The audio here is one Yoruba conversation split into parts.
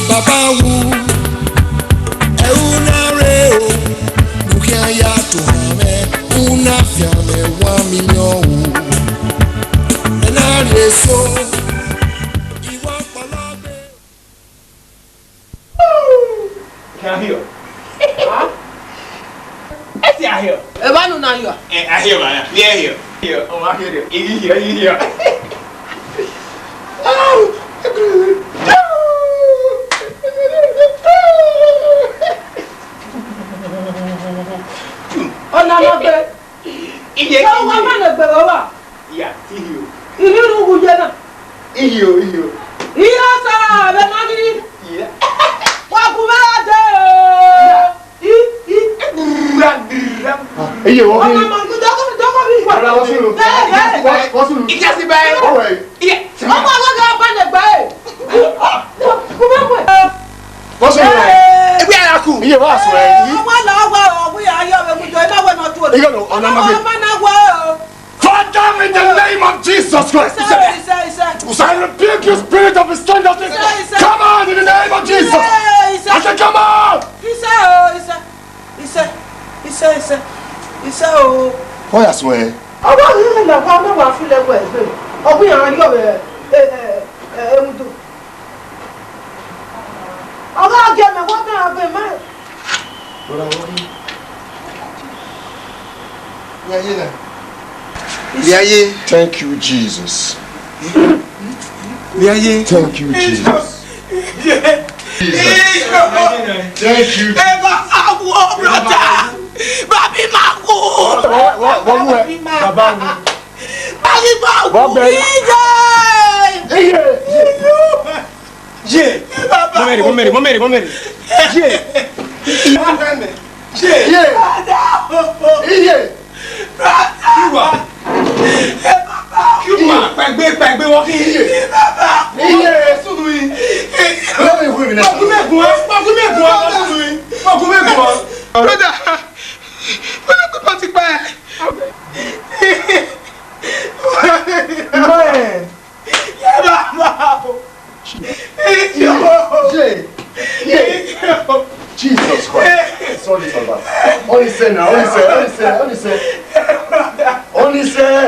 babawu eunare o nukia ya to me una fiame 1 million enare so iwa palabe can hear huh I hear Ebanu na you I hear man here oh I hear you here Ona ma be. Iye. Wa ma na gbe wa. Yeah, iyo. Ihiru guje na. Iyo. Iya sa be ma gidi. Yeah. Wa ku ba de. Iye wo bi. Ona ma ku doko bi wa. Ala wasulu. Wasulu. Ikasi bae. All right. Yeah. O ma ga ba na gbe. Ku ba ku. Wasulu. Ebi ara ku. Iye wa so e. O ma la wa o bu ya yo be mu jo na we no tu o. Iye no ona ma be. O ma na wa o. Father, in the name of Jesus Christ. I rebuke you, spirit of scandalous. Come on, in the name of Jesus. I said, come on. He said, oh. Why I swear? I want to know what I feel like. Oh, we are your I'm going to get my water up in my. Thank you, Jesus. Thank you, Jesus. Thank you. Pẹ̀gbẹ́ wọ́n kí iye. Iye sùnú yìí. Lẹ́yìn ìwé mi náà. Mọ̀kúmẹ́gùn. Brother, wọ́n lè pípa ti pẹ́. Jesus Christ. Sorry for that. Only say now. Only say.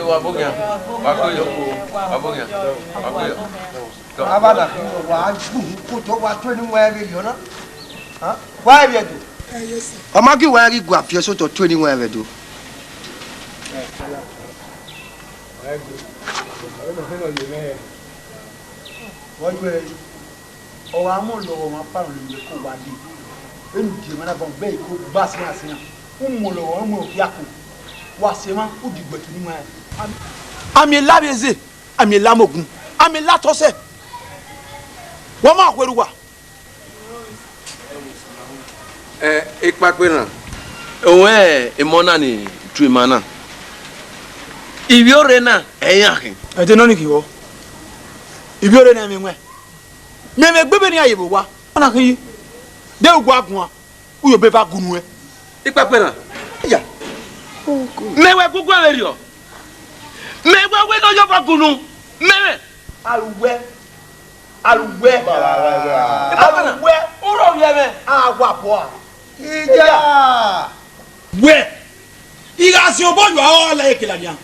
Wabogia. Abada wa ku to wa 21 million na. Ha? Why you do? yes sir. Amagi wa ri gua fie so to 21 we do. Wọ́n gbé ọwọ́ amúlọ́wọ́ wọn pàrọ̀ lè kó wá dé ẹnu dì mọ́nà bọ́n bẹ́ẹ̀ kó bá sí àṣẹ náà ń mú lọ́wọ́ ń mú òfin àkùn wá sí ma ó di gbẹ̀tù ní wọn. Àmì lábẹ́zẹ̀ àmì lámọ̀gùn àmì látọ́sẹ̀ wọ́n máa wẹ̀rù wa. Ipa pé náà òun ìmọ̀ náà ni tu ìmọ̀ náà ìwé ọ̀rẹ́ náà ẹ̀yìn àkìn. Ẹ̀dẹ̀ náà ni kì í wọ́ ìbí ọ̀rẹ́ náà mi wẹ̀ mẹ́mẹ́ gbẹ́bẹ́ ní àyèwò wa wọ́n náà kì í dé ògùn àgùn wa ó yọ bẹ́ẹ̀ bá gùn ẹ̀. Ipa pé náà ẹ̀yà mẹ́wẹ́ gbogbo ẹ̀rẹ́ rí ọ mẹ́wẹ́ wẹ́ lọ́jọ́ bá gùn nù mẹ́wẹ́. Aluwẹ́ ọ̀rọ̀ yẹ mẹ́. àwa bọ̀ à. Ìjà. Wẹ́ ìyá sí ọbọ̀ yọ àwọn ọ̀la èkìlà ni à.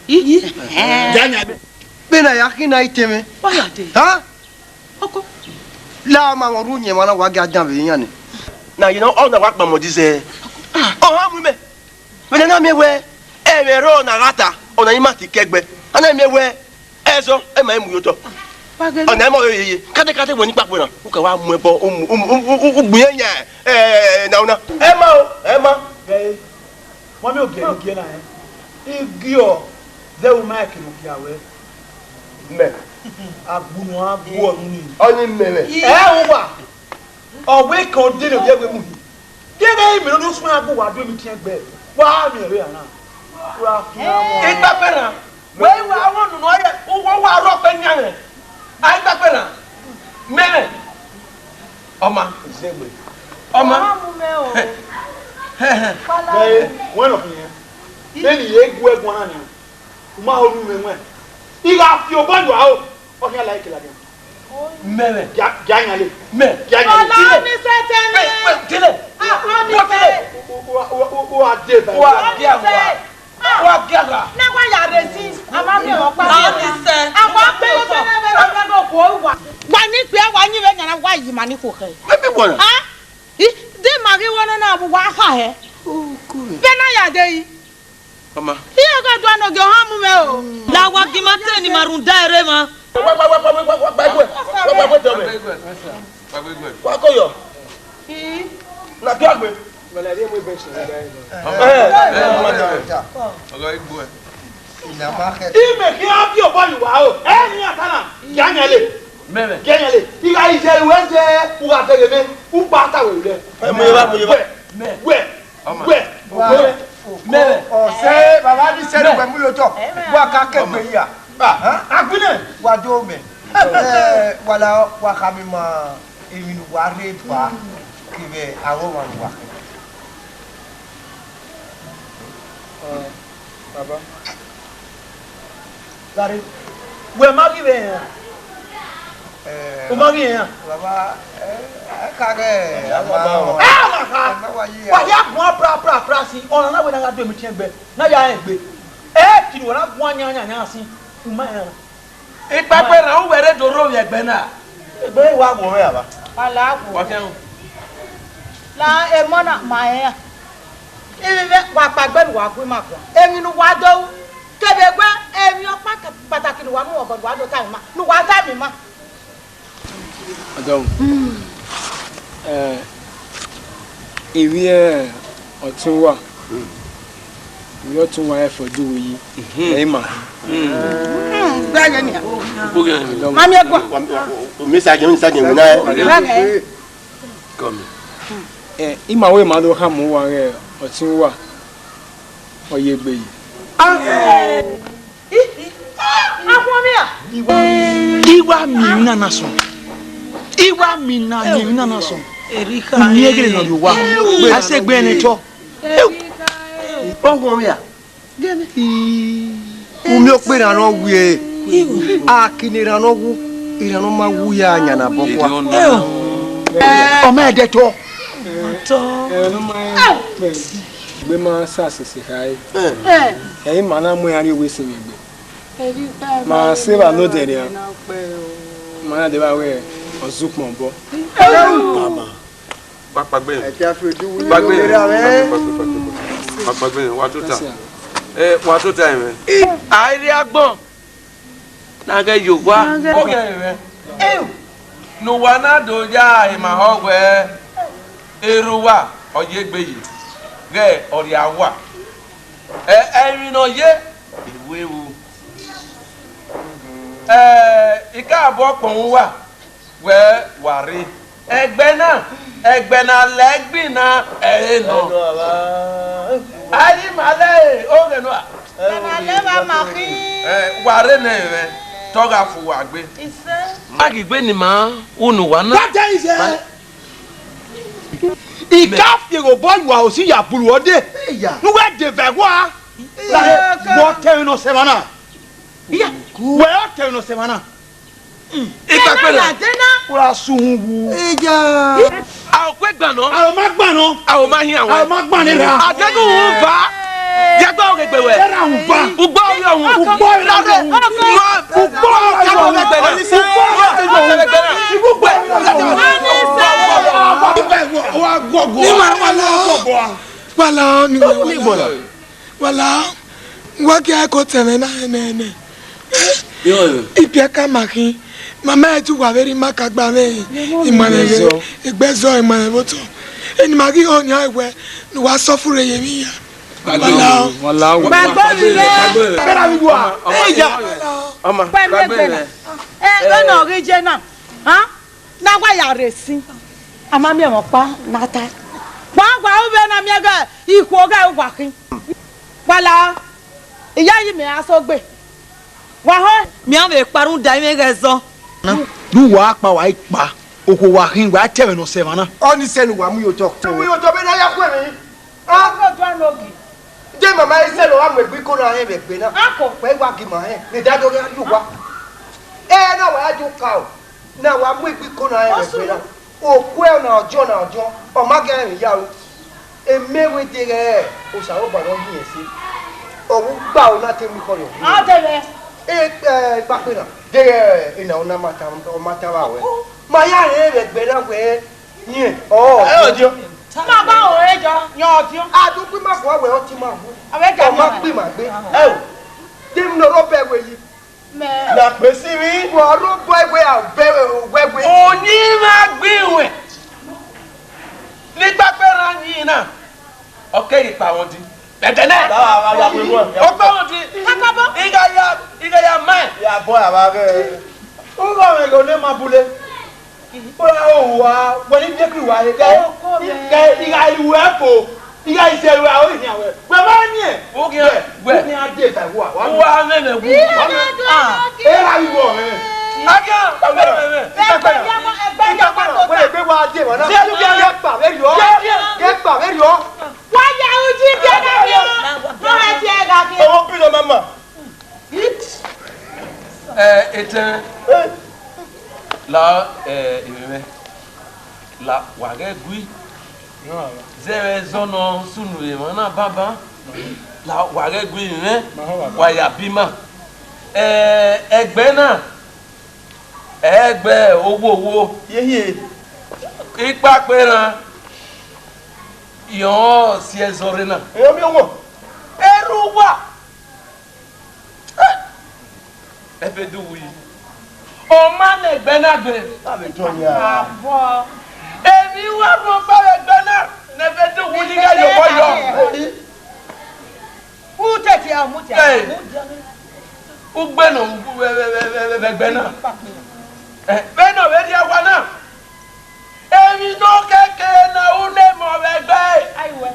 Janya bẹ́. Bena ya kina iteme. Ha? Oko. La ma woru nye wana wa ga dan be yan ni. Na you know all the work mamo dize. Oh ha mu me. Bena na me we e we ro na gata. Ona yima ti kegbe. Ana me we ezo e ma emu yoto. Ona mo yeye. Kade woni papo na. Wo ka wa mu ebo o gbuyan ya na una. E ma. Wọ́n mi ò gẹ̀ na ẹ̀. Igi ọ̀ zẹ́wù máìkì ló fi àwẹ̀. Me. Agbunu abu onu ni. Oni meme. O wa. O we kan de no ye we mu. De ga mi no sun agbo wa do mi ti egbe. Wa mi re ana. Wa fun amo. Igba pera. We wa won nu no ye. Wo wa ro pe nyan re. Ai gba pera. Meme. Oma. Zegbe. Oma. Mu me o. Hey, bueno fun. Beni ye gu egun ana ni. Ma onu me nwe. Iga fi obodo a o. O ni like la dem. Meme. Janyale. Me. Janyale. Ọlá mi se tele. Wait, tele. Ah, mi se. O ade ba. Wa dia wa. Wa dia ga. Na kwa ya resist. Ama mi o pa. Na mi se. Akwa pe go ko wa. Wa ni pe wa yin be nyana wa yi ma ni ko ke. Me be bona. Ah? De mari wona na bu wa ha he. Oh, cool. Be na ya de yi. Mama. Iya ga do no ge ha mu me o. La wa ki ma te ni marunda ere ma. Wa ko yo. Na to agbe. Ime ki a bi obodo wa o. Ni atana. Janyale. Meme. Janyale. Iga ise wenje u ga tege me. U pa ta we le. Mo ba. We. Meme. O se baba ni se gbe mu lo to. Wa ka kegbe ya. Agbine. Wa do me. Wala wa ka mi ma emi nu wa re pa ki be awo wa wa. Baba. Dari. We ma ki be ya. O ma ki ya. Baba ka ge ama. Wa ya kun pra si ona na we na ga do mi ti egbe. Na ya egbe. Ti ni wona kun anya si. Uma ya. Ipa pe ra o were doro ye gbe na. Egbe wa wo me aba. Ala ku. Wa kan. La e mo na ma e. Ibe wa pa gbe wa ku ma ko. Emi nu wa do. Kebe gbe emi o pataki ni wa mu obo wa do time ma. Nu wa ta mi ma. Adão. Ìwé ọ̀tún wà. Ìwé ọ̀tún wà ẹ̀fọ́ dúró yìí. Ẹ̀yìn mà. Bẹ́ẹ̀ ni. Bugan. Mami egbo. O message mi na. Bẹ́ẹ̀. Come. Ìmàwé màá ló hà mú wa rẹ̀ ọ̀tún wà. Ọ̀yẹ̀gbẹ̀ yìí. Akwa mi a. Iwa mi na na so. Iwa mi na na so. Erika. Mi egere no do wa. Asegbe ni to. Ongun mi a. Umi o pe ran wu e. Akini ran wu. Iran ma wu ya anya na bokwa. O me de to. No máa gbé máa ṣàṣìṣe káyé. Ẹ̀yin màá náà mú ẹ̀rí ìwé sí mi gbé. Màá sèbà ló dẹ̀rẹ̀ à. Màá náà débà wẹ̀ ọ̀zú pọ̀ bọ́. Pápágbé. Ẹ̀jẹ̀ fi ojú wúlò Pápágbé. Pápágbé Wà tó ta. Wà tó ta ẹ̀mẹ́. Àìrí agbọ̀n. Nàgẹ̀ Yorùbá. Ó yẹ ẹ̀rẹ́. Nùwà náà dòjà ìmà ọ̀gbẹ́. Eruwa Okaigbe yìí. Gẹ̀ ọ̀rẹ́ àwà. Ẹ̀rin náà yé ìwé wo. Ìka àbọ̀ pọ̀n wà. Wẹ́ wàrí. Ẹgbẹ́ náà lẹ́gbìn náà ẹ̀rẹ́ náà. Ayé màlẹ́ ó rẹ̀ náà. Bẹ́ẹ̀ ba ma ki. Wàrí náà rẹ̀ tọ́ga fún wa gbé. Okaigbe ni màá wọnú wa náà. That is Ika fi robo wa o si ya buru ode. Nu we de ve wa. La wo te no semana. Iya. We o te no semana. Ipa pe la. Ora suhun wu. Eja. A o pe gban no. A o ma gban no. A o ma hin àwọn. A o ma gban ni ra. Adegun un va. Yagba Okaigbe we. Era un va. Ugbo ori ohun. Ugbo ori ohun. Ugbo Yagba Okaigbe na. Ugbo Okaigbe na. Ugbo wa gogo. Ni wa la. Wala ni wala. Wala. Wa ki ko teme na ne. Ipe ka makin. Mama e tu wa veri makagba me. Imanege. Igbezo imane boto. Eni magi o nya ewe. Ni wa sufure yemi ya. Wala. Wàlá. Gbàgbọ́ mi rẹ̀. Bẹ́ẹ̀ ni wà. Eja. Mama, Pé mi gbena. Ona original. Ha? Na wa ya resi. Ama mi mo pa nata. Wa ube na mi ga iku oga wa kin. Wala. Iya yi mi asogbe. Wa ho mi an be parun da mi rezo. Du wa pa wa ipa. Oko wa hin wa tebe no se mana. Oni se nu wa mu yo to. Mu yo to be na ya kwe mi. ah ko do anogi. Je mama ise lo wa mu egbe ko na he be gbe na. Ako Pe wa gi ma he. Ni da do ga ju wa. Na wa ju ka o. Na wa mu egbe ko na he be gbe na. O ku e na ojo na ojo. O ma ge rin ya o. Emewe de re. O sa o ba lo yin si. O wu gba o na te mi ko yo. ah tele. Ba pe na. De ina ona mata o mata wa we. Ma ya re be gbe na we. Yin. Oh. Ojo. Ma ba o ejo yan ojo. Adu pe ma ko we o ti ma wu. Awe ja O ma pe ma gbe. E o. Dem no ro be we yi. Me. La pe si mi. Wo ro bo we a be we. Oni ma gbiwe. Nígbà pé ran yin na. Okay ipa won di. Bete na. Ba ya pe mo. O pa won di. Akabo. Iga ya man. Ya bo ya ba ge. O ga me go ne mabule. O la o wa, bo ni je ku wa ye ke iga iwe po. Iga ise wa o hin awe. Gbe ma ni e. O ki we. Ni ade ta wa. Wa me me wu. E la wi wo me. Aga, me. Egbe ya pa to ta. Pe wa ade wa na. Se lu ge pa we yo. Ge pa we yo. Wa ya uji bi na mi o. Mo e ti e ga ki. O bi lo mama. Eten. La imeme. La wage gui. Zere zono sunu e mana baba. La wage gui imeme. Wa ya bima. Egbe na. Egbe owo. Yeye. Ipa peran. Yo si ezore na. E mi wo. Eru wa. Efe du wi. O ma le gbe na gbe. Ta be to ya. Abo. Èmi wá mo ba le gbe na. Ne fe du wi ni ga yo bo yo. Ku te ti amu ti. U gbe no gbe na. Be no be dia wa na. Èmi no keke na u ne mo be gbe. Aiwe.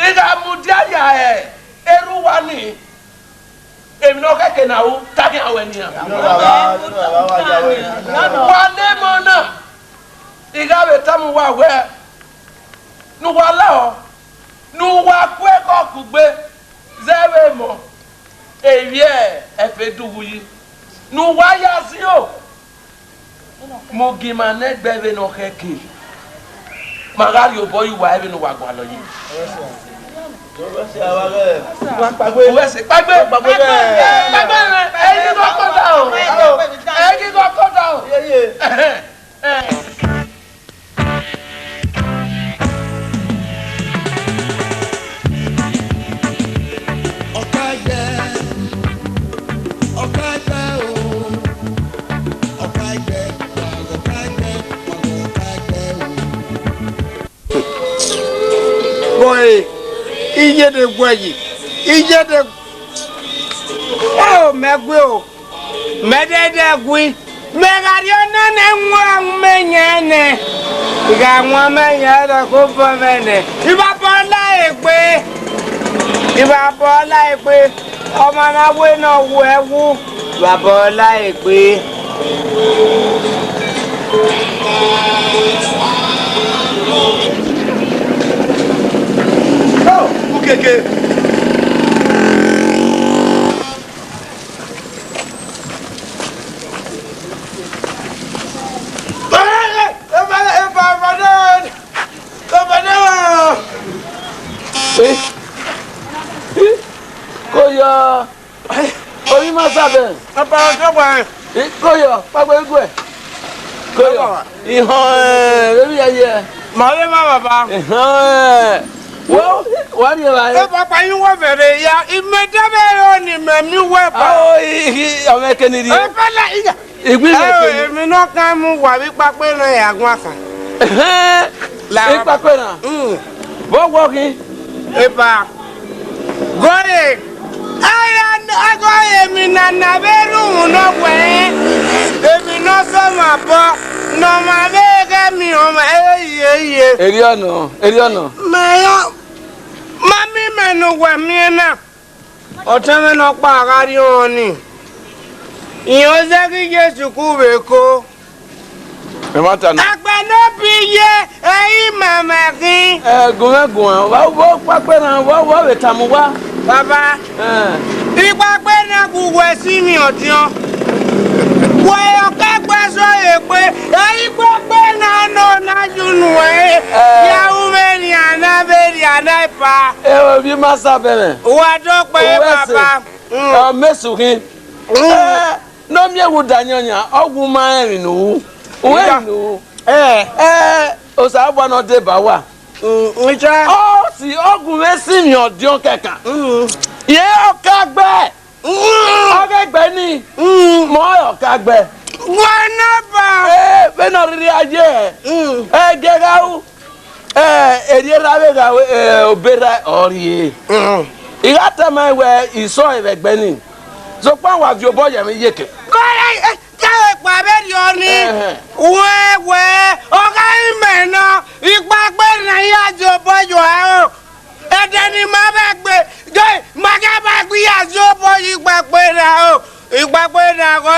Iga mu dia ya eru wa ni. Èmi no keke na u ta ki awe ni. Wa ne mo na. Iga be tamu wa we. Nu wa la o. Nu wa ku e ko ku gbe. Zere mo. Ewie e fe du yi. Nu wa ya si o. Mo gi ma ne gbe be no keke. Magari o boy wa e be no wa gwa lo yi. Wa pagbe. Uwe se pagbe. Pagbe re. E ki ko da o. E ki ko da o. Yeye. Boy, iye de gwayi. Iye de Oh, megwe o. Medede gwi. Megario nene nwa menyane. Iga nwa menyane ko bomene. Iba bola egbe. Iba bola egbe. Ọmọ na we no wu ewu. Iba bola egbe. Oh, ukeke. Koyo. Oyi ma sabe. Apa ko wa. Koyo, pagbe gu e. Koyo. Ihon, ebi ye. Ma le ma baba. What do you like? E papa yin wo fere ya imedebe yo ni memi we pa. Oh, o me kenidi. E pala iya. Igbi le Eh, kenidi. èmi no kan mu wa bi pape na ya gun akan. Ipa pe na. Bo walking. E pa. Goye. Aya agoye mi na na beru no we emi no so ma bo no ma be mi o ma ye Eriano mayo mami menu we mi na oteme no pa agari oni iyo ze ki Jesu ku be ko me mata na agba no biye eyi mama ki gun wo pape na wo betamu wa baba ipa pe na guwe si mi odion wo Okaigbe so ye pe eyi pe na no na junu ya umeni anaberi anaipa o bi masa bere wa do pe baba mesuhin no mi ewu danyonya ogun ma erin nu o o sa gba no de ba wa nja o si ogun me si mi odion keka ye Okaigbe Okaigbe ni mo Okaigbe wanaba be no ri aje gegau eriera be ga obera ori igata ma we iso Ebegbe ni so pa wa vi obo ye mi yeke jawe pa be oni we Okaigbe na ipa pe na ya jo bojo o edeni ma be gbe ma ga ba gbe ya jo bojo ipa pe na o ipa pe na ko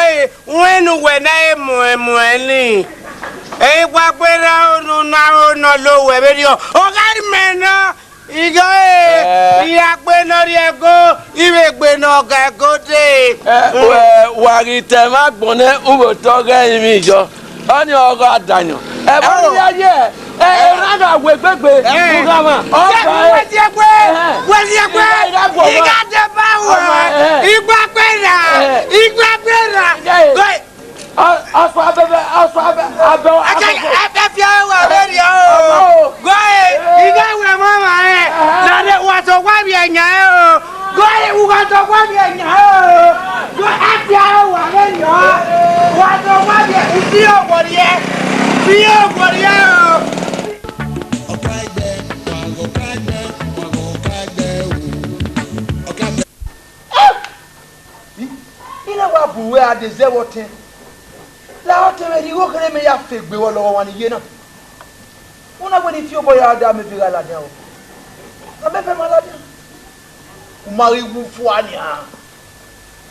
wenu we na emu eni ipa pe na o no lo we be ri Okaigbe na igo iya pe no ri ego iwe gbe no ga go de wa ri te ma gbone ubo to ga imi jo oni ogo adanyo bo ri aye raga we gbegbe ugama o fa we ti egbe iga de ba wo igba pe na Aso abebe fi awa very o go iga we mama na de wa to kwa bi enya o go u ga to kwa bi enya o go fi awa very o wa to kwa bi fi o gori o ina wa buwe adeze wote la oteme ri wo kere me ya fegbe wo lowo wan ye na una gbe ni ti o boya ada me fi gala den o abe fe mala den o mari wu fu ani ha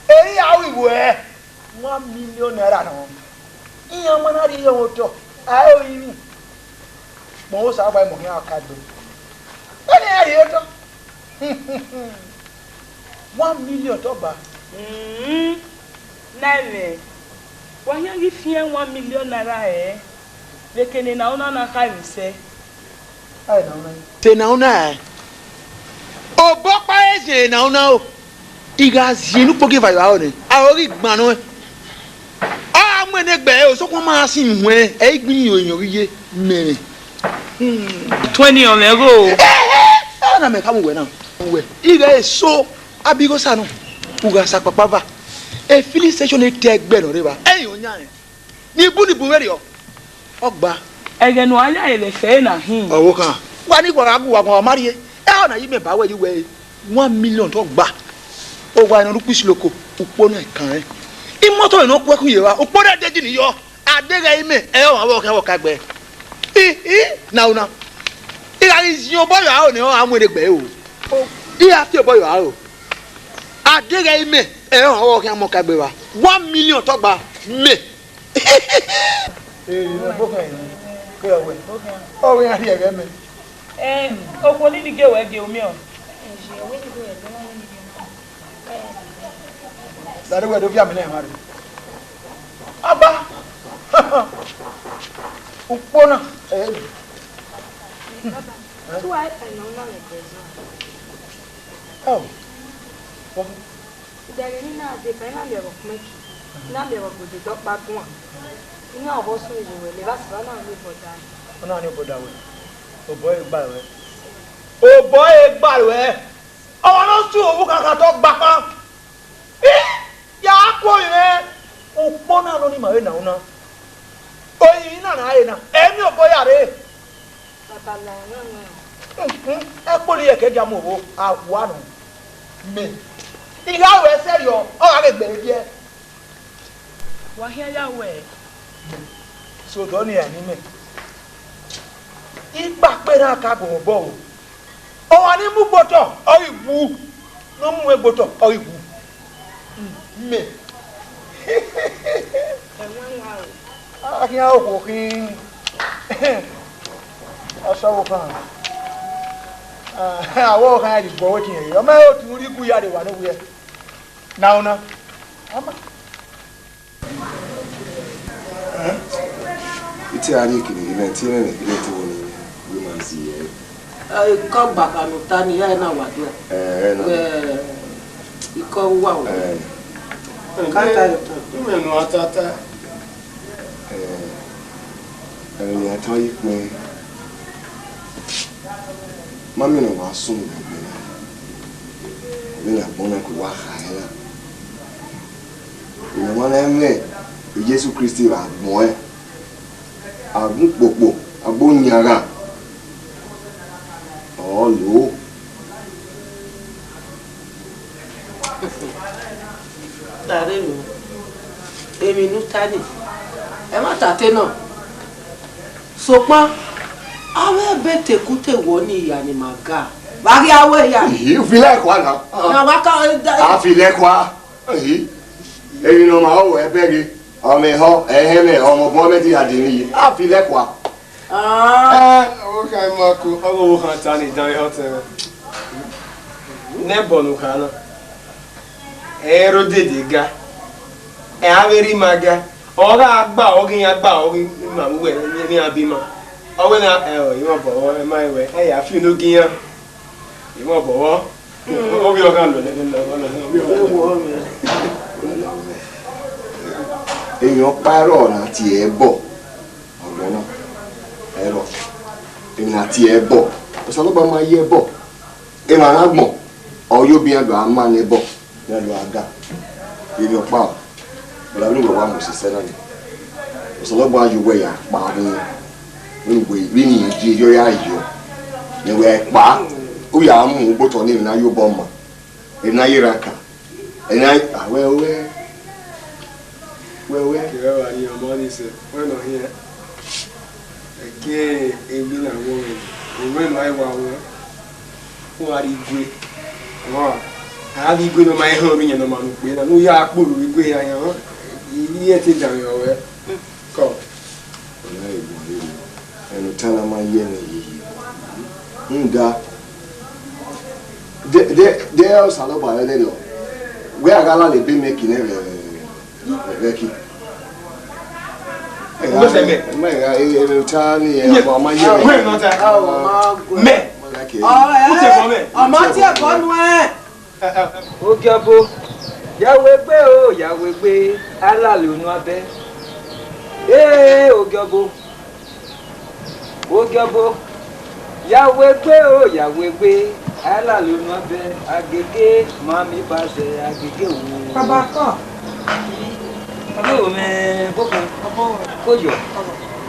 eyi awi we 1 million naira no iya mana ri yo to ayo yimi mo o sa ba mo hin Okaigbe eni ayi to 1 million to ba Nave. Wanya gifie 1 million naira Lekene na una na ka rise. Ai na una. Te na una O bo pa eje na una o. Iga zi nu poke va yo ni. A ori gban no. A mo ne gbe o so ko ma sin hwe e gbin yoyan riye mere. 20 on ego. Na me ka mo we na. We. Iga eso abigo sa no. Uga sa papa va. E filling station e te egbe no re ba eyin onya ni bu weri o ogba ege no aya ele fe na hin owo kan wa ni gbara bu wa kan marie ona yi me ba we 1 million to gba o wa ina rupis loko upo na kan imoto ina ku ekun ye wa upo na deji ni yo adega ime o awo kan Okaigbe na una ira isi o boyo a o ni o amure gbe o iya ti o boyo a o adega ime o kan Okaigbe wa 1 million to gba me bokan ko yo we o we ari ege me oko ni dige we ge omi o dari we do fi amene mari aba upona tu ai não le beso oh dari ni na de pe na le ro meki na le ro gode do pa gun ina obo sun iwe le ba sa na le boda ona ni boda we o boy gba we o no su owu kan to gba kan ya ko ire upona no ni ma we na una oyin na na ye na emi o boya re papa la e ko le ke ja mo wo awa no me Iga we serio. O ga gbe die. Wa hia ya we. So do ni ani me. Ipa pe na ka bo bo. O wa ni mu gboto, o ibu. No mu e gboto, o ibu. Me. Aqui é o pouquinho. Asa wo kan. Wo kan di bo wetin e. O ma o tun ri ku ya de wa no we. Now na. Ama. Iti ani kini ile ti ne ile ti woni woman si e. Ko gba ka no ta ni ya na wa do. Na. Iko wa o. Kanta me no atata. Ni atayi pe. Mami no wa sun gbe na. Ni na bona ko wa khaela. Ni mo na nle Jesu Kristi ba mo e. Agun popo, agbonyara. Olo. Dare mi. Èmi nu tani. Ẹ má tate náà. Sopa. Awe bete kute woni ya ni maga. Bari awe ya. Yi fi le kwa na. Na wa ka A fi le kwa. Yi. Eyin no ma o ebere. O me ho, eheme o mo me ti adini. A fi le kwa. O kai mako, o kan tani dan hotel. Ne bonu kana. Ero dedega. E averi maga. Ora agba, ogin agba, ogin ma we ni abima. Owe na ìwọ bọ̀wọ̀ ẹ máa ìwẹ̀ ẹ yà fi inú gíyàn ìwọ bọ̀wọ̀ ó bí ọ̀gá lò lẹ́nu lọ́wọ́ èèyàn pààrọ̀ ọ̀nà àti ẹ̀ bọ̀ ọ̀gbọ́n náà ẹ̀rọ èèyàn àti ẹ̀ bọ̀ ọ̀sánlọ́gbà máa yẹ bọ̀ ẹ̀ máa ń gbọ̀n ọ̀yọ́ bí ẹgbàá máa ń bọ̀ lẹ́nu àga èèyàn pa ọ̀ ọ̀là ní ìwọ̀wá mọ̀ sí sẹ́nà ni ọ̀sánlọ́gbà ayọ̀wẹ̀ yà pa ọ̀hún we ni ji yo ya yo ni we pa o ya mu boto ni na yo bomma e na yiraka e na we ke wa ni o mo ni se we no here ke ebi na wo we no ai wa wo ari igwe wa a bi igwe no mai ho ri yen no ma no pe na no ya akporo igwe ya yan ni e ti jan yo we ko enu tana ma ye ni nda de o salo ba ele lo we agala le be make ne veki Wo se me ma ya enu tani e ma ye we no ta me o te mo me ọmọ tí ẹ kọ́ nu ẹ. Ó gẹ́bó yàwé gbé alálẹ̀ ònú abẹ́ ó gẹ́bó yàwé gbé alálẹ̀ ònú abẹ́ agége mami pàṣẹ agége wò. Bàbá kọ́. Yóò mẹ́ kójọ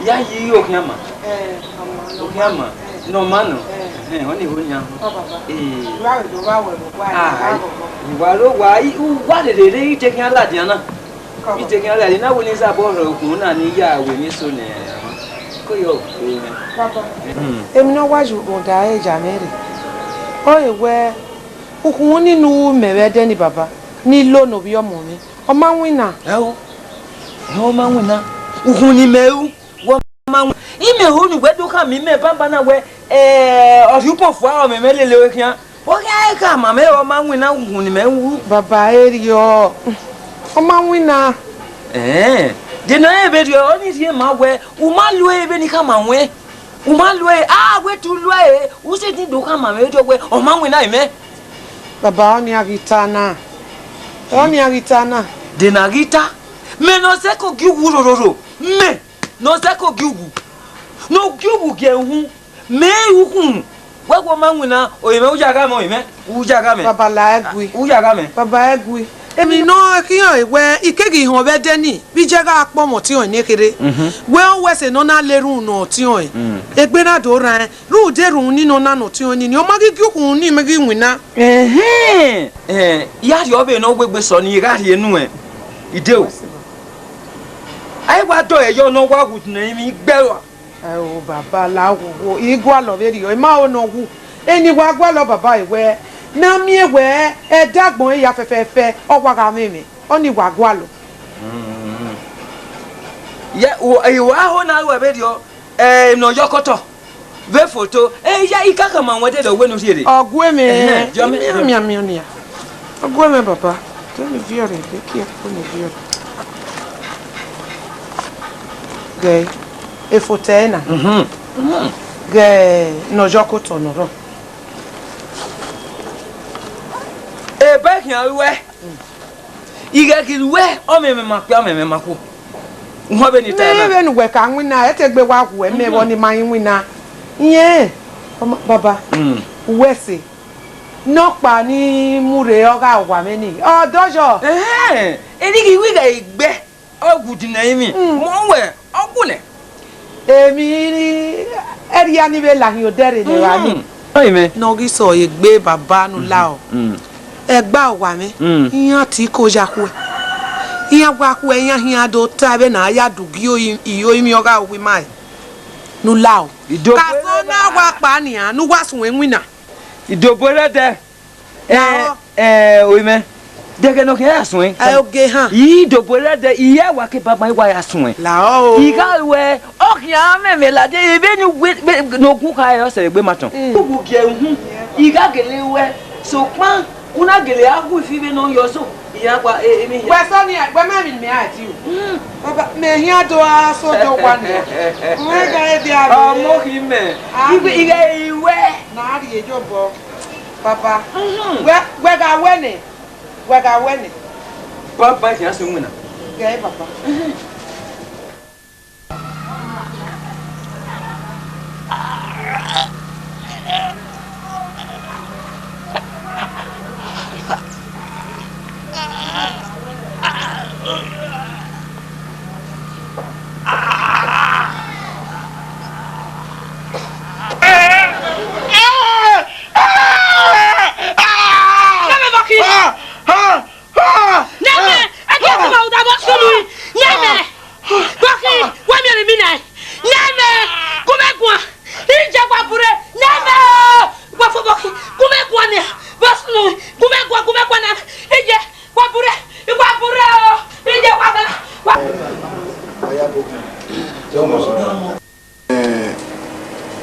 yá yí òkè àmà nọ̀mánù wọ́n ní ìwé yàn. Ìwà ló wà lèdè ìtẹ̀kí aládìí náà ìtẹ̀kí aládìí náà wọ́n ní sábọ̀ ọ̀rọ̀ òkun náà ní yá àwẹ̀ ní sọ̀nà kó yọ òkú. Èmi náà wájú ọ̀dà ẹ̀jà mẹ́rin. Ó ìwẹ́ òkun nínú mẹ̀rẹ̀ dẹ́ni bàbá ní lónà bí ọmọ mi. Ọmọ wínà. Ọmọ wínà. Òkun ni mẹ́rù wọ́n máa ń wọ́n. Ìmẹ̀ òun ìwé dúkà mi mẹ́ bámbá náà wẹ́ ọ̀ṣùpọ̀ fún àwọn mẹ́mẹ́ lè lè kí á. Ó kí á ká màmá ẹ̀rọ máa ń wínà òkun ni mẹ́ ń wú. Bàbá èrì ọ ọmọ wínà. Dènà ẹ̀bẹ̀ rẹ̀ ọ́ ní ìdíyẹ máa wẹ̀ ò máa lu ẹ̀bẹ̀ ní ká máa wẹ̀ ò máa lu ẹ̀ wẹ̀ tún lu ẹ̀ ó sì ti dùn ká màmá ẹ̀jọ̀ wẹ̀ ọ̀ máa wínà ẹ̀mẹ́. Bàbá ọ ní àrìtà náà. Dènà àrìtà mẹ́ nọ sẹ́kọ̀ gí wù rororo mẹ́ nọ sẹ́kọ̀ gí wù nọ gí wù gẹ̀ hù mẹ́ ìhùkùn wẹ́gbọ́ máa wínà òyìnbẹ́ wújà ká mẹ́ òyìnbẹ́ wújà ká mẹ́. Bàbá la ẹ̀gùn. Wújà ká mẹ́. Bàbá ẹ̀gùn. èmi náà kíyàn ìwẹ́ ìkégi ìhàn bẹ́ẹ̀ dẹ́ni bí jẹ́gà pọ̀mọ̀ tí hàn ní kéré wẹ́ ó wẹ̀sẹ̀ náà lérú nà tí hàn ẹ̀ ẹgbẹ́ náà tó ra ẹ̀ rú dẹ́rù nínú nánà tí hàn ní ọmọ kíkí òkùnrin ní mẹ́gí ìwìnà. ìyá rẹ̀ ọbẹ̀ náà gbégbé sọ ní ìyá rẹ̀ nù ẹ̀ ìdè o ayé wa dọ̀ ẹ̀yọ́ náà wá wùdù náà mi gbẹ́rọ. ẹ o bàbá làwọ̀ igbó àlọ́ bẹ́ẹ̀ rí ọ ẹ má ò nà wù ẹni wa gbọ́ lọ bàbá ìwẹ́ náà mi ìwẹ́ ẹ dàgbọ́n ẹ̀yà fẹ́fẹ́fẹ́ ọwọ́ ara mímì ọ ní ìwà gbọ́ àlọ́. ìwà ahọ́n náà wẹ̀ bẹ́ẹ̀ rí ọ ìnà yọkọ̀tọ̀ bẹ́ẹ̀ fòtó ẹ̀yà ìkàkà mà wọ́n dẹ̀dọ̀ wẹ́nu sí rẹ̀. ọ̀gbẹ́ mi ni ọ̀gbẹ́ mi bàbá tó ní fi ọ̀rẹ́ dé kí ẹ kó ní fi ọ̀rẹ́. gẹ̀ efo tẹ́ ẹ̀ nà gẹ̀ nọ̀jọ́kọ̀tọ̀ nọ̀rọ̀. ebe kìí wẹ́ ìgẹ̀ kìí wẹ́ ọmọ ma pẹ́ ọmọ ma kú wọ́n bẹ ní tẹ́ ẹ̀ náà. ebe nùgbẹ́ ká ń wí náà ẹ tẹ́ gbé wá wù ẹ́ mẹ́wọ́ ni máa ń wí náà yẹn bàbá wẹ́sẹ̀ nọ́ọ̀pá ní múre ọ̀gá ọ̀wà mẹ́ni ọ̀dọ́jọ́. ẹni kìí wí gẹ̀ ìgbẹ́ ọ̀gùn dìnnà yín mi mọ̀ ń wẹ̀ ọ̀gùn nẹ̀. èmi ẹ̀rí ya níbẹ̀ làhìn òdẹ́rẹ̀ ni wà mí. nọ́ọ̀gì sọ ìgbé bàbá nù láò ẹgbà ọ̀wà mi ìyàn tí kò já kú ẹ ìyàn gba kú ẹ ìyàn ìyàn àdó tá ẹ bẹ náà yá dùgí ìyó ìmí ọgá òwe máa nù láò kàtó náà wà pa nìyàn nù wá sùn ẹ̀wìn náà. ìdòbò rẹ dẹ oyinmẹ dẹgẹ náà kì í yà sùn ẹ. ẹ oge hàn. yìí ìdòbò rẹ dẹ ìyá wa kí bàbá wa yà sùn ẹ. làó o. ìka wẹ ọkìyàn mẹmẹ ládé ebi ni ogun ká ẹ ọsẹ gbé ma tán. gbogbo gẹ ń ìka gèlè wẹ sọpọn kuna gele agu fibe no yoso iya kwa emi ya weso ni agba mami me ati o baba me hia do aso do wa ni we ga e dia o mo ki me ibe iwe na ari ejo bo baba we ga we ni baba ya so mu na ga e baba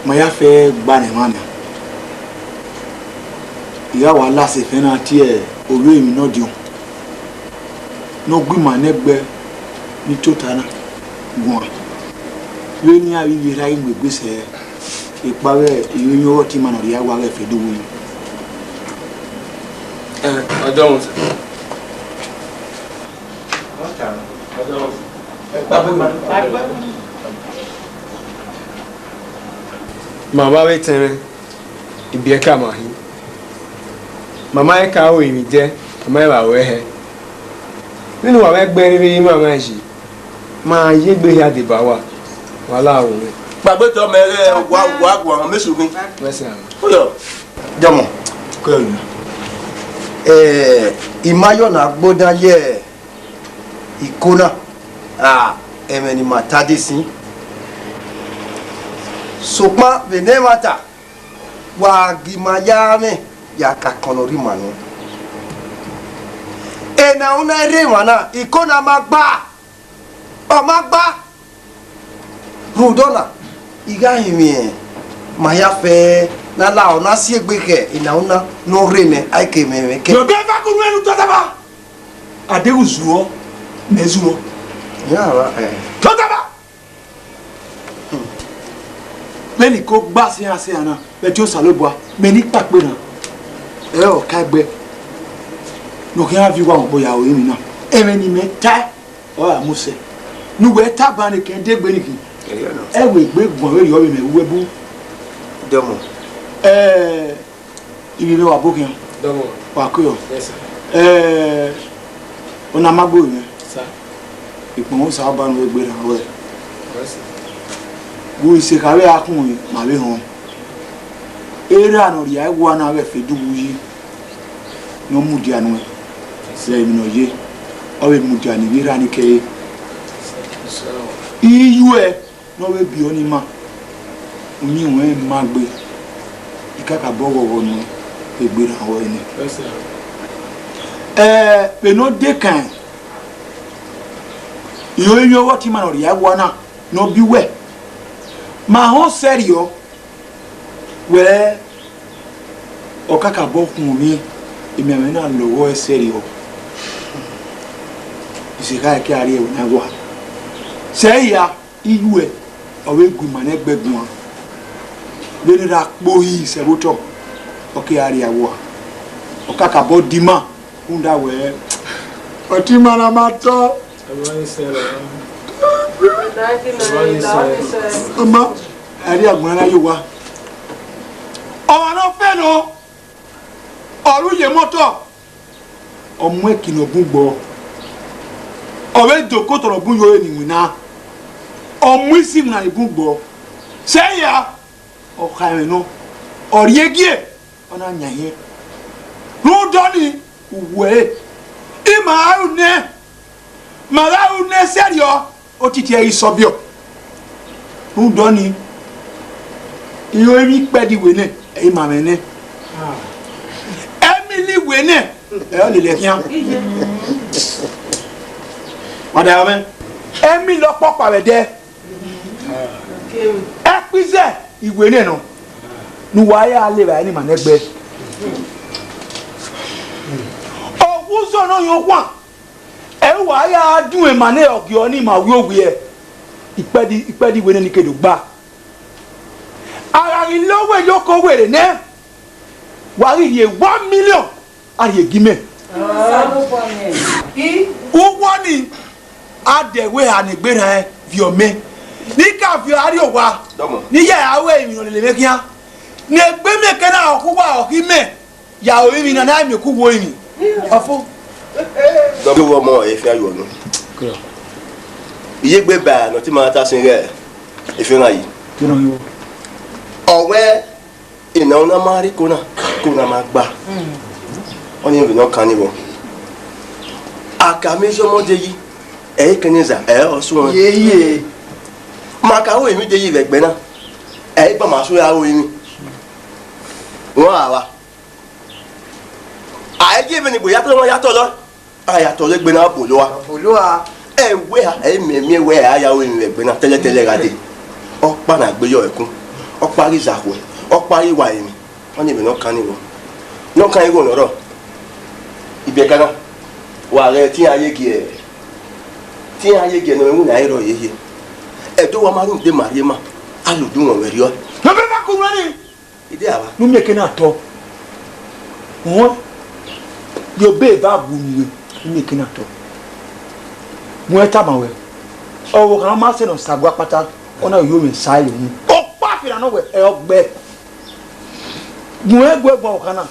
maya fẹ́ gbani mana ìyá wa láṣẹ fẹ́ràn tí ẹ olú èmi náà di òun náà gbìmọ̀ anẹ́gbẹ́ ní tó tara gùn à lórí ní àríwí ra ìwé gbèsè ìparẹ́ ìròyìn ọwọ́ tí màá rí àwa rẹ̀ fẹ́ dówó yìí. ọjọ́ wọn sọ. mama bɛ tɛmɛ ibiɛ ka ma hi mama yɛ ka o yi mi jɛ mama yɛ ba wɛ hɛ nínú wa bɛ gbɛri bi mama yi máa yé gbé ya de ba wa wàhálà o rẹ. gbàgbé tó mẹ́rẹ̀ wà àwọn mẹ́sùlùmí. mẹ́sàn án. ó yọ jọmọ. kọ́ ẹ̀ lù. ìmáyọ̀nà gbódáyẹ ìkóná ẹ̀mẹ̀ ni màá tádé sí. sopma venemata wa gimayame ya kakonori manu ena una re mana ikona magba o magba rudona iga himi maya fe na la ona si egbe ke ena una no re ne aike meme ke yo be fa kunu enu totaba adewu zuo mezuo ya wa totaba mẹ́ni kó gbá sí àṣẹ àná bẹ́ẹ̀ tí ó sàlóbùa mẹ́ni pàpẹ́ náà ẹ Okaigbe lókè á fi wá wọn bóyá òye mi náà ẹ̀mẹ́ni mẹ́ta ọ̀ àmúṣẹ nuwẹ̀ tábà ni kẹ́ńdé gbé nìkì ẹ̀wẹ̀ gbé gbọ̀n wẹ̀ yọ̀ mẹ́mẹ́ wúwẹ́ bú. dẹ́mu. ìrìnlẹ̀ wà bókè wà kó yọ ona magbo mi ipon o sa ba no egbe na we wo ise ka we akun ma be hon era no ri ai wo na we fe dubu yi no mu dia no se mi no ye o we mu dia ni bi ra ni ke iwe no we bi oni ma oni we magbe ikaka bogo no egbe na we ni pe no de kan yo what man ori agwo na no bi we ma ho serio we okaka bokun mi emi ame na lowo serio isika ke ari e na gwa se ya iwe owe gu ma na gbegun a le ra po yi se boto oke ari awo okaka bo dima unda we oti mana mato Mama, ari agbon la yo wa. O no fe no. Oru ye moto. Omo ekino bun gbo. Owe joko toro bun yo eni na. Omo isi na bun gbo. Se ya o ka me no. Ori egie ona nyaye. Ru doni we. Ima u ne. Mara u ne serio. Otiti e isobio nu doni iyo emi pedi wene e ma mene Emily wene e o le kian wada amen Emily lo popa we de e pize iwene no nu wa ya le ba ni ma negbe owuzo no yo kwa e wa ya dun e ma ne ogi oni ma wi owi e ipedi wene ni kedo gba ara rin lowe yoko were ne wa ri ye 1 million ari egime uwo ni adewe anigbera e viome ni ka fi ari owa ni ya awe emi le mekian ni egbe meke na okuwa okime ya ori mi na na mi ku wo emi ofo do wo mo e fi ayo no iye gbe ba no ti ma ta sin re e fi ran yi kino yo owe ina ona mari kuna ma gba oni bi no kan ni bo aka mi so mo de yi e keniza e osun ye maka wo emi de yi vegbe na e gba ma so ya wo emi won awa a e je be ni bo ya to lo aya to le gbe na bolowa ewe ha ememi ewe ha ya we mi gbe na tele gade o pa na gbe yo ekun o pari zakwe o pari wa emi won ni be no kan ni wo no kan ego loro ibe kana wa re ti aye no mu na iro yeye e do wa maru de mariema aludu won we ri o no be ba ku ni ide awa nu meke na to won yo be ba bu ni nu meke na to mo eta ma we o wo kan ma se no sagwa pata ona yo mi sai mu o pa fi na no we e ogbe mo egwe gbo kan na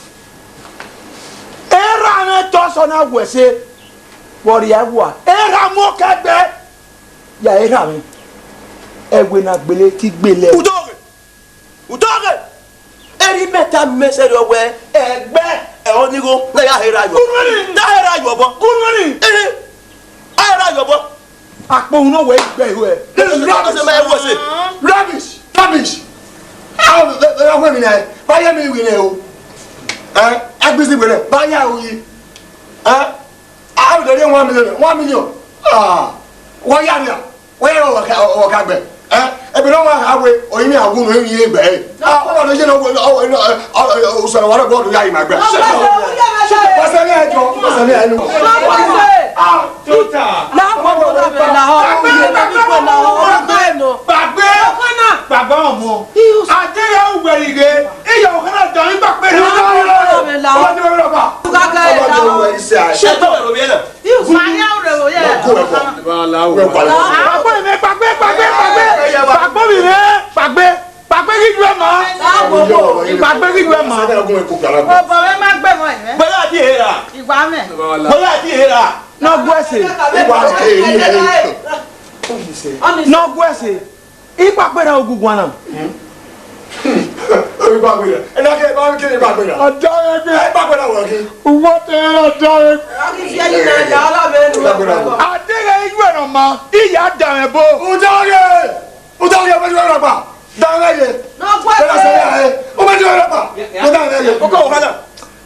era na to so na we se wori awa era mo kagbe ya era mi egwe na gbele ti gbele udoge eri meta mesero we egbe e onigo na ya hera yo da hera yo bo kunwani ara yo bo apo no we gbe we rubbish how the women there buy me we o agbisi we there buy ya oyi how the 1 million wo ya ni wo ya o ka gbe ebi no wa awe oyin ni agun no yin egbe o lo je no o so wa bo do ya yi ma gbe pase ni enu tuta na ko do be na ho bàbá ọmọ àjẹyà ògbèrìgè ìyà òkànnà dàn ní gbàgbé ní ọjọ́ ìrọ̀ bá. ṣé tó ẹ̀rọ bí ẹ̀ náà. màáyà rẹ̀ wò yẹ. àgbọ̀ mi gbàgbé mi rẹ̀ gbàgbé kíjú ẹ̀ mọ́. gbàgbé kíjú ẹ̀ mọ́. ọ̀bọ̀ rẹ̀ má gbẹ̀mọ̀ ẹ̀. bẹ́ẹ̀ ti era. Igba me. Bola ti era. No gwese. No gwese. Ipa pera ogugwan na. Ipa pera. Ena ke ba ke ipa pera. Odore be. Ipa pera wo ke. Wo te odore. Aki fi ani na ja ola me nu. Adere igwe no ma. Iya da me bo. Udore. Udore ba jo pa. Da na ye. No gwese. Ela se ya. O ba jo pa. O da na ye. O ko hala.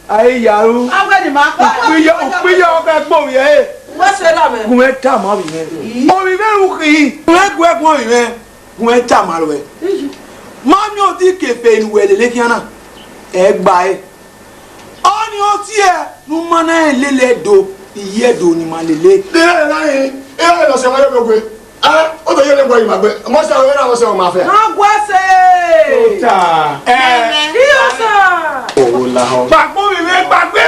Ayi yaru. Awe ni ma pa. Piyo ka gbo ye. Gwese la me. Gun ta ma bi me. O bi me ru ki. Gun gbo bi me. Gun ta ma lo e. Mami o ti kefe ni wele le kiana. E gba e. Oni o ti e nu mana lele do. Iye do ni ma lele. Dere na yin. E lo se ma yo gbe. Ah, o do ye le gbo yi ma gbe. Mo se o na mo se o ma fe. No gwese. Ta. Iyasa. O la ho. Gbagbo mi me gbagbe.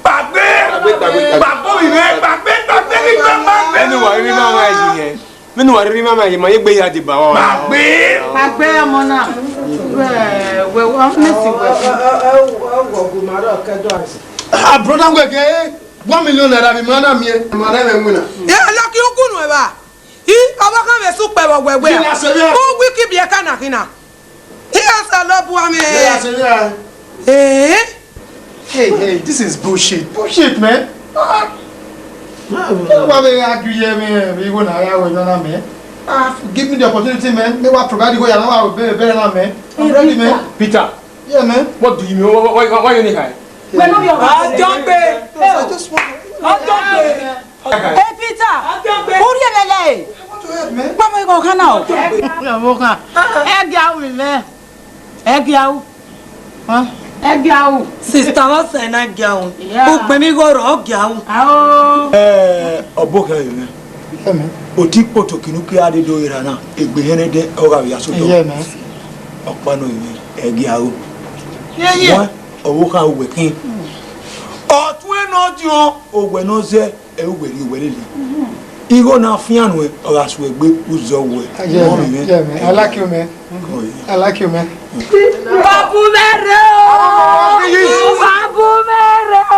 Gbagbe. Gbagbo mi me gbagbe ki gbagbe. Eni wa ri mama yi yen. Minu wa ri mama yi ma ye gbe ya di ba wa. Gbagbe. Gbagbe ọmọ náà. We wa nesi we. Go ma do ke do asi. Ah, brother ngwe ke 1 million naira bi mana mi e. Mana me nguna. Ya la ki okunu e ba. I baba kan be su pe wo wewe. O wiki bi e kana kina. Iyasa lo bu ami. Ya se ya. Hey, this is bullshit. Bullshit, man. Why they argue here, man? We go now, man. Give me the opportunity, man. They will provide you. I will be better now, man. I'm ready, man. Peter. Yeah, man. What do you mean? Why you need high? We no your man. Don't be. I just want. Hey Peter. Ori elele. Want to help, man. Papa ko kana o. Mo kan. E ga mi me. E ga o. E ga o. Sister wa se na gaun. O gbe mi go ro gaun. Oboka you, man. Yeah, man. Oti poto kinuki ade do ira na. Egbe hene de o ga ya so do. Yeah, man. Opano yi. E ga o. Yeah. Owoka we kin. Otun eno di o. Ogbe no ze e we ri we lele. Igo na fianu e o ga so egbe uzo we. Yeah, man. I like you, man. I like you, man. Babu mere o. Babu mere o.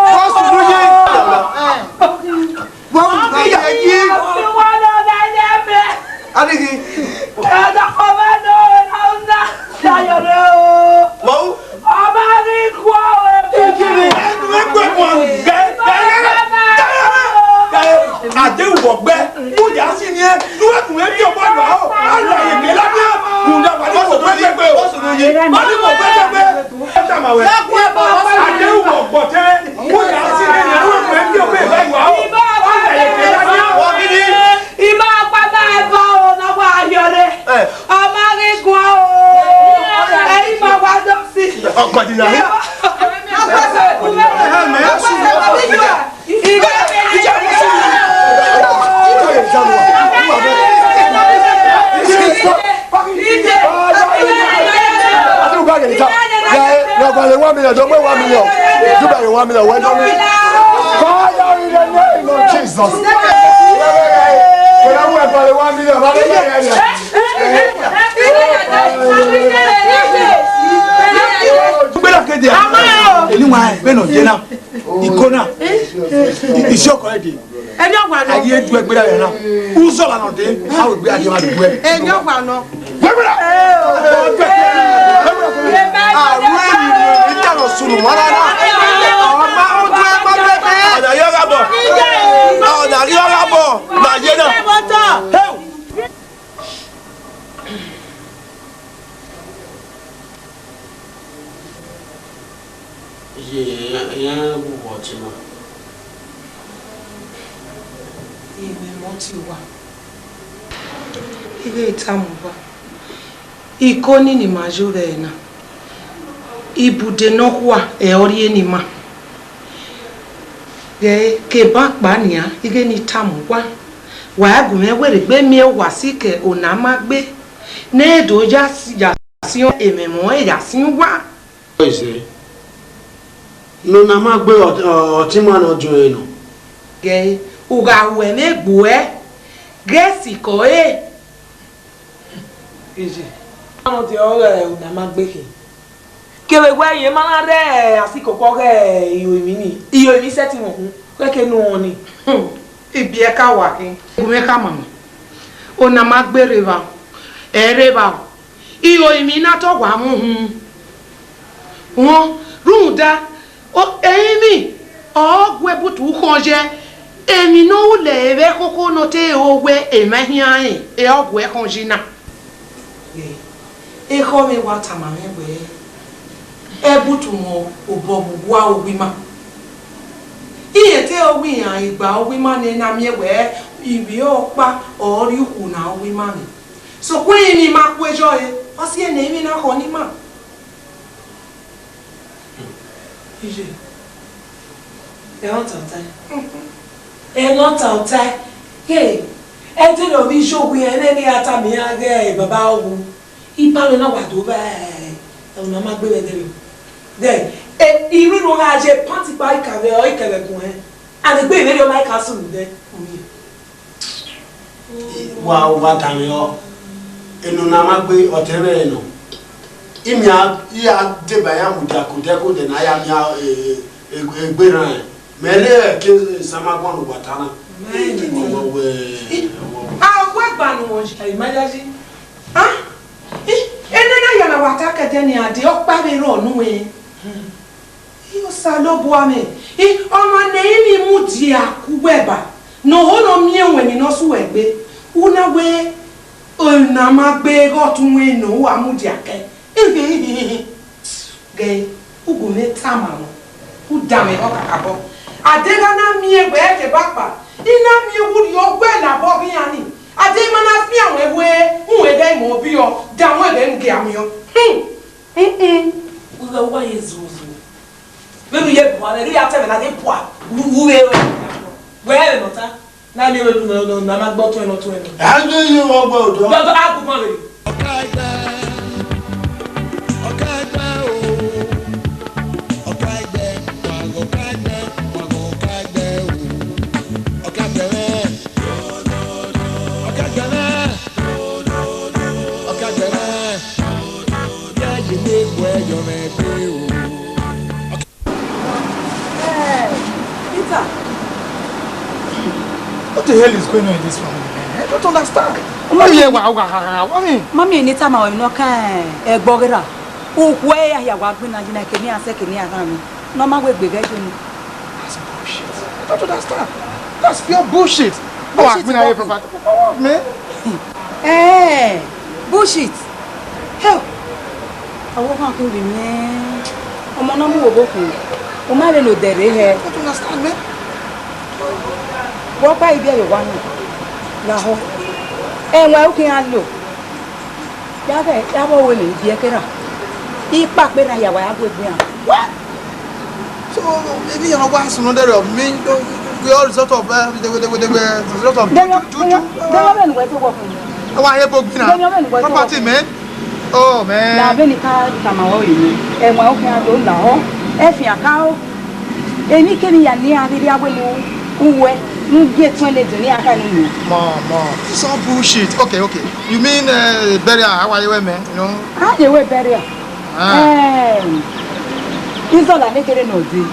What's the Ikoni ni majore na ibude no kwa e ori eni ma ke ba pa nia ige ni tamu wa agun me were gbe mi wa sike ona ma gbe na edo ja si ememo e ja si wa ise no na ma gbe oti ma no jo eno ge uga we me gbo e gesi ko e ije àwọn tí ọ̀rẹ́ ẹ̀ ò náà máa gbé kì kewe gwa ye mana re asiko ko re iyo mi seti mo hun keke nu oni ibi e ka wa kin gume ka mama ona ma gbere ba ere ba iyo imi na to wa mu hun won runda o emi o gwe butu konje emi no le ebe koko no te ogwe emahian e ogwe konje na e ko mi wa ta ma me gbe e butu mo obobu wa ogwima iye te ogwiyan igba ogwima ni na mi ewe ibi opa ori uku na ogwima mi so kwe mi ma kwejo e o si ene mi na ko ni ma ije e on tanta e no tanta ke e te lo mi jogu yen ni ata mi age baba ogu ipa lo na wa do ba e na ma gbe be de e iru no ga je party pa ikave o ikave kun e and gbe me o my castle de wa tami o enu na ma gbe otebe no imia ya de ba ya mu ja ko de na ya mia egbe ran mele ke sama gbon watana mo we gwe gba nu won je imajaji ene na ya na wataka de ni ade o pa be ro nu e iyo salobo ame ọmọ ne mi mu di akuweba no hono mi enwe ni no su egbe una we ona ma gbe go tun we no wa mu di ake ge ugu me tama no u da me o kakabo adega na mi egbe e bapa ina mi wu yo gbe na bo bi ani ade ma na fi awon ewe unwe de mo bi o da won de nge ami o u ga wa yezu Maybe you want to react and I didn't want where not now you will know not about 20. How do you about Dr. Apple? What the hell is going on in this family, man? I don't understand. Mommy, anytime I will not a bogger. Oh, where I have been as in a Kenya second year. No matter be getting. That's bullshit. I don't understand. That's pure bullshit. Oh, I've been here for man. Eh, bullshit. Hell, I won't have to be man. I'm on a move. I'm not no dead here. I don't understand, man. What by you one? Now, and well, can I look? Yabo will be a kera. He packed when I have with me. What? So, maybe you're not another of me. We all sort of the sort of. Then where to walk. Oh, I have a property, man. Oh, man. Now, when you come away, and well, can I do now? If you cow, any can you near the other who get 20 to near Mom, it's all bullshit. Okay. You mean burial? How are you, man? You know? How they were burial? It's all I make it no do.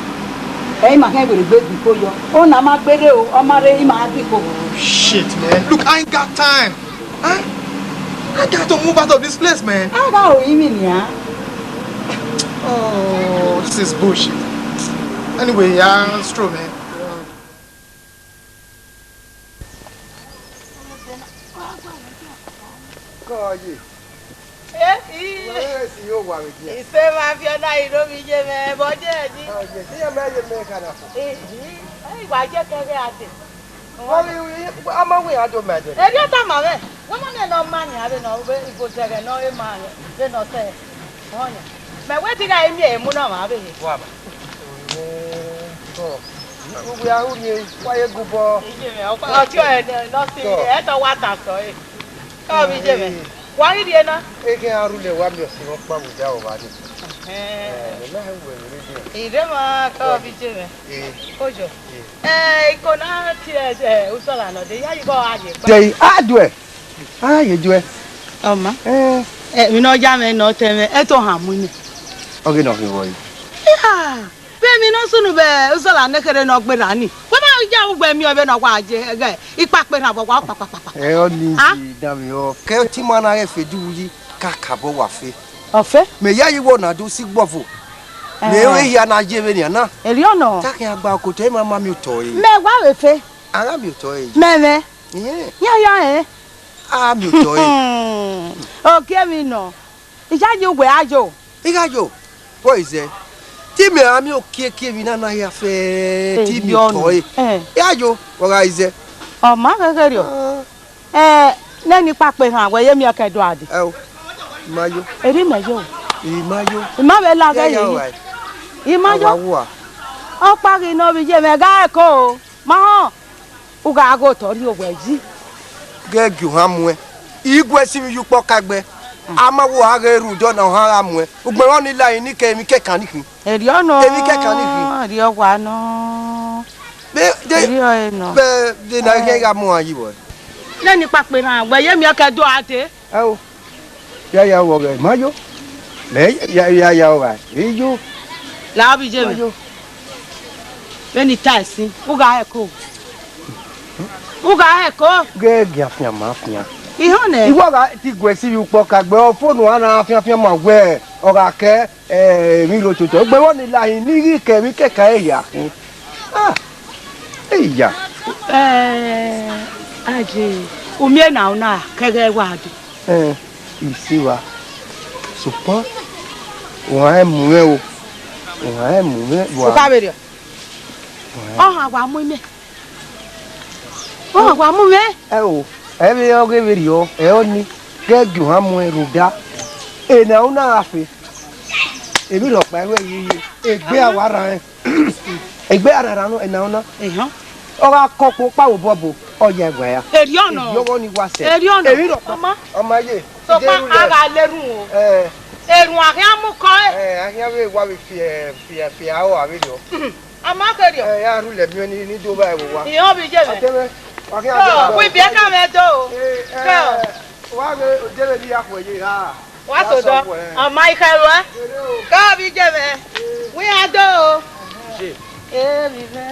Hey, my hand will be before you. Oh, Nama Bedo, or Mare, my people. Shit, man. Look, I ain't got time. Huh? I got to move out of this place, man. I got him in here. Oh, this is bullshit. Anyway, yeah, it's true, man. Ìṣe máa fi ọ̀nà ìrómi jẹ mẹ́ bọ́jẹ́ ẹ̀dí. Ìwà jẹ́ kẹ́rẹ́ àti. Ọmọ wí àjọ mẹ́jọ. Ẹbí ọ̀tá màmẹ́, wọ́n mọ̀ ní ẹ̀nà ọmọ àyàn àbẹ̀ náà ìgò tẹ̀rẹ̀ náà ẹ̀ máa yàn lẹ́nà ọ̀tẹ̀ wọ́n yàn. Mẹ̀wé ti ká ẹ̀mí ẹ̀mú náà máa bẹ̀ yẹ. Gbogbo ahụrụ ya kwaye gụbọ. Ọjọ́ ẹ̀ lọ́sí ẹ̀tọ́ wá tà sọ ẹ̀. Kọ́ mi jẹ́ mẹ́. Wọ́n rí díẹ̀ náà. Eke arụle wa mi ọsị ọkpa bụja ụwa dị. Ìdè máa kọ́ mi jẹ́ mẹ́. Kójọ. Ikọ̀ náà ti ẹ̀ usọ̀lá náà dé yá yìí kọ́ àyè pa. Jẹ́ àdùẹ̀. Ayé ju ẹ. Ọmọ. Mi náà já mi náà tẹ̀ mẹ́ ẹ̀ tó hàn mú ni. Okay, no, boy. Yeah. Bẹ́ẹ̀ni náà sunu bẹ́ẹ̀ ọ̀sọ̀là nẹ́kẹ̀rẹ́ náà gbé rà ní. Wọ́n máa ń jẹ́ àwọn gbẹ̀mí ọbẹ̀ náà wá jẹ ẹgẹ́ ipa pé náà bọ̀ wá pàpàpàpà. Ẹ ọ ní ti dàbí ọ. Kẹ́ tí máa náà ẹ fẹ́ dùn yí kàkà bọ̀ wà fẹ́. Ọ̀fẹ́. Mẹ yá yìí wọ̀ náà dún sí gbọ̀fọ̀. Mẹ ẹ yà náà jẹ́ bẹ́ẹ̀ nìyẹn náà. Èrí ọ̀nà. Tákì àgbà kòtò ẹ máa mi tọ̀ yìí. Mẹ wá rè fẹ́. Ara mi tọ̀ yìí. Mẹ́mẹ́. Yáyá ẹ̀. Ara mi tọ̀ yìí. Òkè mi nà. Ìjáde wẹ̀ ájò. Ìgájò. Bọ́ ìzẹ́. Tí mi àmì òkè mi náà yà fẹ́ tí mi tọ̀ yìí. Ìgájò wọ́ra ìzẹ́. Ọ̀ma kékeré o. Lẹ́ni pápẹ́ hàn àwẹ̀ yẹ́mi ọ̀kẹ́dọ̀ àdì. Ẹ o, ìmáyó. Èrí mẹ́jọ. Ìmáyó. Ìmáwé lágẹ̀ yìí. Ìmáyó. Ọ̀párí náà bí jẹ́ mẹ́gá ẹ̀kọ́ o. Máa hàn. Uga ago tori ogweji. Gẹ́gì hàn mú ẹ. Igwe sí mi yúpọ̀ kagbẹ́. A máa wo ara ẹrù ìjọ náà hàn ra mú ẹ. Ògbẹ́ wọn ní láyé ní kẹ́mi kẹ́kàn nìkan. Èrì ọ̀nà. Èmi kẹ́kàn nìkan. Èrì ọ̀wà náà. Èrì ọ̀nà. Bẹ́ẹ̀ de náà yẹ́ ra mú àyè wọ̀. Lẹ́ni pàpẹ́ náà àgbẹ̀ yẹ́mi ọ̀kẹ́ dọ́ àdé. Ẹ o, yáyà wọ̀ rẹ̀ má yó. Yáyà wọ̀ rẹ̀ yó. Làábì jẹ́ mi. Lẹ́ni táìsì, uga ẹ̀kọ́. Uga ẹ̀kọ́. Gẹ́gì àfihàn máa fihàn. Ihò nẹ̀. Ìwọ ọ̀gá ti gbẹ̀ sí ipò kàgbẹ́ ọ fóònù wa náà fíafíà máa wẹ̀ ọ̀gá kẹ́ mi lò tòtò. Gbé wọ́n ní láyé ní rí kẹ̀mí kẹ̀kẹ́ ẹ̀yà. Ẹ̀yà. Ajé, omi ẹ̀ náà náà kẹ́kẹ́ wà dùn. Ìsí wa, ṣùgbọ́n wọ́n á mú ẹ o. Wọ́n á mú ẹ wà. Ó kábèrè. Ọ̀hún àgbà mú mi. Ọ̀hún àgbà mú mi. Ẹ o, ẹ bí ọgẹ́ bèrè ọ, ẹ ọ ní gẹ́gì wọ́n á mú ẹ rò dá. Ènìyàn ó náà fẹ́. Èmi lọ pa ẹwẹ́ yìí. Ègbé àwárà ẹ. Ègbé àràrà náà ènìyàn náà. Ọ̀rọ̀ akọ́pọ̀ pàwọ̀ bọ̀bọ̀ ọ̀yà ẹ̀gbà ya. Èrì ọ̀nà. Èyí ọwọ́ ni wá sẹ̀. Èrì ọ̀nà. Èmi lọ pa ọmọ ayé. Sọpá ara lẹ́rù o. Èrùn àríyá mú kọ́ ẹ̀. Àríyá bẹ́ẹ̀ wá mi fi àwọ̀ àríyọ. Amákèrè. Yà rú lẹ̀mí ní dóbá ẹ̀wò wa. Ìyàn bí jẹ́ mi. Wí bí ẹ ká mẹ́ tó o. Wá gbé òjẹ́bẹ̀ ní àpò èyí ha. Wá sọ̀dọ̀ ọmọ ìkẹrù ẹ. Káàbí jẹ́ mi. Wí adó o. Èmi fẹ́.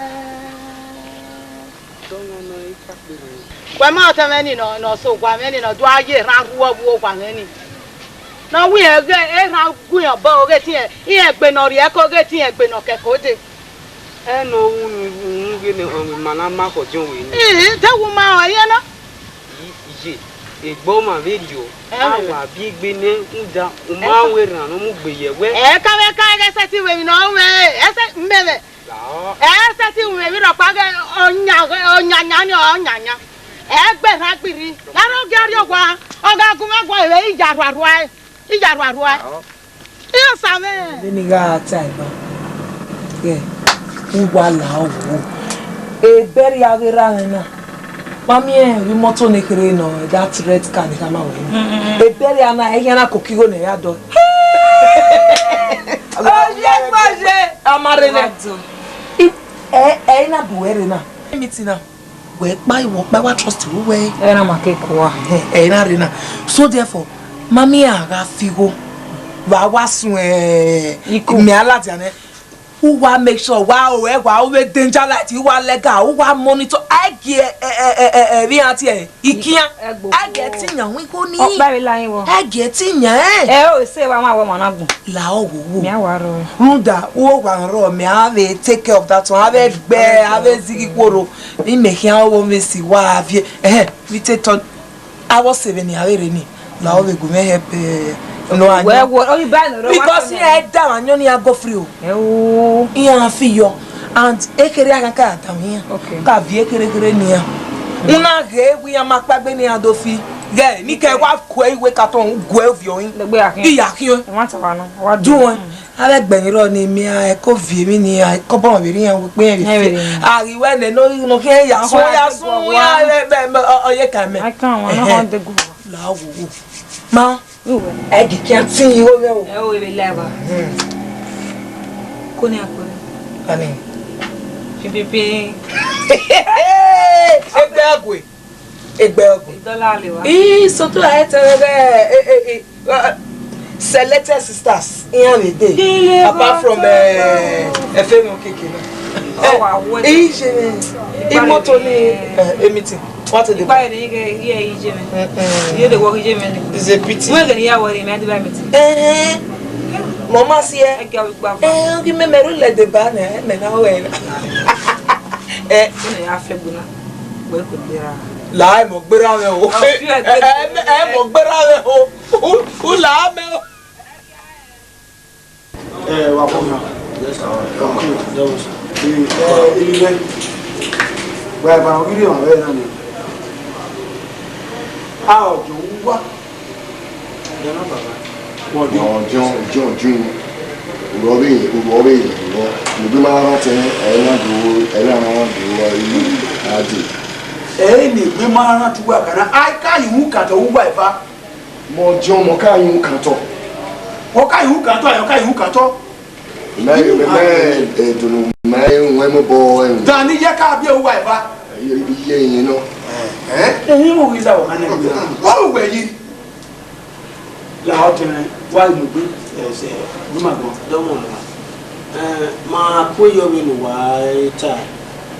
Wẹ́ máa tẹ́ mẹ́ni nà so gbà mẹ́ni nà dún ayé ra rúwọ́ wúwo gbà mẹ́ni. Nà wí ẹ̀ gẹ́ ẹ̀ ra gúnyàn bọ́ oge tiẹ̀ ìyẹn gbẹ̀nà rí ẹ̀ kó oge tiẹ̀ gbẹ̀nà kẹ̀kọ́ dé. Ẹ nà ohun ní gbé ní ọ̀rìn màná má kọ̀ jẹun wèé ní. Tẹ́wù máa wà yẹn ná. Ìyè ègbọ́ mà rédíò àwọn àbí gbé ní ń da ọmọ àwọn èràn ló mú gbèyẹ̀wẹ́. Ẹ káwé ká ẹsẹ̀ tí wèmí náà ẹsẹ̀ mbẹ̀mẹ̀. Ẹsẹ̀ tí wèmí rọ̀ pa ọ̀nyànyà ni ọ̀nyànyà. Ẹgbẹ̀rún agbèrè lára ọgẹ́ àrí ọgbà ọgá agúnmẹ́gbọ̀n ìwé ìjà àrùwà yóò sàmẹ́. Bẹ́ẹ̀ni ká ta ìbá kẹ́ ń wà láwọ̀ ebẹ́rẹ́ arẹ́rẹ́ rẹ̀ náà mami ẹ̀ rí mọ́tò ní kiri náà that red car ní ká máa wẹ̀ ní ebẹ́rẹ́ àná ẹ̀yẹ́ náà kò kíkó ní ẹ̀yà dọ̀. Ọ̀yẹ́ gbọ́dọ̀ amárẹ̀ náà ẹ̀yìn náà bùwẹ́rẹ̀ náà ẹ̀mí ti náà. Where buy what trust you way. Era makekwa. Era rena. So therefore, mami aga figo. Wa wasun me alati ane. Who wa make sure wa we danger light you wa legal who wa monitor I get bi ati ikian I get tiyan we go ni. O bari layin wo. I get tiyan o se wa ma wo managun. La o wo. Mi awaro. Runda wo wa ro me have take care of that one have gbe have zigi koro. Mi me kian wo me si wa vie we take turn I was 7 years ni. La o we go me help no anya. Well, you buy no. Because he head down and you go free. Oh. He an fiyo and ekere aka ka tam here. Okay. Ka vie kere ni ya. Una ge we am akpagbe ni adofi. Ge ni ke wa ko iwe ka ton go evio yin. Legbe akin. Iya kin o. Wọ́n ta wa no. Wa do won. Ale gbẹ̀yìn ro ni mi a ko vie mi ni a ko bon mi ri yan wo pe ri. Ari we ne no ki ya so ya sun ya be oye ka me. I can one no on the go. La wo. Ma Egi can't see you. Oh, we will never. Kone akore. Ani. Pipipi. Egbe agwe. Dollar le wa. So to I tell selected sisters here we dey apart from Efemi Okeke na eyi je ni imoto ni meeting what dey buy ni ge ye ije me ye dey work ije me is a pity we get ya worry me dey buy meeting mama si ki me meru le de ba na me na we na ni ya fe gbona we ko dira la mo gbera me o mo gbera me o la me o wa ko na yes ilé wa ba o ri o we na ni a o jo wa de na baba wo de jo Robi, mo bí máa rántí ẹ̀rọ àwọn ìwọ̀ ìlú àdì. Ẹ̀yìn ni gbé máa rántí wà kàná, àìká ìhú kàtọ̀ wúgbà ìfá. Mo jọ mọ ká ìhú kàtọ̀. Wọ́n ká ìhú kàtọ̀, àyọ̀ ká ìhú kàtọ̀. Mẹ́rin èdùnnú mẹ́rin wọ́n mú bọ ẹ̀rù. Dání yẹ ká bí ewúwa ìfá. Iye yẹn náà. Ẹ̀yìn mò ń rí sáwọ̀ kánẹ̀ gbé. Wọ́n ò wẹ̀ yìí. Làwọn tẹ̀lé wá ìlú gbé. Ma koyo mi no wa ta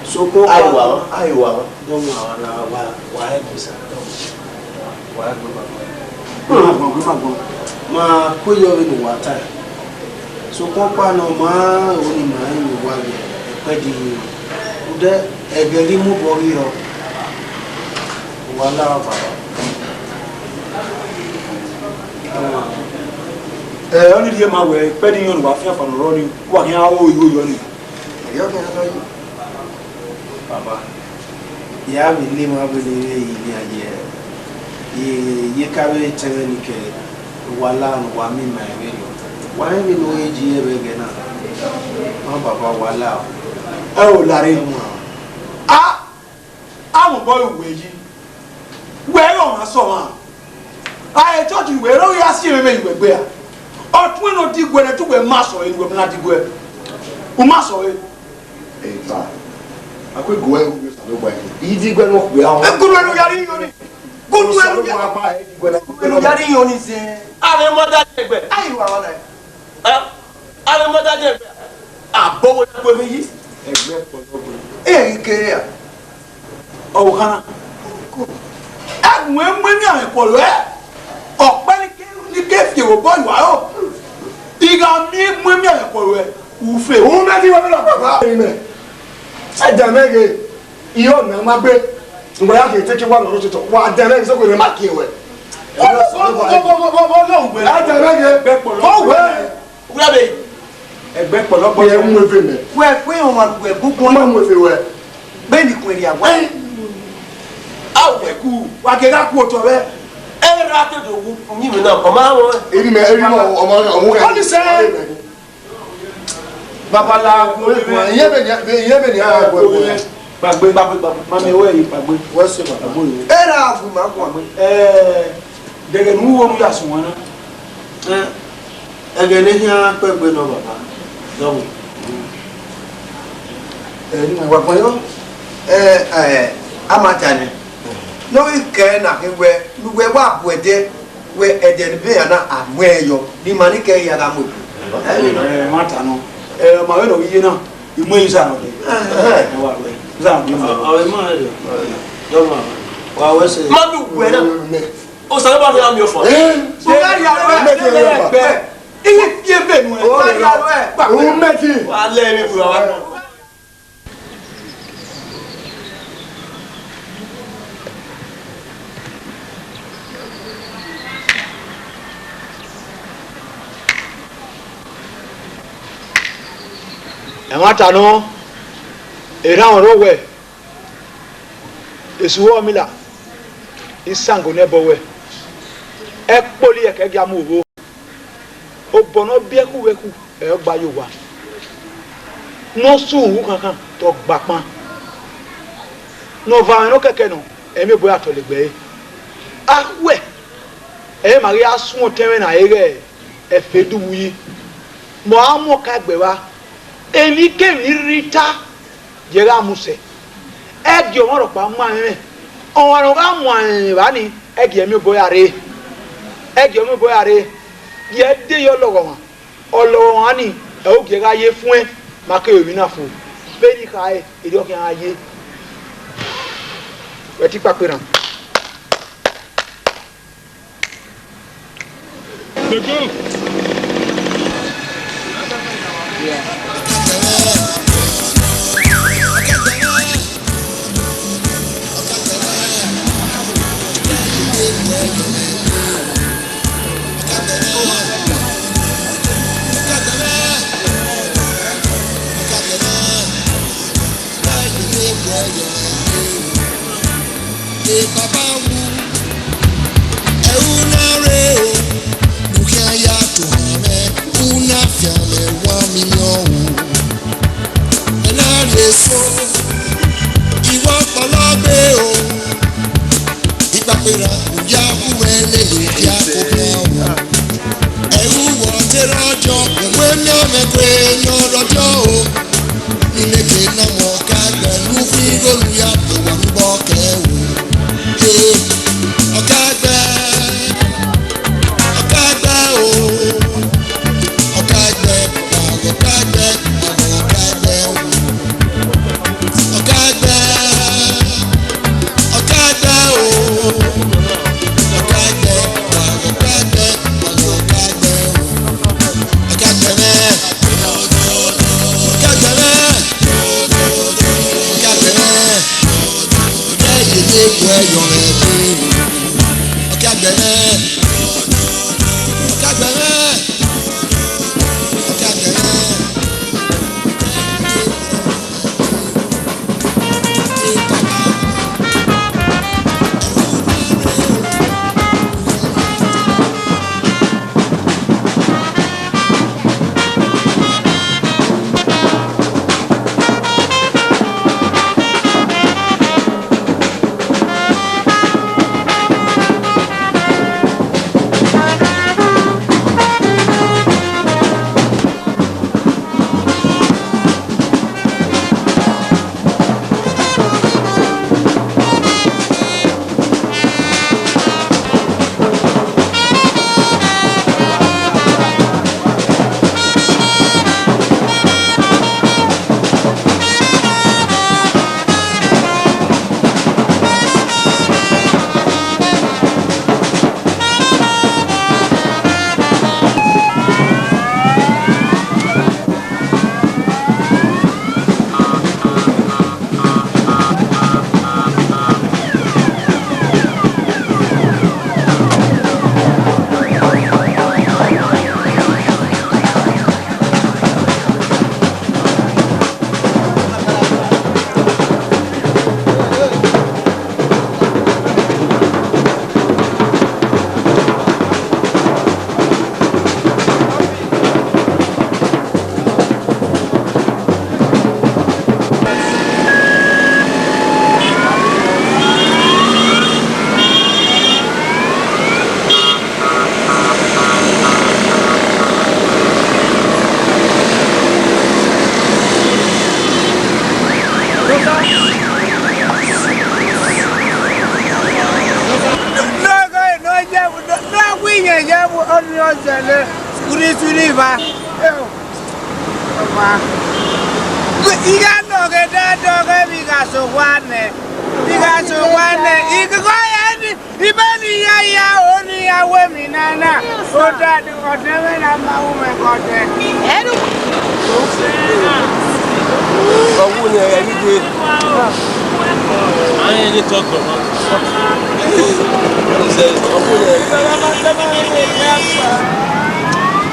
so ko aiwa don wa na wa bisa ma koyo mi no wa ta so ko pa no ma oni ma ni wa ni pe di ude egeri mu bori ro wala baba oni die ma we pe di yon wa fi afan ro ni wa ki awo yo yo ni yo ke na yo baba ya mi le ma be le yi aye ye ka be tere ni ke wala no wa mi ma we yo wa mi no e ji e be ge na ma baba wala o lare mo boy we yi we ro ma so ma a e church we ro ya si me gbe a ọtún ẹnu di gbẹ ẹtú gbẹ má sọ ẹnu gbẹ má di gbẹ o má sọ ẹ. ẹ ta akó ìgò ẹ ń gbé sàlọ gba ẹ yìí di gbẹ ní ọkùnrin àwọn. ẹ gbọdọ ẹnu yarí yín ni gbọdọ ẹnu yarí yín ni sẹ. ààrẹ mọ́tà jẹgbẹ́. ayi wà wà náà. ààrẹ mọ́tà jẹgbẹ́. àbọ̀wọ̀ ẹgbẹ́ mi yìí. ẹgbẹ́ pọ̀lọ́pọ̀. ẹ yìí kéré à. ọ̀wọ̀ kan náà. ẹ̀gbọ́n ẹ̀ mú ní àwọn ìpọ̀lọ́ ẹ̀ ọ̀pẹ́ ni kéfì ò bọ́ ìwà ó ìgbà mi mú mi àyẹ̀kọ̀ rẹ̀ ùfè. òun mẹ́tí wọn lọ bàbá mi mẹ́ ẹ̀jẹ̀ mẹ́gẹ̀ iye ọ̀nà máa gbé ìgbà yà kì í tẹ́kí wà lọ́rọ́ tuntun wà á dẹ̀ mẹ́gẹ̀ sọ́kùnrin rẹ̀ má kí wẹ̀. ọlọ́wùgbẹ́ ẹ̀jẹ̀ mẹ́gẹ̀ fọ́wẹ́ ẹgbẹ́ pọ̀lọ́pọ̀ yẹn mú efe mẹ́. wẹ́ẹ̀ pé òun àgbẹ̀ gbogbo máa mú efe wẹ̀. bẹ́ẹ̀ ni kò èrè àwa. àwẹ̀ kú wàkẹ́dá kú òtọ̀ bẹ́ẹ̀. ẹ ra tètè wú yín mi náà ọmọ àwọn. èyí mẹ èyí mọ ọmọ rẹ. wọ́n ní sẹ́. babala ìyẹn bẹ ní àgbẹ̀ wọ̀. gbàgbé mami owó ẹ̀yìn gbàgbé. wọ́n sì máa gbó yìí. ẹ ra àgùn máa kún àgbẹ̀. dẹ̀gẹ̀ ní wúwo ní yàsùn wọn náà. ẹgẹ ní yẹn pẹgbẹ náà bàbá lọ́wọ́. ní wàá gbọ́n yọ amatani lórí kẹ́ na wẹ́ wẹ́ wà bọ̀ ẹ̀dẹ́ wẹ́ ẹ̀dẹ́ ní bẹ́ẹ̀ yàrá àmọ́ ẹ̀ yọ ní ma ní kẹ́ yàrá mọ̀ ẹ̀ má tà nù màá wẹ̀ lọ yíyé náà ìmú yìí sàn ọ̀dẹ̀ àwọn ìmọ̀ rẹ̀ lọ́wọ́ wà wẹ́ sẹ́yìn. má bí wẹ̀ náà o sàn bá fi hàn mí o fọ. ọ̀gá yàrá ẹ̀ bẹ́ẹ̀ iye fiye bẹ́ẹ̀ nù ẹ̀. ọ̀gá yàrá ẹ̀ òun mẹ́tì. wà á lẹ́ mi fura wa náà. ẹ̀wọ̀n àtànú èrè àwọn ọ̀rọ̀ wẹ̀ èsù wọ́ mi là ìsàngò ní ẹbọ wẹ̀ ẹ kpọ́lì ẹ̀kẹ́ gí amú òwò ó bọ̀nà bí ẹkú wẹ̀kú ẹ̀ gba yóò wá n'osu òwú kankan tó gbà pọ́n n'ọ̀fà àwọn ẹ̀rọ kẹ̀kẹ́ nù ẹ̀mí bóyá àtọ̀lẹ̀gbẹ́ yìí awẹ̀ ẹ̀yẹ́ màrí asún tẹ́rẹ̀ náà ẹ̀rẹ́ ẹ̀fẹ́ dùwù yìí mọ̀ àmọ́ ká gbẹ̀ wá èmi kémi rita jẹ́rẹ́ àmúṣẹ ẹ̀dì ọmọ rẹ̀ pa mọ́ àmì ọ̀rọ̀ bá mọ̀ àmì bá ní ẹ̀dì ẹ̀mí bóyá rẹ̀ ẹ̀dì ẹ̀mí bóyá rẹ̀ Ye de yo logo. Olo ani e o ge ga ye fún ẹ ma ke omi na fún. Be ni ka e do ke aye. We ti pa pe ran. Go go.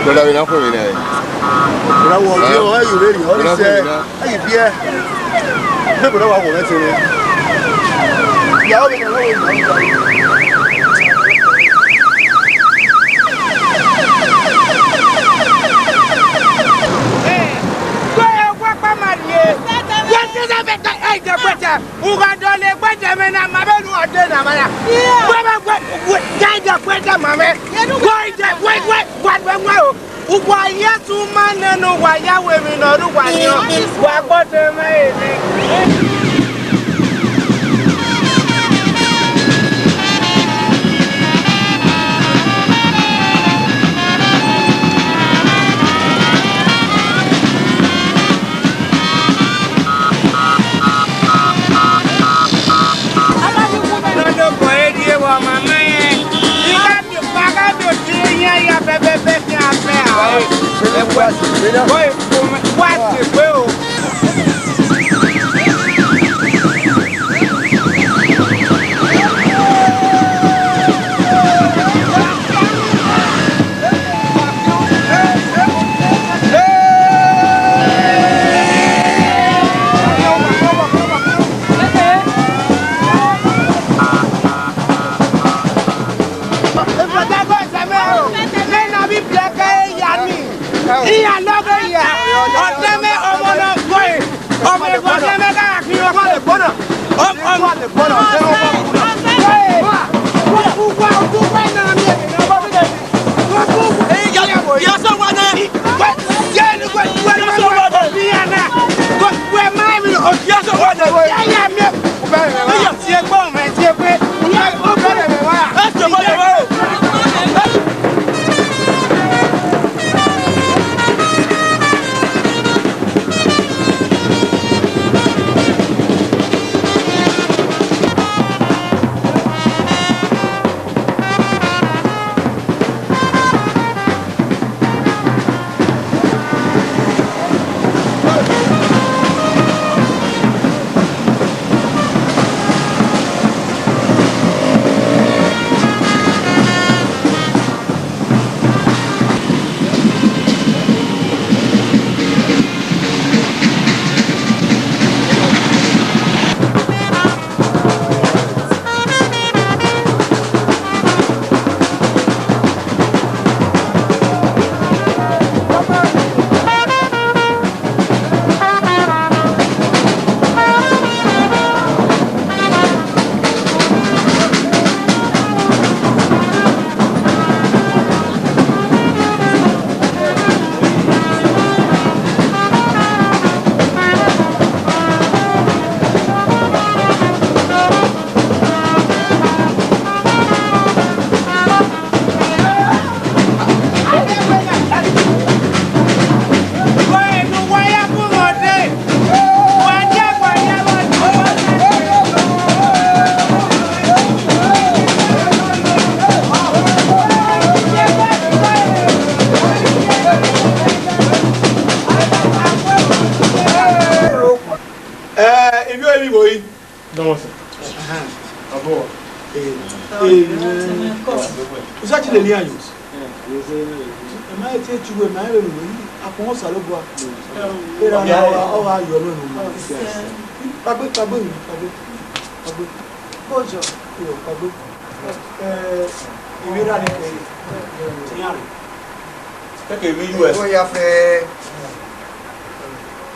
Brother, we not for me now. Brother, what are you ready? How is it? How you feel? Brother, what want to say? Yeah,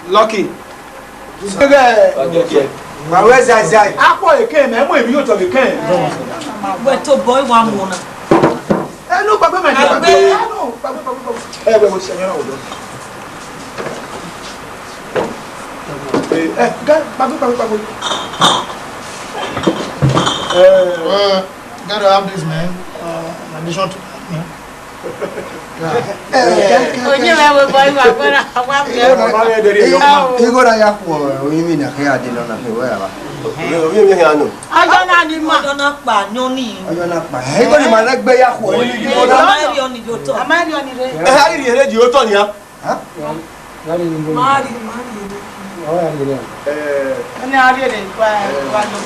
Lucky. Ma where's Zai? Apo e ken, me mo ebi yo to be ken. We to boy one more na. Eh no, papa ma dey. No, papa. Eh we mo se yan odo. Papa. Gotta have this, man. In addition to me. Igora ya kwa oyimi na kaya dilo na hewa ya ba. Oyimi ya no. Ajo na ni ma. Ajo na pa nyoni. Ajo na pa. Ego ni malagbe ya kwa oyimi di moda. Amari oni joto. Amari oni re. Hari ri re di oto ni ya. Ha? Mari. Oh ya ni re. Ani ari re kwa lo.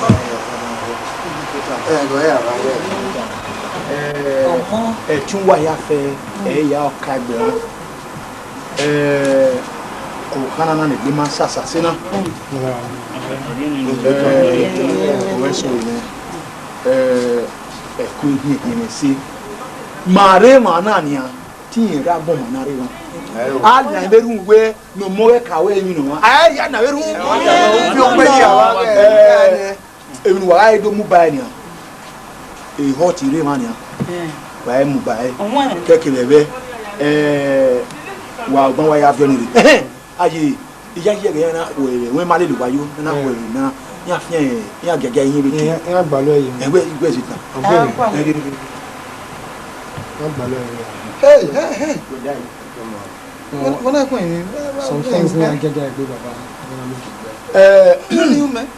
Go ya ba. Tunwa ya fe ya Okaigbe ko kana na ne bi ma sasa se na weso ni ku ni ni si mare ma na ni a tin ra bo ma na re wa a na be ru we no mo we ka we mi no a ya na we ru bi o pe ya wa e mi wa ai do mu ba ni a e hot re ma ni a ba mu ba keke bebe wa gbon wa ya fi oni re aye iya ye na we ma le lu wayo na we na ya fi ya gege yin bi ya gba lo yin egbe si tan ya gba lo yin Hey. What are you some things na gege egbe baba you man? I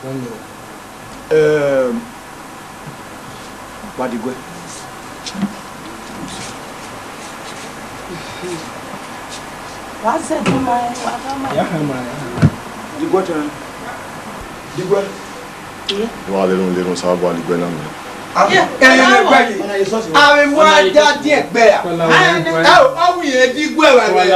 don't know. What the go What's it, my? The water. The water. Wà lérò sábà àdìgbẹ́ náà mi. Àwọn ìwà ajá díẹ̀ gbẹ́ à. Ọ̀hún yẹn dígbò ẹ̀wà rẹ̀.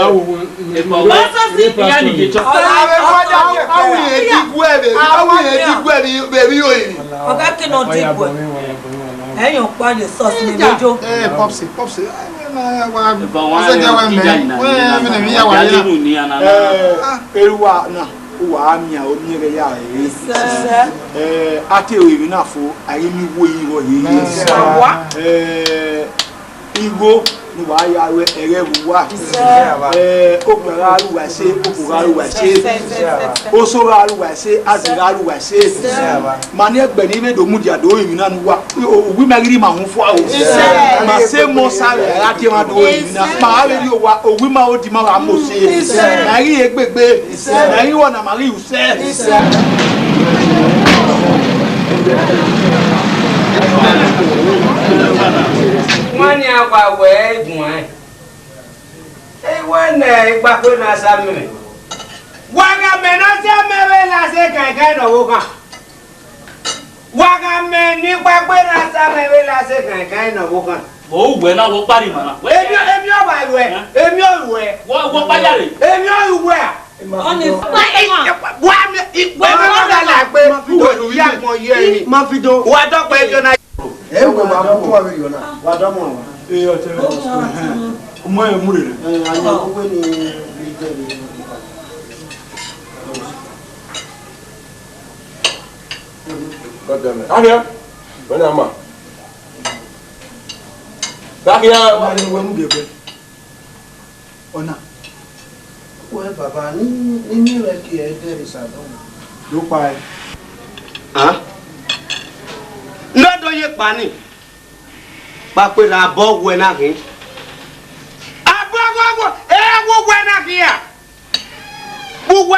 Lọ́sọ̀ sí ìyá nìyẹn jọ. Àwọn ìwà ajá díẹ̀ gbẹ́ à. Ọ̀hún yẹn dígbò ẹ̀bẹ̀. Ọ̀hún yẹn dígbò ẹ̀bẹ̀ yóò yìí. Ọ̀gá kí náà dígbò ẹ̀. Ẹ̀yìn pa lè sọ sí mi lójó. Popsi. Eruwa na wa amia onyere ya ate oyi na fo ayemi wo yi wo yi igo ni wa ya we ere wa okara lu wa se okura lu wa se osora lu wa se azira lu wa se mani egbe ni be do mudia do yi na nu wa owi magiri ma hun fo awo ma se mo sare ate ma do yi na ma we ri o wa owi ma o di ma wa mo se na ri egbegbe na ri wona ma ri use Wọ́n ní àpapọ̀ ẹ̀dùn ẹ̀. Wọ́n nà ìgbàgbọ́ náà sámìrì. Wàgàmẹ̀ náà tí a mẹ́wẹ́ lásẹ̀ kẹ̀kẹ́ ìnáwó kan. Wàgàmẹ̀ ní gbàgbọ́ náà sámẹ́wẹ́ lásẹ̀ kẹ̀kẹ́ ìnáwó kan. Mo wẹ̀ náà wọ́n parí màmá. Èmi ọ̀bà ìlú ẹ̀. Èmi ọ̀rù ẹ̀. Wọ́n pàjá rè. Èmi ọ̀rù ẹ̀. Wọ́n mi ìgbẹ́ mẹ́wàá là gbé ìyá àpọ̀ yẹ ni. Má fi dán. Wà á dọ́gba ẹjọ́ náà. Ẹ wẹ̀ wà á kó wà wẹ̀ yọ̀ náà. Wà á dán mọ̀ wá. Ọmọ ẹ̀ múre rẹ̀. Àyàn gbogbo ni ìjẹ́ mi. Akia, wena ma. Akia, wani wemu bebe. Ona. Wẹ́ bàbá ní rẹ̀ kí ẹ dẹ́rì sàdánwò. Ló pa ẹ. Lọ́dọ̀ yẹ pa ni. Pápẹ́ la bọ́ wẹ̀ náà kì í. Abọ́gbọ́gbọ́ wo wẹ̀ náà kì í à. Gbogbo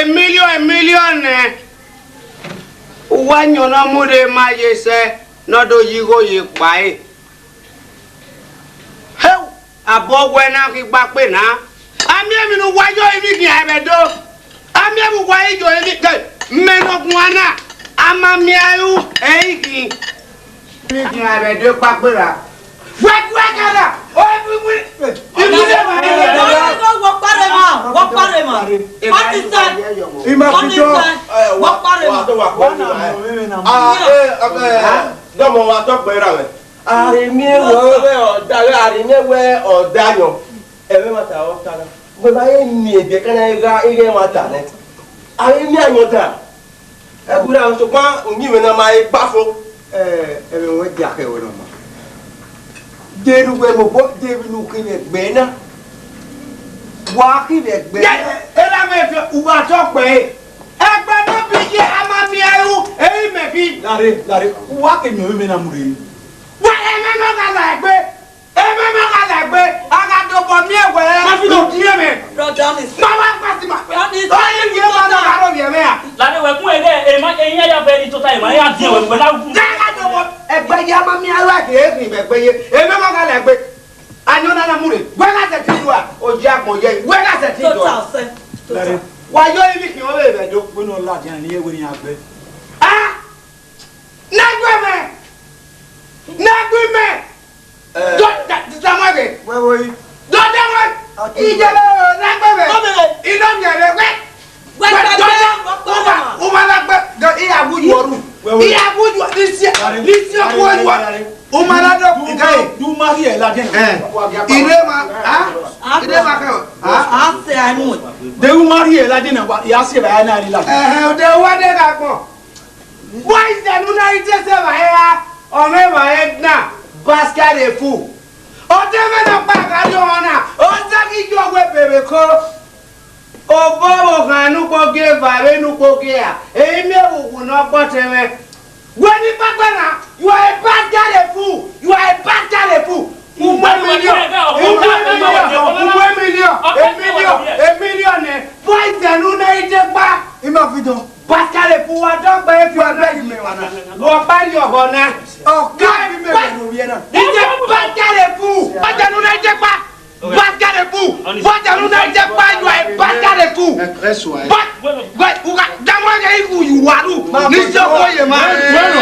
mílíọ̀nù nẹ̀. Wá nyọ̀nà múre máa yẹ sẹ́ lọ́dọ̀ yìí kò yẹ pa ẹ̀. Hẹ́wù àbọ̀ wẹ̀ náà kì í gbà pé náà. Àmì ẹ̀mí ni wájọ́ ibi kì í ẹ̀bẹ̀ dó. Àmì ẹ̀mí wájọ́ ibi kì í mẹ́nọ̀kùn wa náà. Amamiayu eiki ni abedo papera wekala o biwi ibile ma wo pare ma Pakistan Ima fito wo pare ma Domo wa to pe ra we. Ari mi wo we odare ari mi we odayo. Ewe mata o tara. Bo ba ye mi ebe kana ige mata ne. Ari mi anyota. Egura àwọn ṣùgbọ́n òyìnbó náà máa gbá fún ẹ̀rọ wọn jẹ́ àkẹwò náà mọ́. Dèrúgbẹ́ mo bọ́ dèrú kí lè gbẹ́ náà. Wà á kí lè gbẹ́ náà. Ẹ lábẹ́ ìfẹ́ ìwà tó pẹ́ ẹgbẹ́ tó bí yé amamiayu èyí mẹ́bí. Láre wà á kẹ́mi òwe mi náà mú rè é. Wà ẹ mẹ́mọ́ ká là gbé agadọ́bọ̀ mi ẹ̀wẹ̀ ẹ̀ òdìyẹ mi. Màmá pàṣẹ ma. Ọyẹ yẹ wà lọ àrọ̀ yẹ mẹ́ à. Lade wẹ̀ kún ẹ̀dẹ̀ ẹ̀yìn ẹ̀yà fẹ́ ní tóta ìmọ̀ ẹ̀yà díẹ̀ wẹ̀ pẹ̀lú àwùjọ. Agadọ́bọ̀ ẹgbẹ́ yẹ amamiayu àti èéfì ẹgbẹ́ yẹ ẹ̀mẹ́mọ́ ká là gbé. Anyọ́nà náà múre wẹ́gà tẹ̀ tí wà òjì àpọ̀ yẹ wẹ́gà tẹ̀ tí jọ. Wà yọ ibi kì wọ́n bẹ̀ bẹ̀ dó. Wọ́n náà láti àná ní ewé ni àgbẹ̀. Nàgbẹ́mẹ̀. Dọ́dẹ́mọ̀gẹ̀. Dọ́dẹ́mọ̀. Ìjẹ̀bẹ̀ nàgbẹ́mẹ̀. Iná nyẹ̀rẹ̀ wẹ́. Dọ́dẹ́. Umalagbe. Ìyàgùjù ọ̀rù. Ìyàgùjù lisi ọkọ̀ ẹ̀wọ̀. Umaladọ ìkàyè. Dùmárì ẹ̀ lajẹ́ náà. Ìrẹ́mà. Ìrẹ́mà kẹ́ ọ̀. Àṣẹ àánú. Dùmárì ẹ̀ lajẹ́ náà ìyá sí ẹ̀ báyà náà rí la. Ọ̀dẹ̀ wádé ká pọ̀. Bọ́ìsì ẹ̀nu náà ìjẹsẹ̀ báyà ọ̀nà ìbáyà náà. Basket est fou. O deve na pagari ona. O zaki jogwe bebe ko. O bobo kanu ko ge vare nu ko ge a. E mi ogun no gboteme. Wani pagbana, you are a basket est fou. You are a basket est fou. Un million. A million. Boys enu na ite pa. Ima fito. Basket est fou wa dogba e fi ọdọ ìmẹ wana. Lo pari ọbọ na. Ọ̀gá mi mẹ́rin ló rí ẹ náà. Ìjẹ́ bàjẹ́ lè fún. Bàjẹ́ ló lè jẹ́ pa. fou. What are you not just by you? Bastard fou. But Damanga you waru. Nisho koye man.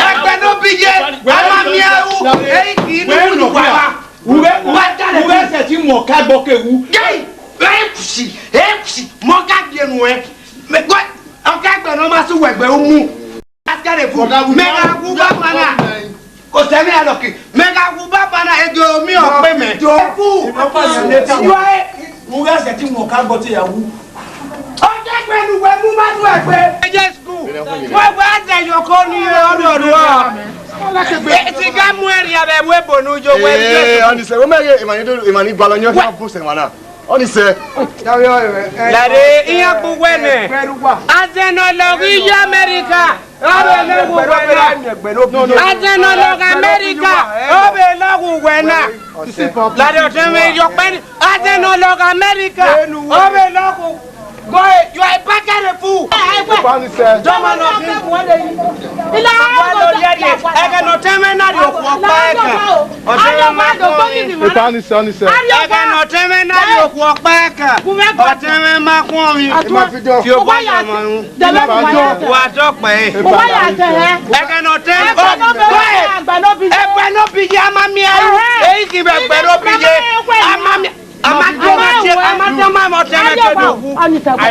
Ekbe no bije. Ama miau. Ei inu kwa. Uwe se ti mo ka gboke wu. Gay. Epsi. Mo ka die nu e. Me go. Okaigbe no ma su wegbe o mu. Bastard fou. Mega ku ba mana. Kò sẹ́mi àlọ́kì mẹ́ga kú bá bana ẹjọ́ omi ọ̀pẹ mẹ́. Fún ìwà ẹ̀. Mo rẹ̀ ṣe tí mo ká gbọ́ tí ìyàwó. Ọjọ́ ìgbẹ́nu wẹ̀ mú má dùn ẹ̀gbẹ́. Ẹjẹ́ skul. Wọ́n gbọ́ àtẹ̀yọ̀ kó ní ọdọọdún ọ̀. Ti ká mú ẹ̀rí abẹ́ wé bònú jo wẹ́ bí ẹ̀sùn. Ọ̀nìṣẹ́ wọ́n mẹ́rin ìmàní balọ̀nyọ́ kí wọ́n bú sẹ̀wọ̀n náà. Ọ̀nìṣẹ́. Lẹ́dí ìyẹn gbogbo ẹ̀ nẹ̀. Àtẹnulọ́gì yọ Amẹ́ríkà. Atenolog America, obe logu wena. La de oteme yokpen. Atenolog America, obe logu. Go, you are back at the fool. I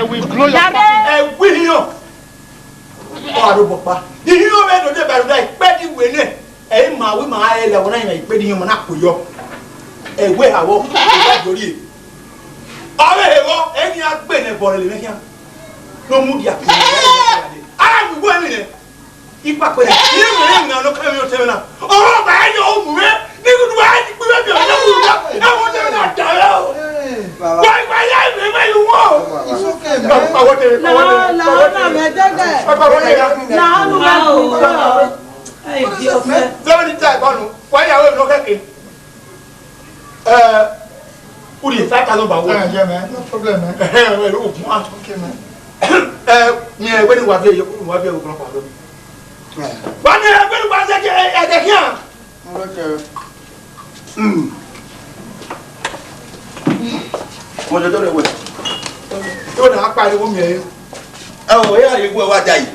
will blow your back. And with you. Oh, Papa. Did you know that by the Betty winner? Eh, my woman, I when I pay him an apple. And where I walk, I any other better for a no mood. I am going in. If I could have no coming to now. Oh, I know. They would write. I want to die. Why you want? It's okay. No problem, man. Okay, man. Yeah, when you are there, you will be able to follow. But when you are there, okay. Mo jẹ́ tó lè wẹ̀. Tó ní apariwo mi ẹ̀. Ẹ wò ó yà lè gbọ́ ẹwà jà yìí.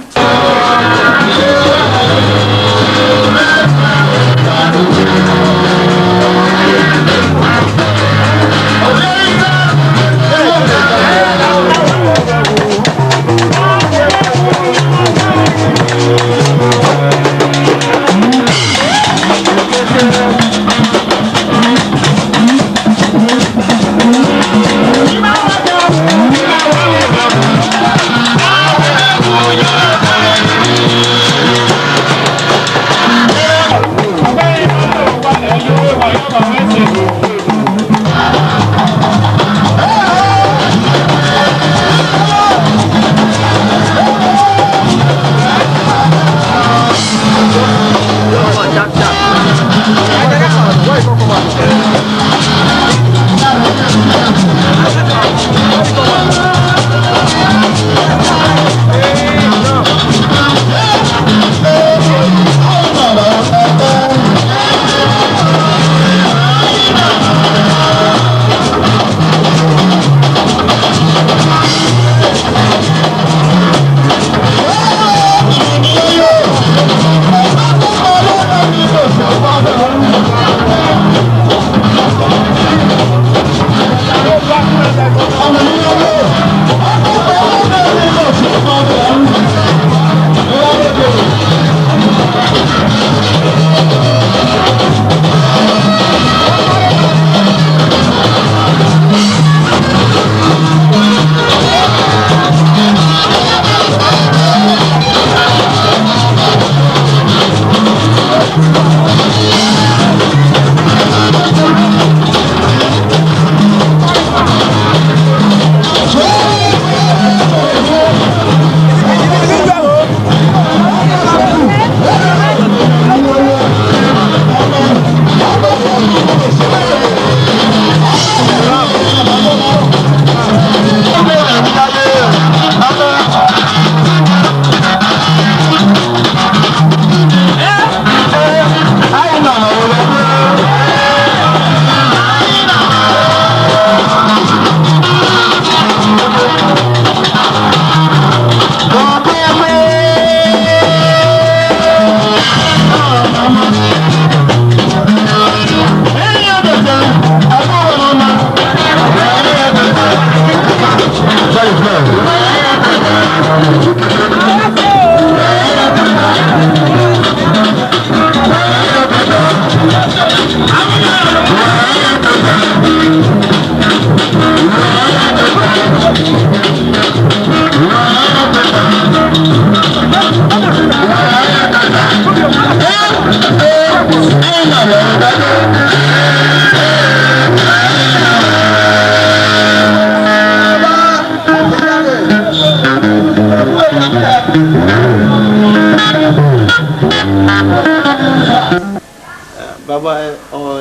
Baba,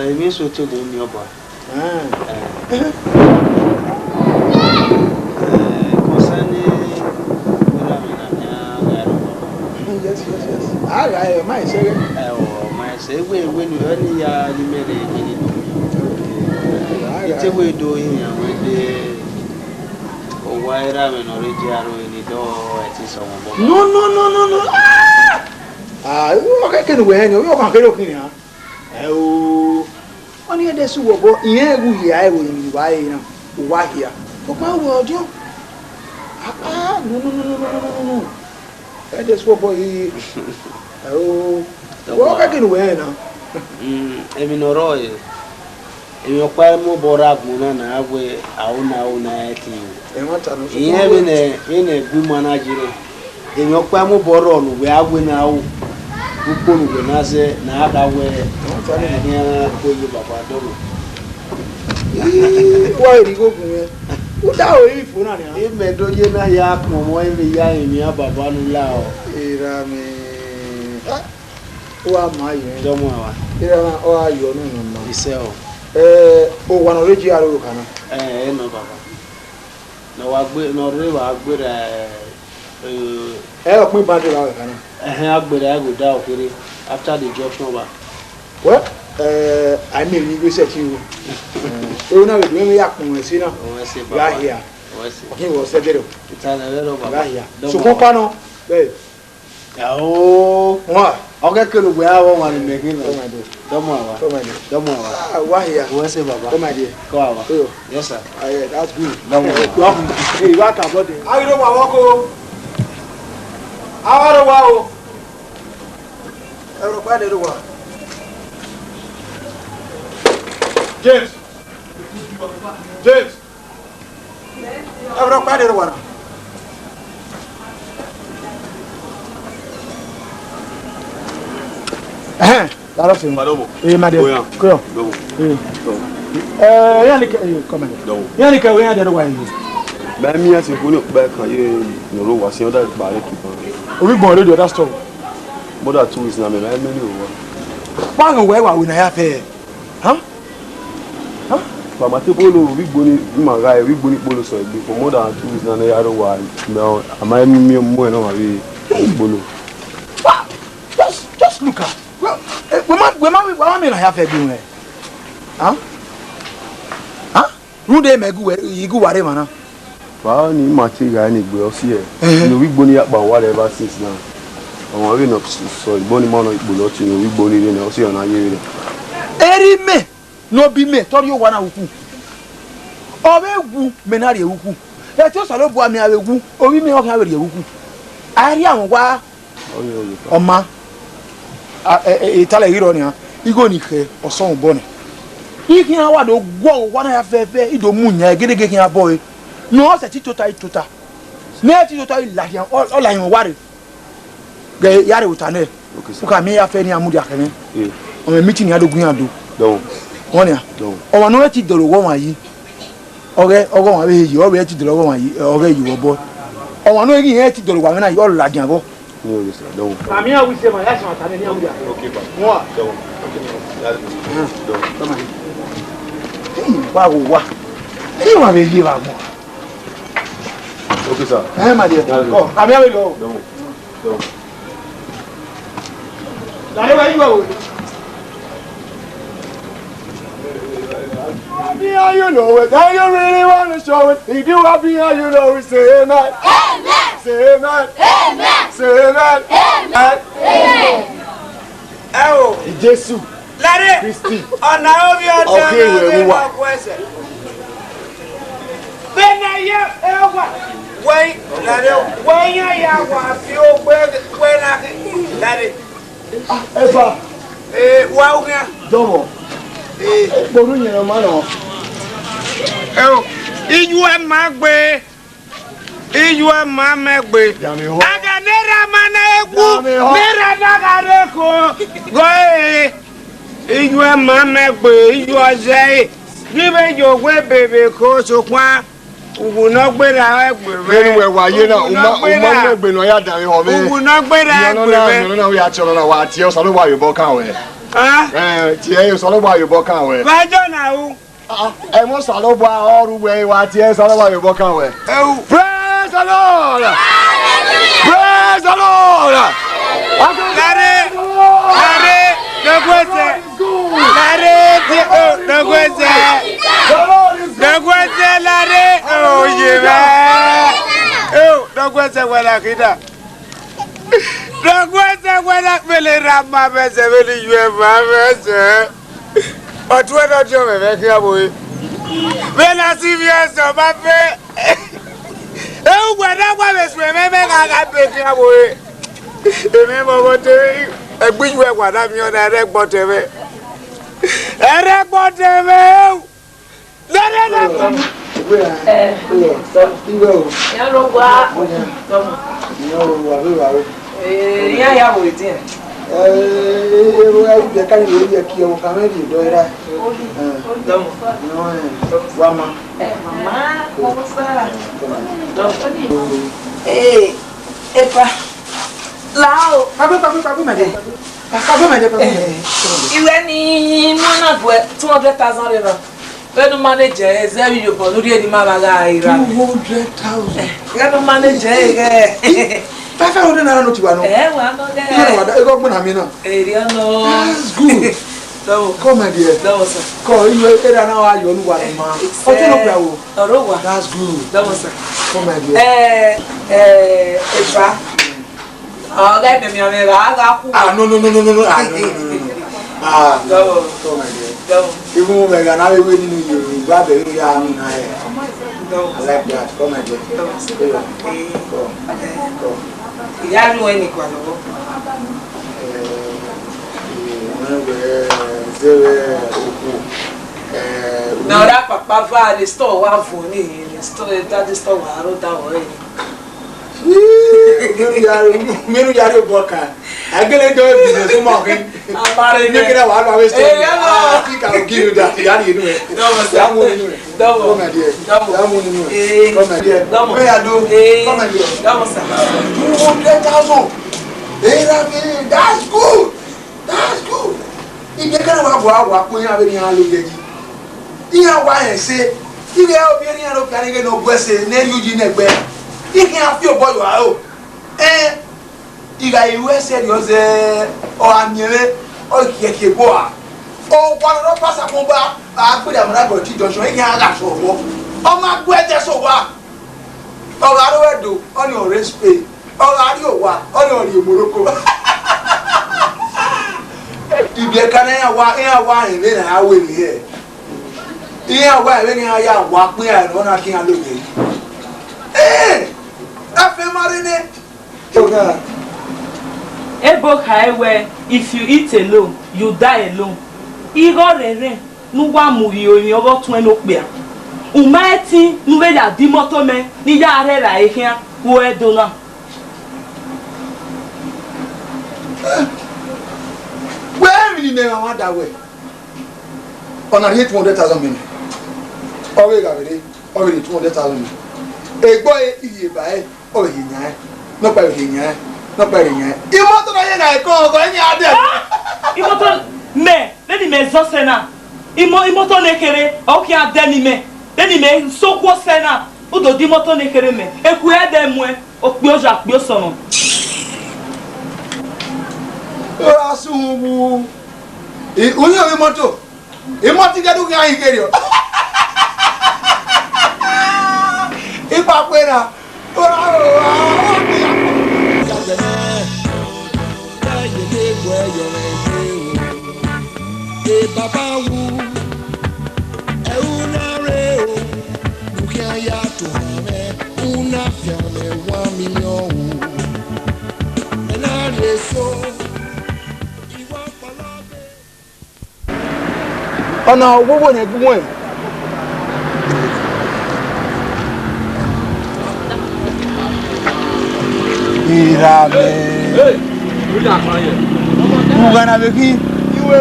èmi so to go ní ọba. Yes. I might say it. My say we ni only ya ni mere ni no. Ite we do here when the Owaira men already are in the eti so mo. No. Okay can we hang. You can get okay ha. Oni ede su wo bo iyan egu hia e wo ni wa yi na. Wa hia. O pa wo ojo. No. Ede su wo bo yi. What can we hang now? Emi no roy. Emi okwa mo bora guna na agwe auna eti. Iyan bi ne gu managere. Emi okwa mo bora onu we agwe na awu. Ukonu we na se na aka we. Ni ko yi baba doro. Why ri go gun e? O da o yi fun na ni. E me doje na ya kun mo emi ya emi baba nu la o. Ira mi. Wa ma ye. Domo wa. Ira na o ayo no no. Ise o. O wa no reji aro kana. No baba. No wa gbe no re wa gbe o pin bande la kana. Agbere I go down kere after the junction ba. Well, I mean we go set you. O na we do me yakun e si na. Ya here. Okay, we set there. Itana lero baba. So ko pa no. Be. Ya o. Wa. Okay kelo we awo wan me kin. Domo wa. Wa here. We say baba. Come my dear. Ko awa. Oh. Yes sir. Yeah, that's good. Domo wa. Hey, wa ka body. Ayi do wa woko. Awaro wa o. Everybody do what? James. Everybody do what? That's it. My dear. Go. Come on. Yani ka we had the way. Ba mi ati ko ni ba kan ye noro wa si oda ba re ki kan. Obi gbon radio that store. More than 2 weeks now, me many over. Bang where we na yafe. Huh? For my people, we boni my guy, we boni bolo so for more than 2 weeks now. Na yaro wa now. Am I me mo na we bolo. Just look at. Well, we man na yafe bi we. Huh? Who dey megu you go ware mana? Ba ni ma ti ga ni gbe o si e. No we boni ya pa whatever since now. Àwọn rí no so ìgbóni mo no ìgbolo ti no ìgbóni ni o si ona ye re. Eri me no bi me tori o wa na wuku. O be gu me na re wuku. E ti o so lo bu ami awe gu, o wi me o kan we re wuku. Ari àwọn wa ọma itale hero ni ha. Igo ni ke oson bo ni. Ikin awa do gwo wa na ya fefe ido mu nya gedege kin aboy. No o se ti total. Me ti total la yan o la yan wa re. Ge yare utane. Uka mi ya fe ni amudi akene. O me meeting ya dogun ado. Don. Won ya. O wa no ti doro wo wan yi. Oge ogo wan be yi, o be ti doro wo wan yi, oge yi wo bo. O wa no yin e ti doro wa na yo la dian bo. No yes don. Ami a wi se ma ya se ma tane ni amudi. Okay ba. Mo. Don. Come on. Wa wo wa. Ni wa be yi wa mo. Okay sir. My dear. Oh, ami a be go. Don. Dale va igual. How you know it? How you really want to show it? If you happy, how you know it? Say amen. Amen. Say amen. Amen. Say amen. Amen. Oh, Jesus. Larry. Christy. On now we are done. Okay, we are. Wait, Larry. When you are few when I Larry. Eva. Wow, Domo. Bolu yen ma no. Iju e ma gbe. Iju e ma megbe. Aga nera mana egwu. Nera daga reko. Go Iju e ma megbe. Iju oze. Gibe jo gwe bebe ko so kwa. Ugu no gbera egbe. Very well wa ye na uma megbe no ya dan ho me. Ugu no gbera egbe. No ya choro na wa ti o so lo wa yo bo kan we. tiẹ̀ yóò sọ̀rọ̀ bọ̀ àyùbọ̀ kan wẹ̀. bájọ́ náà o. ẹ mú sọ̀rọ̀ bọ̀ ọ̀rù wẹ̀ wá tiẹ̀ sọ̀rọ̀ bọ̀ àyùbọ̀ kan wẹ̀. Praise the Lord! Praise the Lord! Lare, dogwese, lare, oh yeah, oh, dogwese wala kita. Dogwese wala vele rama vese vele yueva vese. Otwe no jo me veki aboy. Vela sivia so bape. Eu guarda kwa vese me ga veki aboy. Emi mo bote egbiwe guarda mi ona re gbote me. Ere gbote me. Lere Ya lo gua. Ya ya wo ti. Ya kan yo ya ki o kan ri do era. Wa ma. Mama, como está? Epa. Lao. Papi me de. Papi. Iwe ni mo na bo 200,000 naira. When manager is there you for lórí ẹni máa bá ira. 200,000. When manager 500 naira no ti wa no. Wa no de. Ira wa da e go gbon ami na. Area no. That's good. So, come my dear. That was sir. Come you area na wa yo nu wa ma. O ti no pra wo. Oro wa. That's good. That was sir. Come my dear. Efa. Ga me mi ame ga ku. No. Go. Come my dear. Go. Even when I na we ni you gba be ru ya mi na e. I like that. Come my dear. Go. Ya ru eni kwa lo. Now that papa va the store wa fún ni the store that the store wa ro da wo e. Menu yari boka. Agele do business mo kin. Amare ni kira wa lo we store. I think I will give you that. Yari you know. Come my dear. Come my dear. Where you do? Come my dear. 200,000. That's good. That's good. If you can't walk, when you have any holiday, you know why I say, if you have any other carrying no blessing, then you didn't bear. You can't feel boy, eh? You got a US said you're there, or I'm here, or Kiki Boa, or one of us at Moba. I put a rubber to Joshua, you can't have so. Oh, my goodness, so what? All I do on your rest pay, all I do what on your Morocco. If you can't walk in then I will here. Here, why when I walk me, I don't know how to look at eh, affirmation. Ebo highway, if you eat alone, you die alone. Igor rere, nu wa muri oyin ogo tun eno pe a. Umaeti nu we ya di moto me ni ya re ra ehia wo edona. Where will you never that way? On a 200,000 men. Already already 200,000 men. A boy is by oh he no by him, no by him. You want to know I go any other. You want me, let me zo sena. Imoto nekere, okay adeni me. Then me so ko sena. Udo di moto nekere me. Eku edemwe, okpioja akpiosono. Asumu. Unyo imoto. Imoti gadu ga ikerio. Ipa kwera. Baba wu e una reo dukia ya to me una fiame 1 million ena reso iwa palabe ona wowo ne gumo e irame hey uja kan ye ugana beki iwe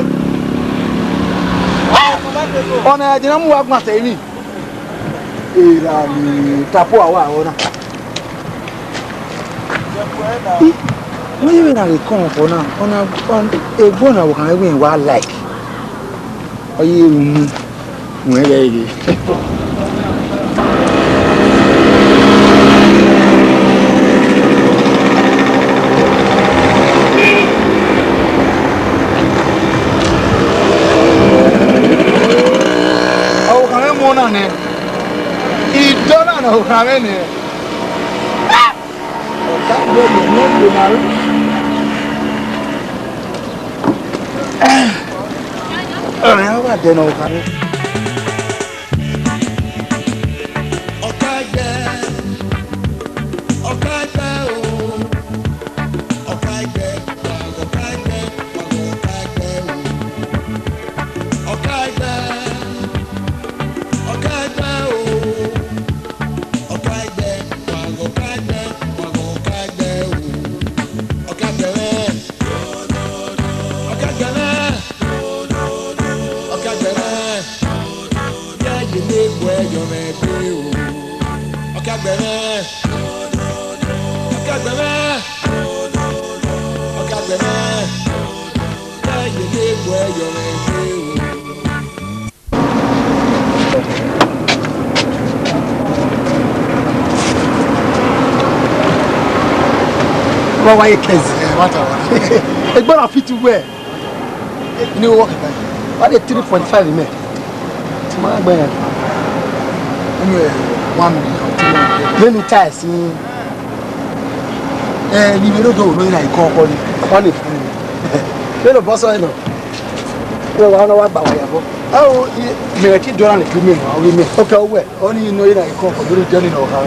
ona jina mu wa gbata emi irame tapo awa ona When you na come for now, on a go na we can even wa like. Oye mu mu ege. Oh, kan e mo na ne. Idona na o kan ne. Okagbe, Okaigbe, Okaigbe, Okaigbe, Okaigbe, Okaigbe, Okaigbe, Okaigbe, What why you kids? What are it's gonna fit to where? You work again. What 3.5 in me? Tomorrow, man. 1 million. Let me tell you. You don't know when I call for it. Funny. You know, boss, I know. You know what about you? Oh, me keep doing it to me. Okay, well, only you know that I call for the journey of how.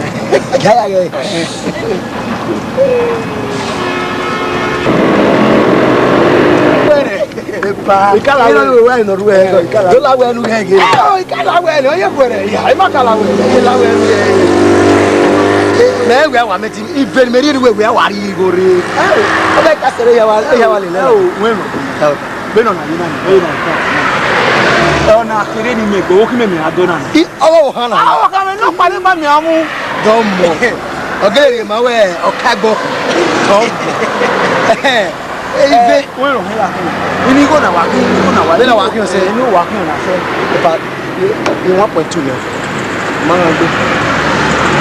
Ive we ro hela ini go na wa le wa ki o se ni wa ki o na se but 1.2 level man go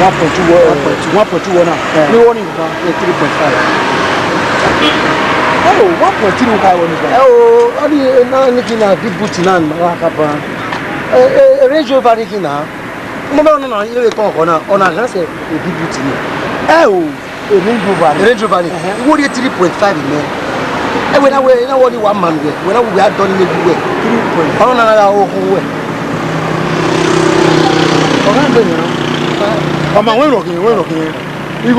1.2 na ni woni nkan 3.5 oh 1.3 ka woni ba oh ani na ni ki na big boot na ma ka ba range over ni ki na mo be na ile ko na ona gan se big boot ni oh range over ni wo 3.5 ni when I wear, you know, 1 man, when we are done with the way, 3.5. I don't know how to we're looking. You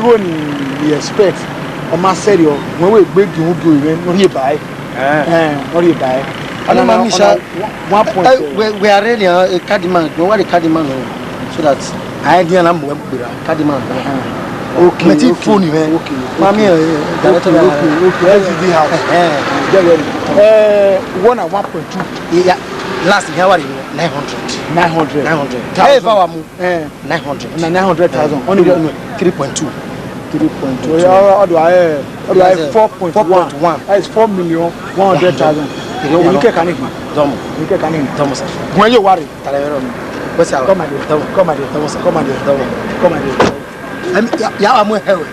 go ni expect. On my serio, when we break the wood, we not buy. Not here buy. I don't know, Misha. 1 we are ready, a cardman, no one a cardman, so that I didn't know cardman. Okay, okay, phone you, okay. Mommy, okay. LCD house. Get ready. 1 at 1.2. Yeah. Last year, what 900. 900. Hey, if I 900. 900,000. Only 3.2. 3.2. How do I 4.1? That is 4,100,000. You look at Canin. Look at Canin. When you worry, what's up? Come on. Ya wa mu hewe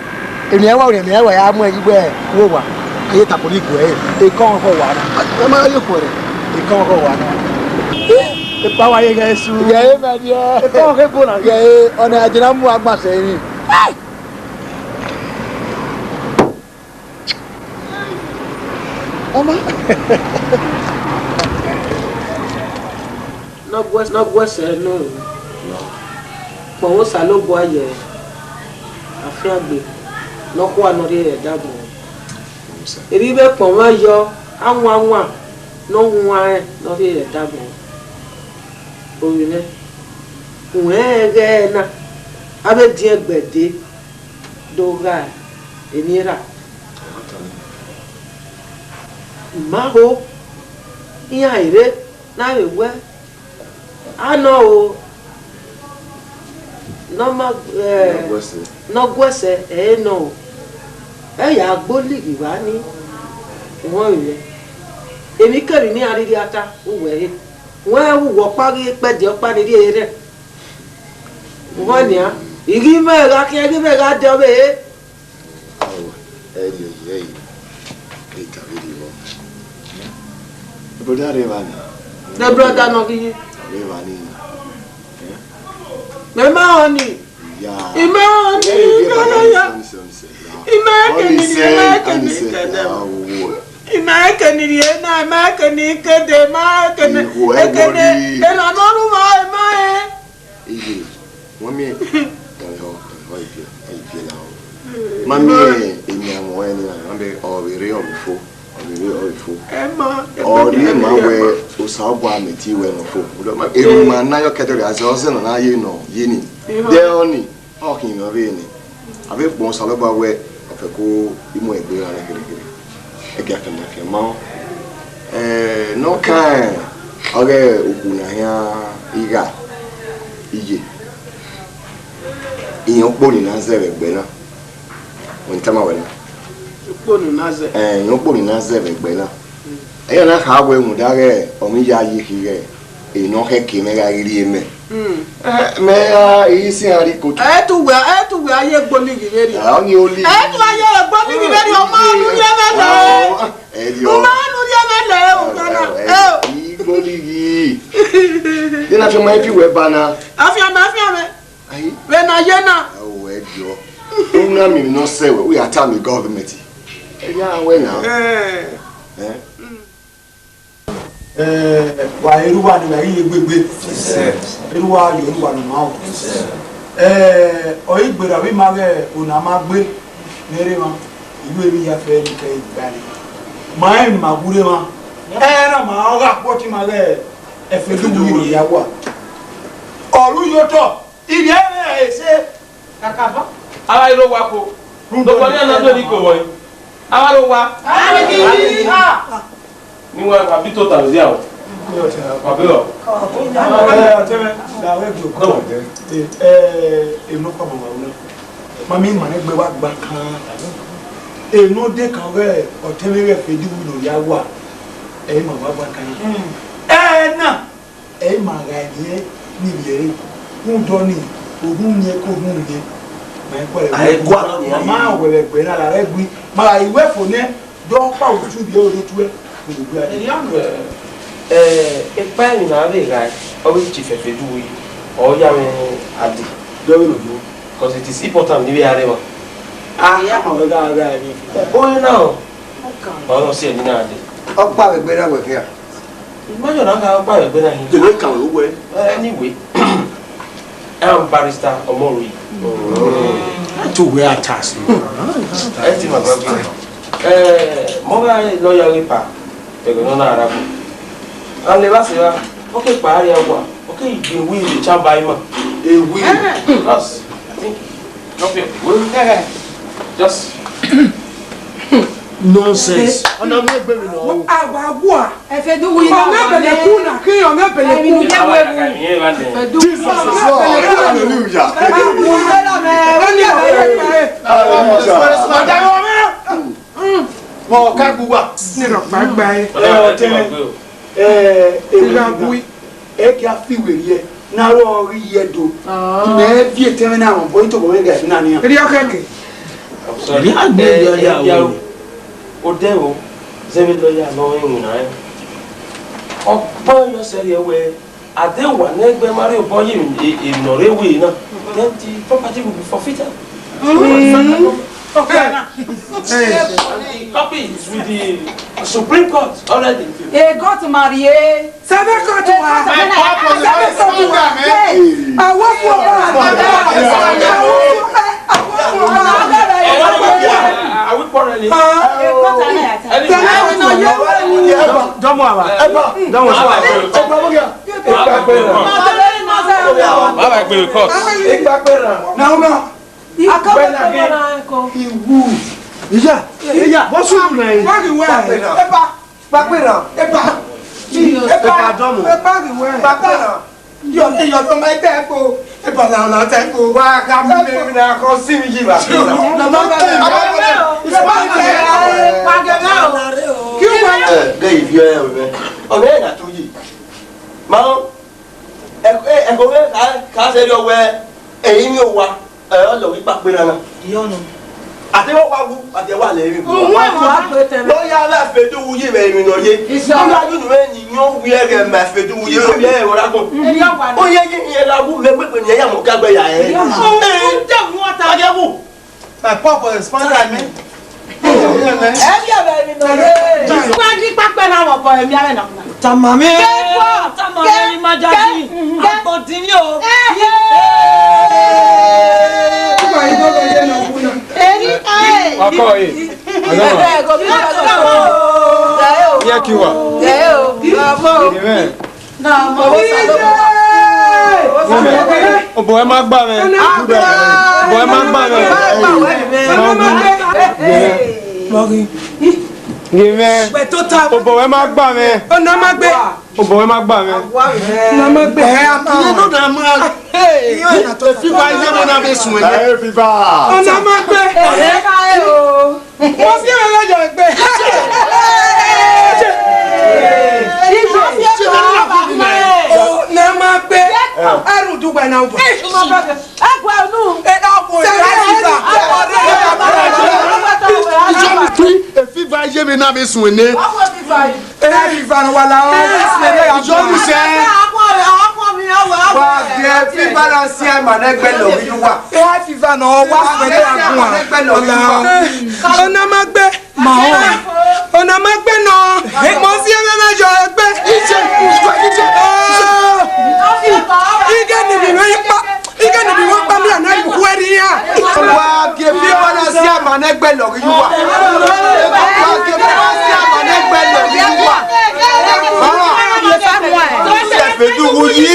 eni ewa ori emi ewa ya mu igbe wo wa aye tapoli go e kon ho wa na ma ye ko re e kon ho wa na e pa wa ye ga su ye e ma die e kon ke bo na ye e ona ajina mu agba se ni oma no gwese no po wo sa lo bo aye Affirmations nokwa nori edagun ebi be pon wa yo anwa no nwa nori edagun oyine unege na abe di egbede doga enira maho iya ire na wewe ano o no gwese no ẹ̀yà gbólìgì wá ní wọ́n rẹ̀ èmi kẹ́rì ní àrírí ata wùwẹ̀ yìí wọ́n wùwọ́ parí pẹ́ẹ́dì ọ̀pá nídìí èyí rẹ̀ wọ́n ní à ìrí mẹ́ra kí ẹrí mẹ́ra dẹ́ ọbẹ̀ yìí. ẹ̀rí ẹ̀yìn ìkàwé ni wọ́n. Broda Revani. The brother no gi. Revani. Me ma oni. Yeah. Ime oni. Ime keni na ma keni kede ma keni. Ekene. Ela no lu ma ma e. Ije. Mami. Mami emi amo eni na ambe o re o fo. Ori ma we usabwa meti we no fo. E ma na yo kedere as o se na ye no ye ni. De oni o kin no re ni. Ave bon saloba we ofe ko imo egbe ara gere. E ga kan na fi ma. No kan oge okuna ya iga ije. Iyan po ni na zere egbe na. Won tama we na. Yo poni na zebe gbela. Eya na ka we mu dare o mi ya yi hire. E no ke ke me ga ri eme. Me ya isi ari ko. Tu we aye gboli gire ri. Ah ni oli. Tu aye gboli gire ri o ma nu ye mele. O ma nu ye mele o kana. Gboli gi. Ye na fi ma fi we bana. Afia me. Ayi. We na ye na. O we jo. Una mi no se we ata mi government. Yeah, well now. Wa eruwa ni wa yi gbegbe. Eruwa yo eruwa no ma o. Oigbera wi ma ge ona ma gbe nere ma. Ilu emi ya fe ni ke igbani. Ma e ma gure ma. Na ma o ga poti ma ge e fe du wi ya wa. Oru yo to. Iri e se kakaba. Ala iro wa ko. Do ko ni na do ni ko wo. Awaro wa. Ni wa wa bi to ta zi awo. Wa bi lo. Teme da we do ko. Eno ko mo wa. Mami ma ne gbe wa gba kan. Eno de kan we o teme we fe di wu ya wa. E ma wa gba kan. Na. E ma ga ni ni yere. Un do ni ogun ni ko gun ni. Ma wele gbe na la regbi ma iwe fo ne do pa otu bi o tu e gbogbo ade e pa ni na be ga o bi ti fefe du yi o ya me adi do we no do because it is important ni we are ma ya ma we ga ni o ni na o no se ni na ade o pa we gbe na we kia ma yo na ga pa we gbe na hin de we kan wo we anyway I'm barrister Omori. To where attacks. Eti ma gba mo ga lawyer ripa e go na ara ko an le ba se wa o ke pa ari agwa o ke igbe wi le chamba ima e wi yes I think drop your will just nonsense ona mo gbe mi no agwa e fe du wi na na bele ku na ki yo na bele ku fe du hallelujah mo ka guwa ni ro pa gba e ki afiweri e na ro ri yedo me vie teme na mo boy to go ga na ni ri okeke sorry ya o de o zemi lawyer no ehun na e ogbon yo se re we ade wa na egbe mari obo yi ignore we na then the property will be forfeited. Okay. Copy is with the Supreme Court already. Go to marry. Sabe ko to wa. Awo fo Are we quarreling? Don't worry. Don't worry. No. Iwu. Iya. What's wrong now? Papera. Yo to my tempo. E pa na tempo. Wa ka mi na ko si mi ji ba. No. gẹ́gẹ́ ìfi ẹ̀ rẹ̀ ọ̀rẹ́ ẹ̀ nàtó yìí máa ẹ̀kọ́ fẹ́ ká sẹ́rí ọwọ́ ẹ̀yìn ní òwa ọ̀lọ́ wípé pé rárá àtẹwọ́ wá wú àtẹwọ́ àlẹ́ rí lọ́yà aláfẹ́dó wúyé rẹ̀ ìrìn náà yé nígbàdún rẹ̀ ni yóò wí ẹ̀rẹ̀ mà fẹ́dó wúyé rẹ̀ yẹ ẹ̀rọ lágùn ó yẹ kí ìyẹn lágùn mẹ́gbẹ̀gbẹ̀ ni ẹ̀yà mọ̀ kágbẹ̀yà ẹ̀ My papa is fine like me. Ẹbí ọ̀rẹ́ mi nà lé. Wọ́n á dín pápẹ́ náà wọ̀ bọ̀ ẹ̀mí àrẹ̀ náà. Tamami ni Majaji. Àpótí ni o. Ọkọ yìí. Yẹ kí wà. Ọ̀bọ̀ ẹ má gbà mẹ́. Ọ̀bọ̀ ẹ má gbà mẹ́. Gèmẹ́. Ọ̀bọ̀ ẹ má gbà mẹ́. Ọ̀nà má gbé. Ọ̀bọ̀ ẹ má gbà mẹ́. Ọ̀nà má gbé. Ìyẹn ló dà mọ́ fífa ilé mọ́ náà fi sùn ẹ̀. Ẹ fífa. Ọ̀nà má gbé. Mo fi ẹ̀rọ lọ́jọ́ ẹgbẹ́. Ọ̀nà má gbé. Ẹrù dùgbà náà bọ̀. Ẹ̀kọ́ ẹ̀nu. Fífa ilé mi náà fi sùn ẹ̀. Fífa ni wà láwọn. Ìjọ mi sẹ́. Wa gẹ fífa náà sí ẹ̀ mà nẹ́gbẹ́ lọ bí wà. Fífa náà wá pẹ̀lú àgùn à. Ọ̀nà má gbé. Ọ̀nà má gbé náà. Mo fi ẹ̀rọ lọ́jọ́ ẹgbẹ́. Ike ni bi wọ́n pa mí àná ìbùkún ẹ̀rí yá. Wa gẹ fífa náà sí ẹ̀ mà nẹ́gbẹ́ lọ bí wà. Wa gẹ fífa náà sí ẹ̀ mà nẹ́gbẹ́ lọ bí wà. Fẹ́dú wúyí.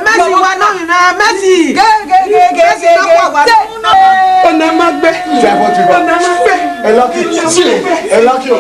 Mẹ́sì wa náà nà mẹ́sì. Ọ̀nà má gbé. Ọ̀nà má gbé. Ẹ lọ́kì. Ẹ lọ́kì o.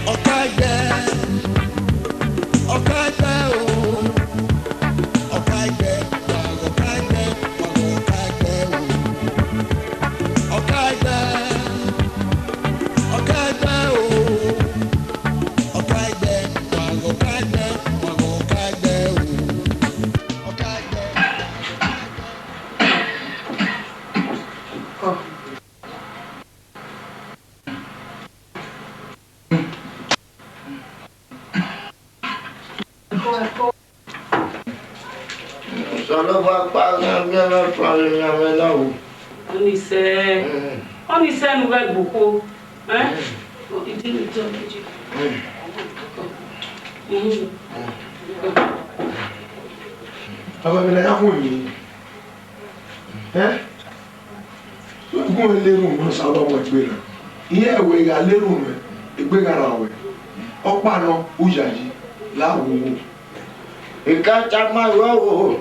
Okaigbe, Okaigbe, Okaigbe. Solo va pagar bien problema não. On y sait nouvelle beaucoup. Hein? Aba bela ya huni. Go leru no saba mo gbera. Iye we ga leru me egbegara we. Opa no ujaji lawo. E ka chama wo.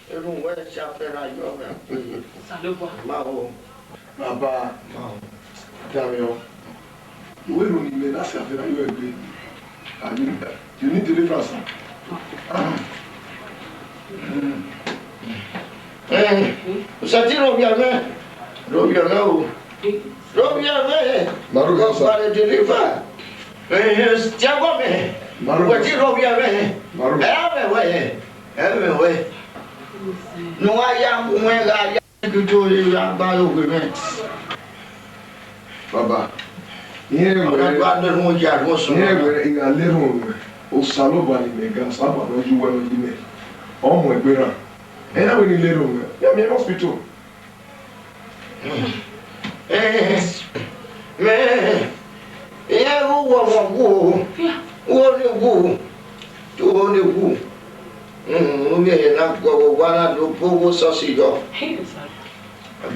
Eu não vou deixar pera yo me. Sabe quoi? Mao. Baba, mao. Dario. We no ni me na se afera yo egbe. You need deliverance. Você tira o violão? O violão? O violão? Maruga para deliver. Tiago me. Maruga. Você tira o violão? Maruga. É meu, ué. Não há um lugar que tu já vai ouvir, né? Baba. Inga leru o saloba ni mega saba no juwa no yime. Omo egbera. Ena we ni leru. Ya mi hospital. É o o me na guarda do povo só se dó.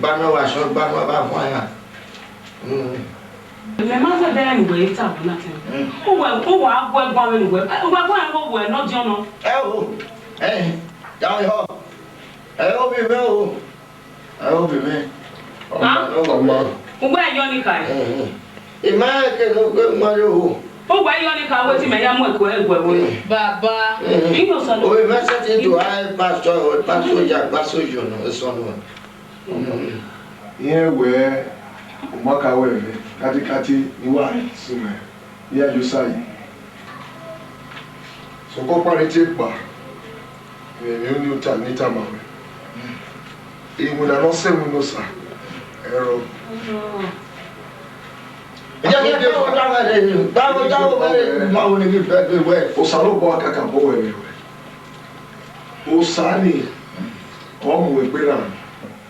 Bana wa so bana ba fanya. Le master there anyway, tap nothing. Who will I go anywhere? Where not John? Down here. I hope you will. I hope you may. Where Yonica? Imagine no good Mario. Oh, why Yonica waiting my young work? Baba, you know, son. We must set into I pastor John, the son. Here where Umaka wewe katikati ni wa sume ya Josai so ko pare ti pa mi ni uta ni tamawe imu na no se mu no sa ero o salo bo akaka bo wewe o sani o mu egbera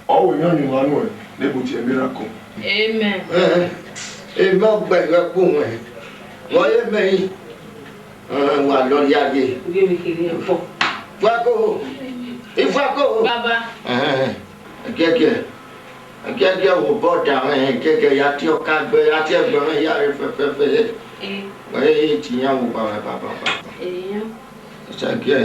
o wo yan ni wanu e nebuti e miracle. Amen. Ema gbẹgbẹ kún ẹ wọ́n yé mẹ́yìn wà lórí ayé. Fako ifako. Baba. Kẹ́kẹ́ wò bọ́dà kẹ́kẹ́ yàtí ọ̀ka gbẹ yàtí ẹgbẹ̀rún yàrá fẹ́fẹ́fẹ́. Wọ́n yé tìyàn wò bàbá. Ṣàkíyè.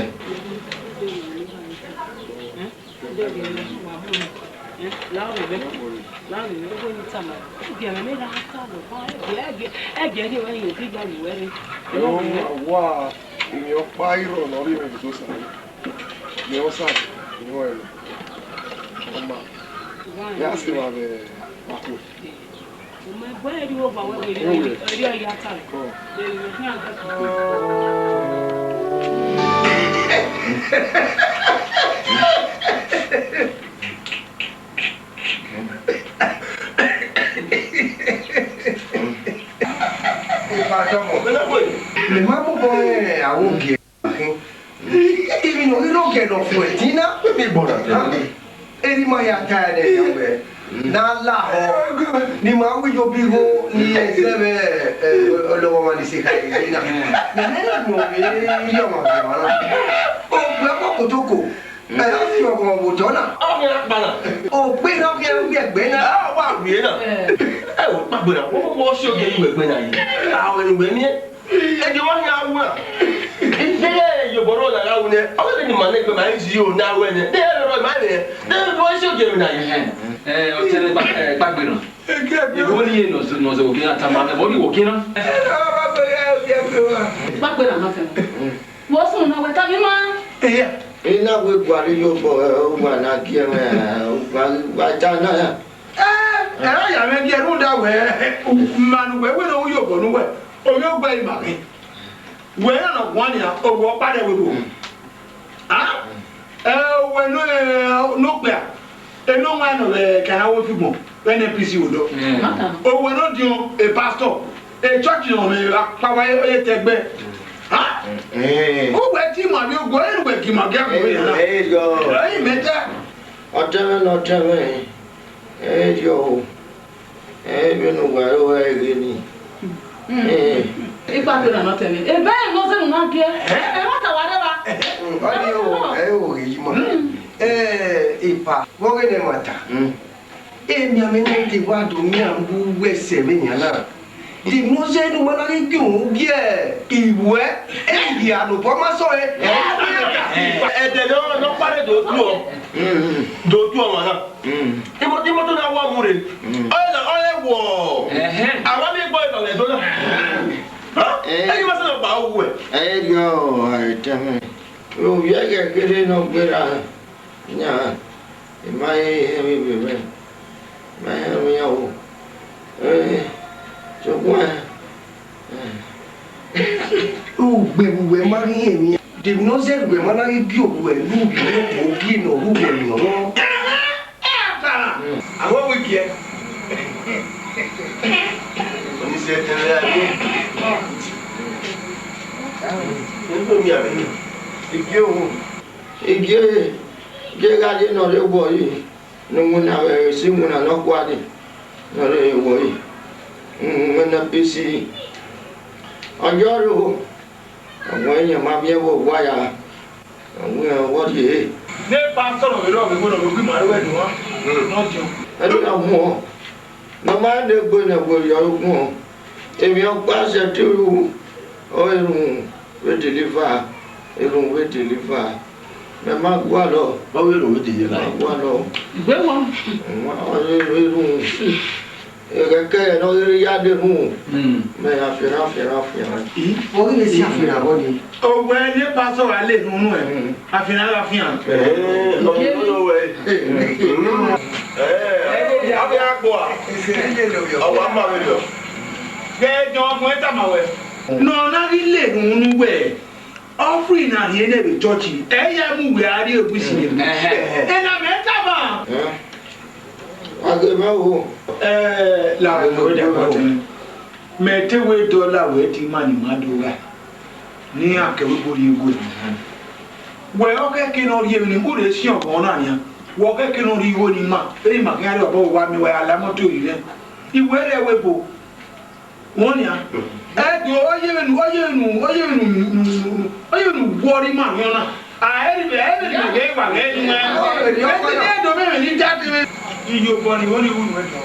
Wa mi o pa iro no ri me to sa mi o sa mi o elo oma ya si wa be mako o me bo eri o ba we eri ya ta ko Le mamo pone a un que e mi no iro che no fuetina mi bona e di mai atare yawe na la ho ni ma wi yo bigo ni sebe lo ma ni si kai na na no e yo ma ma o bla ko toko e a fi o ko bo jona o mi la bana o pe no ke wi egbe na wa wi na e o pa gbera mo so ke wi egbe na yi a o ni gbe ni e di won ya wu ìdílé yòbọ̀rọ̀ làrá wọn ni àwọn ènìyàn máa ń gbé máa ń yí òun náà wẹ̀ ni ní ẹ̀rọ ìmọ̀ ẹ̀ nìyẹn ní wọ́n ṣe òjò ìrìnà yìí. Ọ̀tẹ̀lẹ̀ gbàgbé náà ìwọ ni yẹn nọ̀ọ̀sẹ̀ òkè náà tàmà ẹ̀bọ̀ ní òkè náà. Gbàgbé náà máa fẹ́ wọ́n sùn náà wẹ̀ tàbí máa. Iná wo Buhari yóò bọ̀ wà náà kí ẹ wájà náà. Ẹ̀rọ ìyàwó ẹni ẹ̀rú dàwẹ̀ mànùwẹ̀ wẹ̀ náà yóò bọ̀ núwẹ̀ òun yóò gbẹ ìmàkì. Where no one ya o wo pa de we no nuclear e no ma no kana wo figbon NPC wodo. Oh, we're not doing a pastor, a church on a power tegbe. Huh? Who were team of you going with him again? There you go. Hey, Meta. Not me. Hey, yo. Hey, you know where we're going. If I do not tell you, a man wasn't not here. Ipa, what in the matter? Emi amene ti wa do mi ambu wese me nyana. Di mo se no mana ri gun bi iwe e ya no po ma so e. E de no pare do tu o. Do tu o mana. Imo to na wa mu re. O le wo. Awa mi gbo ito le do na. Ha? E ma se no ba owu e. E yo, ai teme. O ya ke kere no gbera. Nya. E mai mi bebe. Mai o. So kwa. O gbe ma ri emi. Di no se gbe ma na ri bi owu e lu bi o bi no ru bo ni no. Awo we ki e. Oni se tele ani. Ndo mi ame. Ige o. Ige ga je no le bo yi. No mo na we si mo na no kwa de. No le wo yi. Na pisi. Ajoro. Àwọn èèyàn máa bí ẹwọ wá ya. Àwọn èèyàn wọ́n di èé. Ní pásítọ̀ lọ ìlú ọ̀gbìn gbọ́dọ̀ gbé màá wẹ̀ ní wọn. Ẹni náà mú ọ. Mo máa ń dé gbóná gbòòyà ogun ọ. Èmi ọgbà ṣe tí ó irun wé deliver. Irun wé deliver. Mẹ má gbọ́ lọ. Báwo irun wé deliver? Má gbọ́ lọ. Ìgbé wọn. Irun. Kẹ̀kẹ́ náà rí yáde mú. Mẹ àfihàn. O ri le si àfihàn bo ni. Owó ẹni pásítọ̀ wà lè nínú ẹ̀. Àfihàn. Ọ̀nà wẹ̀. Abẹ́ àgbọ̀ à. Ọwọ́ àmà mi lọ. Gẹ́gẹ́ ọkùnrin tàmà wẹ̀. Nọ̀ọ́nà rí lè nínú wẹ̀. Offering na here na be church. Eya mu we ari egusi ni. Na me tama. Agema wo. La wo de ko ten. Me te we dollar we ti mani madoga. Ni akewe bori ego ni. We o ke ke no ri mi ni o le si ogun na yan. Wo ke ke no ri wo ni ma. Eri ma ke ari obo wa mi we ala moto ire. Iwe re we bo. Wọ́n yà ẹ̀dùn ọyẹ́nu wọ́ọ́rí máa yọ náà ẹ̀ẹ́dì gbẹ̀gbẹ̀ ìwà lẹ́nu ẹ̀ẹ́dì ẹ̀dùn mẹ́rin ní jáde mẹ́. Iye ọ̀pọ̀ ni wọ́n ní wúlò ẹ̀tọ́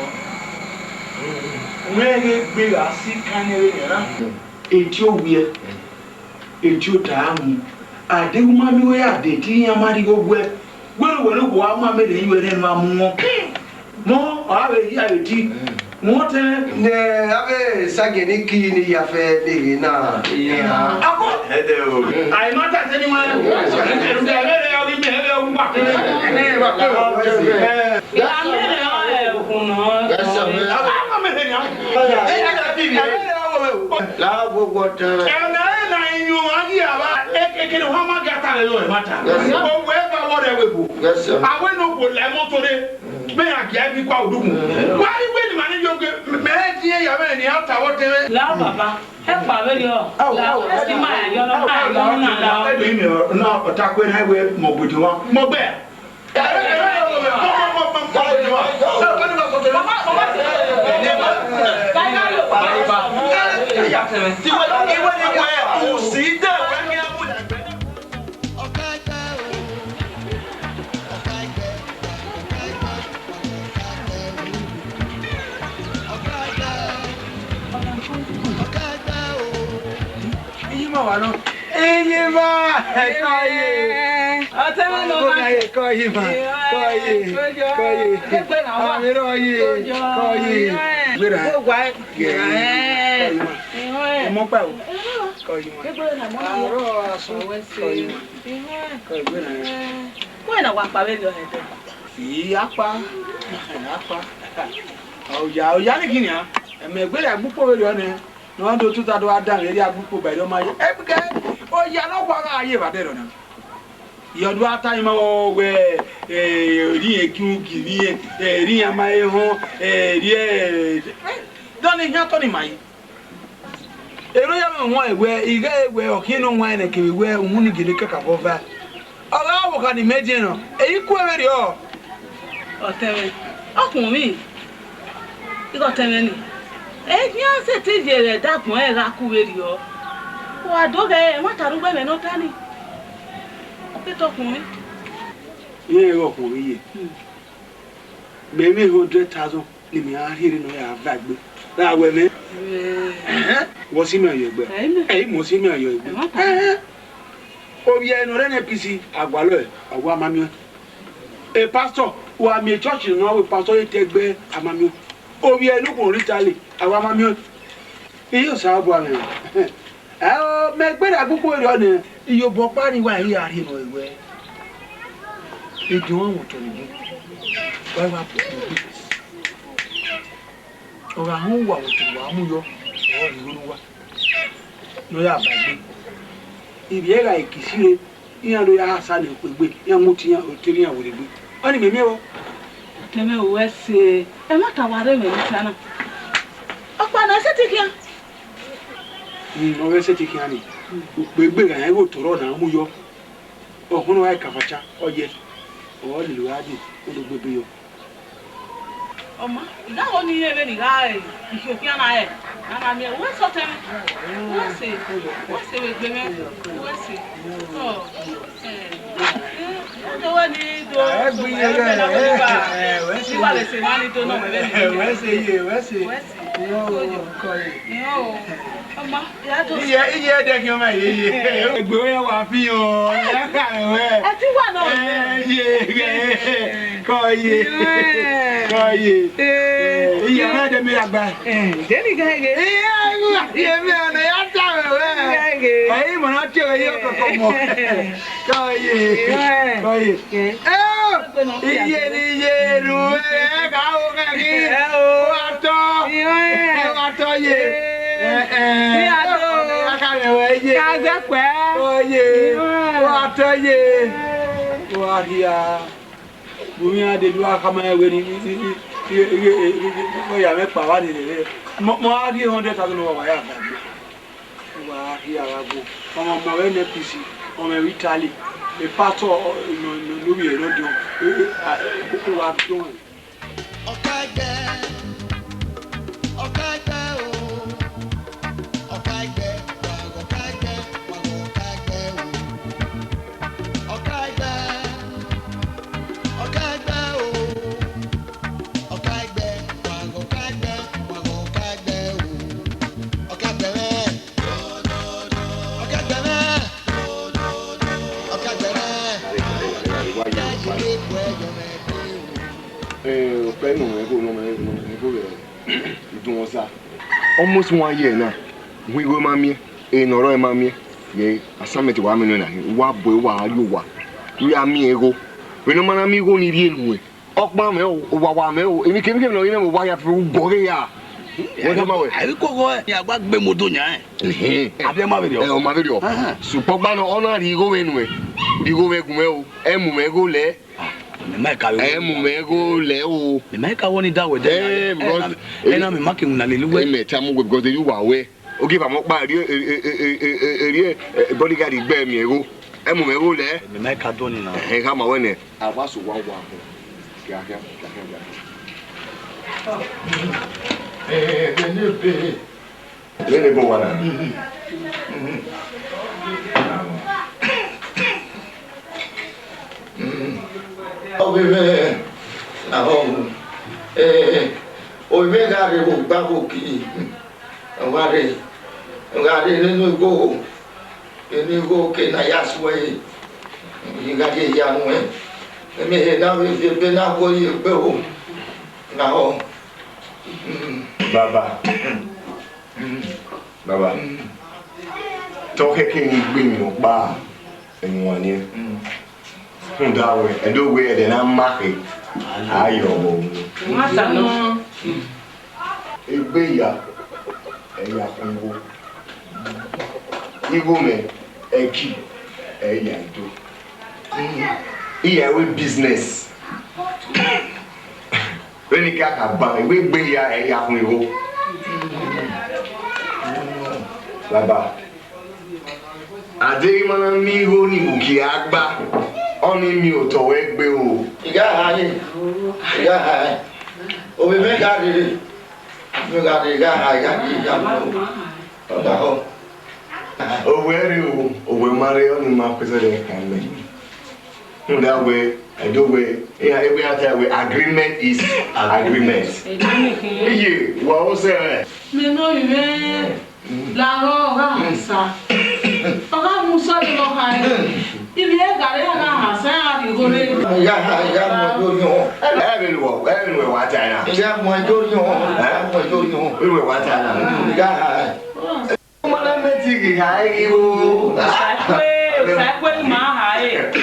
wọ́n yẹ gbéra sí kányẹ́rẹ́ yẹn náà ètí ó wíyẹ ètí ó dàá mu àdéhùn máa mi wọ́yà àdé tí yẹn máa rí gbogbo ẹ̀ wẹ́rẹ́wẹ́rẹ́ wọ́n á máa mẹ́rin yíwẹ́ lẹ́nu amú wọn mọ́ ọ̀hárẹ̀ yí àyètí. Monte ne abe sageni ki ni ya fe le na ya ako hedo ai mata tani ma eru de le o bi me le o wa ne wa ko ya me le o kuno esa me ama me le ya e ya ka ti bi la gbogbo tere na inyu agi aba e ke ho ma ga ta le lo e mata o we ba wo de we bu awe no bo le mo tore me agia bi kwa odumu wa iwe ni mani joge me die ya me ni ata wo tere la baba e pa be yo la o si ma yo no ma yo na la e do mi na ota kwe na we mo gbojo wa mo gbe Mano, eye ma, koye. Ateme no ma. Koye ma. Koye. Amiro ye. Koye. Gbera. Mo pa o. Koye ma. Aro aso koye ma. Koye gbera. Ko na wa pa be lo hede. Fi apa. Oya ni kini a. Eme gbera gbupo we lo ni. No do tuta do adam eri agbupo ba do ma ye. Ebike o ya no kwa ga aye ba de do na. Yodu ata ma o we ri ekin kiri ri ama e ho ri doni nya to ni mai ero ya me ho ewe iga ewe okinu nwa na ke we hu ni gele kaka bova ala wo ka ni meje no eyi ku eweri o otewe okun mi igo tewe ni ni an se ti jere dakun e ra ku weri o wa doge e ma tarugbe me no tani petokun mi ye ro ko ye me 100,000 ni mi a hiri no ya gbagbe ra we me wo si mi ayo egbe mo si mi ayo egbe obi eno re na pisi agwalo e agwa mami e pastor wa mi church no we pastor e tegbe amami obi eno ko ritali agwa mami iyo sa bo ame me gbe da gugu ere ona iyo bo pa ni wa yi ari no ewe e di won wo to ni wa wa ora hu wa wo to wa mu yo o ri ru wa no ya ba gbe ibi era ikisire iya lo ya hasa le pegbe ya muti ya otiri ya wore gbe oni me mewo teme o wese e ma ka ware me ni sana opa na se tikia o wese tikia ni pegbe ga ya go toro na mu yo ohun wa kafacha oye o le lo adi o do gbebe yo Oma, da oni ebe ni ga e Ethiopia na e. Ana mi we so tem. We se we gbe me. We se. Oh. Do wa ni do. Gbi ye we se wa le se ma ni to no me ni. We se. Yo ko ye. Yo. Oma, ya to. Iye de ki o ma ye. Egbe we wa fi o. Ya ka we. E ti wa no. Ye. Ko ye. Iye na de mi agba. Deni gege. Iye mi ona ya ta we. Ai mo na ti o ye ko mo. Ko ye. Iye ni ye ru e ka o ka ki. Wa to ye. Ni ado. Ka me we ye. Ka gbe pe. Oye. Wa to ye. Wa dia. Bumi ade du aka ma we ni ya me pa wa ni le mo a di 100,000 no wa ya ba wa ya wa go mo we ne pisi o me Italy e pato no bi ero do ko wa do Okaigbe o Okaigbe wa Okaigbe almost 1 year now. We go mammy, in or mammy, yea, a summit wa mena, wa boy wa you wa. We are me ego. We no man amigo ni real way. Okmame o wa me o, emi kemi no ina mo wa ya fu goria. What am I? I go ya gba gbe moto nya abi ma video. O ma video. Super ba no ona ri go wenwe. Ri go we gume o. Emu me go le. Me ka we. Emu me go le o. Me ka woni da we de. Because ena me make una le luwe. Me tamu we because you wa we. O give am pa ri bodyguard gbe mi ego. Emu me go le. Me ka do ni na. E ka ma we ne. Aba so wa wa. Kia. Lele bo wana. Obebe na ho obe gare bo gba ko ki ngare nínú go eni go ke na yaswe ngade ya nwe me na we be na go yi pe o na ho Baba. Toke king gbe mi pa enwa ni. Ndawe edo we de na make ayo mo. Mata no. Egbe ya eya kungo. Igo me eki eya do. Here we business. When you get a bank, we bring here a year from you. Baba. Ade mana mi ho ni buki agba. Oni mi o to Okaigbe o. Iga haye. Iga haye. O be me ga de. Me ga de ga haye ga de. O da ho. O where you o we marry on my president can me. That way, I do way. Yeah, every other way. Agreement is agreement. Yeah, what was that? Me no you la roga sa. Oga muso de lo haye. Ibi e gare na ha sa di gore. Ya mo do yo. Everywhere what time. Ya mo do yo. Mo do yo. Everywhere what time. Ya. Mana metigi haye o. Sakwe ma haye.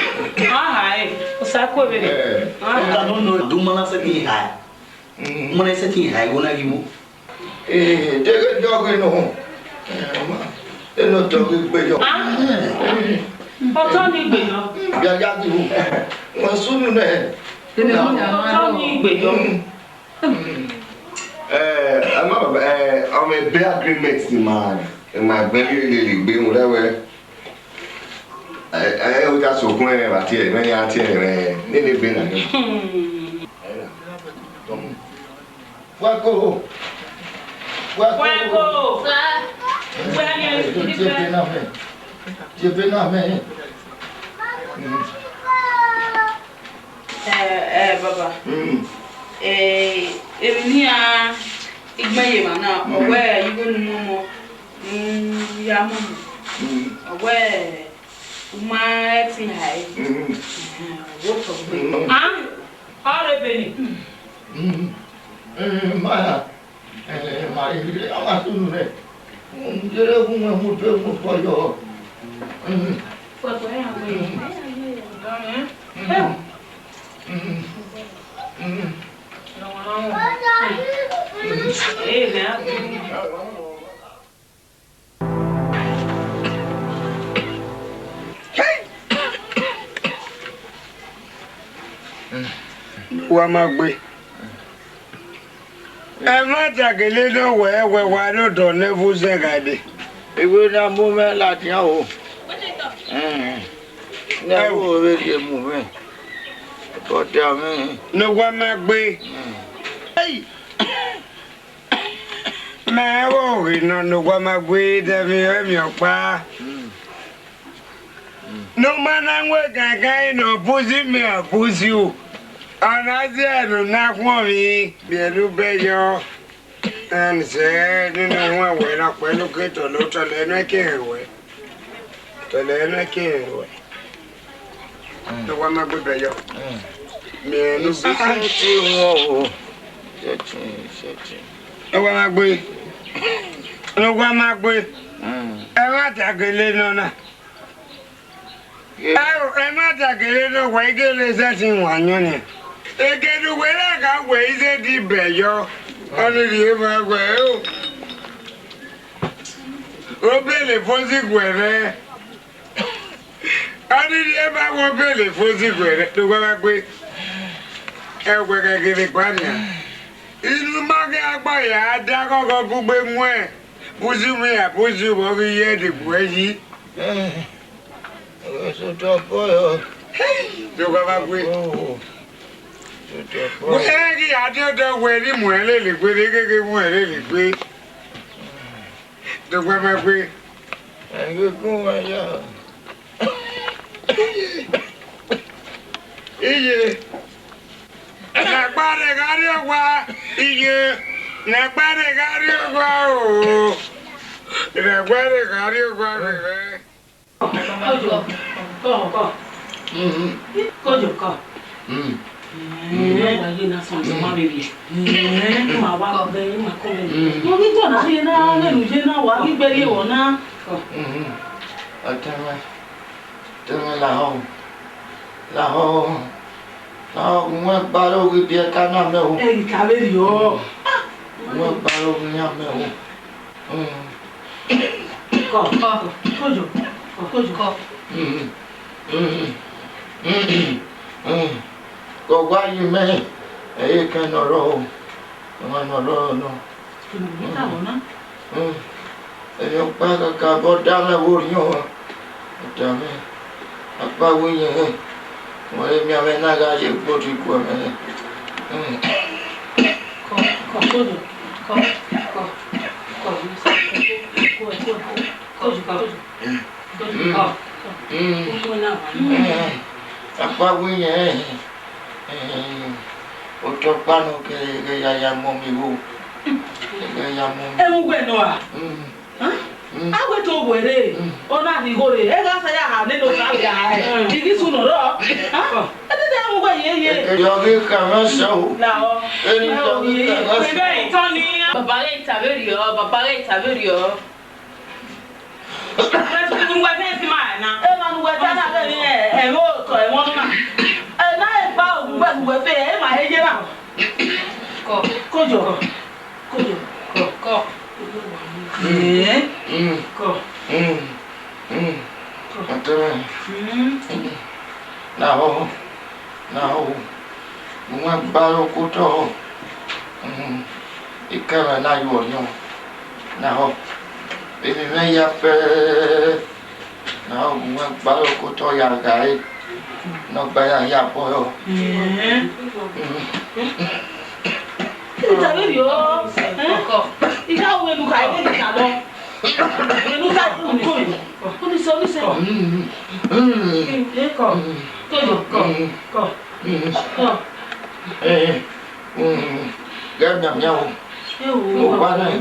Sakwe bebe. No do mana sa ki haye. Mana sa ki haye wona gi mo. Dege jogi no. No to gbe yo. Ọ̀tọ̀ ni gbeyo. Ya di wo. Mo sunu ne. Ọ̀tọ̀ ni gbeyo. I'm a big agreement man. My very big whatever. I got so cool about here, many out here, nearly been. Wako. Wako. Baba. Eminia igbaye mana owe yigo nu mo ya mo owe uma ti hai wo to gbe are Benin Maya ile ama sunu ne njere kuma mutu mu foyo foto ya Wamagbe. E ma jagele no we wa no do level zegade. Ewe na mo me la ti o. Na wo we je mo me. But me. No Wamagbe. Hey. Ma wo ri no Wamagbe de mi opa. No man anwe gaga no pussy me a pussy you. Anaziano na kwa mi bielu beyo and say no one we na kwenu keto lo to le na kewe to le na kewe to wa ma gbe beyo me no bi ti wo sechi e wa ma gbe no wa ma gbe e ma tagele no na e ma tagele no wa igele sechi wa nyo ni Egedu wera ka we ize di beyo oni di ma gwe o bele fosi gwere oni di ma wo bele fosi gwere to gwa gbe e gwe ka gele kwanya inu ma ga agba ya da gogo gugbe nwe pusi mi ya pusi bo bi ye di gweji so to boyo to gwa gbe Wẹ́ẹ́rì àjọ́dọ̀ wẹ̀rí mú ẹ lè gbé gẹ́gẹ́ mú ẹ lè gbé. Dọ́gba máa gbé. Ẹgbẹ́gún wáyà. Iye. Nàgbàdé kárí ọgbà. Iye. Nàgbàdé kárí ọgbà ooo. Nàgbàdé kárí ọgbà rẹ̀. Kọ́jọ̀ kọ́. Na son ma baby. Ma wa be ma ko le. Mo ni to na ye na le lu je na wa ki gbe ye wo na. Tama la ho. Na mo ba ro ki bi ka na me o. E ka be ri o. Mo ba ro ki na me o. Ko. Kojo. Go why you man? You can roll. No. You pack a cardboard down the wood, you tell me. About when you well, if you have not got your body equipment. Apa punya? Untuk panu ke gaya mami bu, gaya mami. Bueno ah. Awe to were. Ona di gore. E ga sa ya ha ne no sa ya. Igi suno ro. Ade de amu gbe ye. Yo ge ka ma so. La o. Eni to ge ka ma so. Be itoni. Baba re taberio. Ngwa fence ma na. E ma ngwa ta na be ni e mo to e mo na. E na e ba ngwa fe e ma heje na. Kojo. Now, mwa balo kuto. Ikara na yo. Now, baby me ya pe. Now, mwa balo kuto ya gai. No baya ya po. Taberio. Ika we lu ka e ka lo. Lu ka ko. Ko ni so. Ko. Gam nhầm nhau. Một qua này.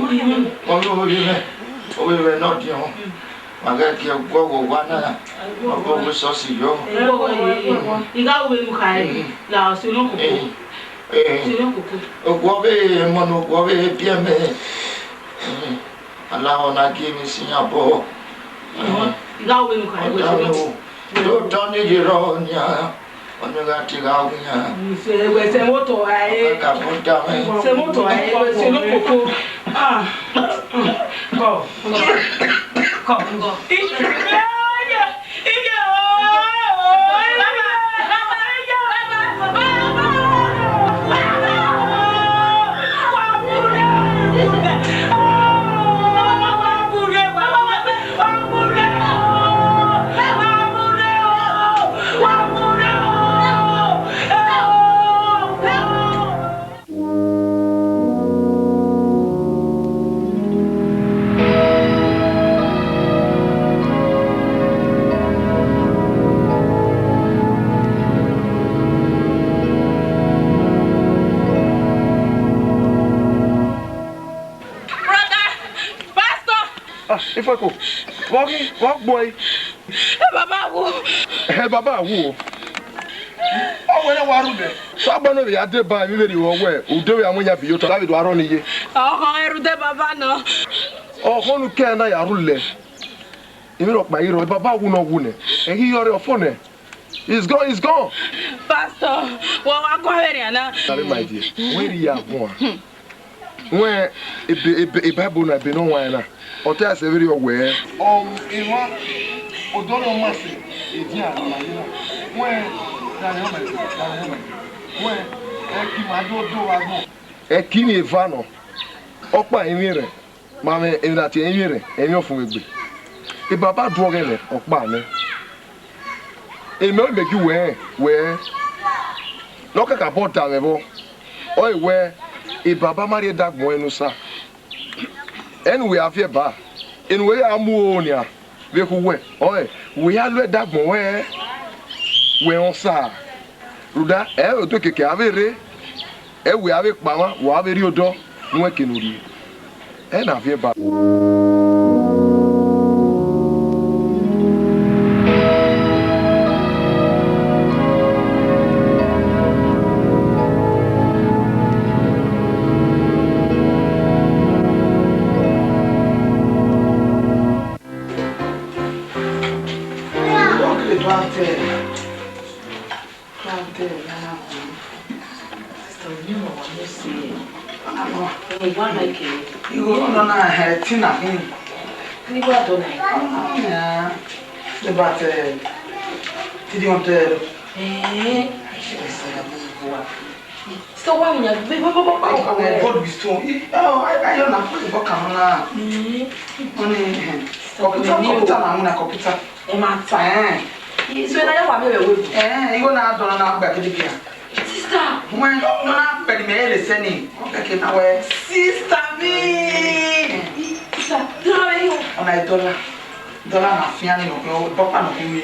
Con tôi đi này. Ôi về nó đi không. Mà cái kia qua này. Nó có cái số xì vô. Ika we lu ka e la so lo ko. Ogwabe mono ogwabe piame. Allah na give me Singapore. Gawe no kai go. Do toni gironya. Ono ga tigawunya. Se we se moto ai. Ka ponta me. Se moto ai se no koko. Go. Ifako, walk boy. Baba wo. Oh, when I waru de. So abano be ade ba mi be wo we. Ude we amunya bi yo to David waro ni ye. Eru de baba no. Honu ke na ya rule. Imi ro pa iro baba wu no wu ne. Ehi yore ofone. He's gone. Pastor, wa go here na. Sorry my dear. Where you are born. When e Bible na be no wan na. Ote aseveri owe. Iwa odono masi edi ala na. When When eki ma do wa no. Eki ni eva no. Opa emi re. Ma me emi na ti emi re. Emi ofun egbe. E baba do ogele opa ne. Emi o meki we. No kaka bota me bo. Oi we e baba mari dagbo enu sa. Anyway, I fear ba. Anyway, I'm wonia. We who we. Oi, we are let that boy. We on sa. Ruda, to keke avere. We have mama, we have rio do. No kenuri. And I fear ba. So why you not be God be stone. Oh, I don't know what you come na. Computer na una computer. E ma ta. So na ya wa me we. You na don na back the bia. Sister, when no na pe me le seni. Okay na we. Sister me. Sister, na we yo. Ona dollar na fiani no papa no kiwi.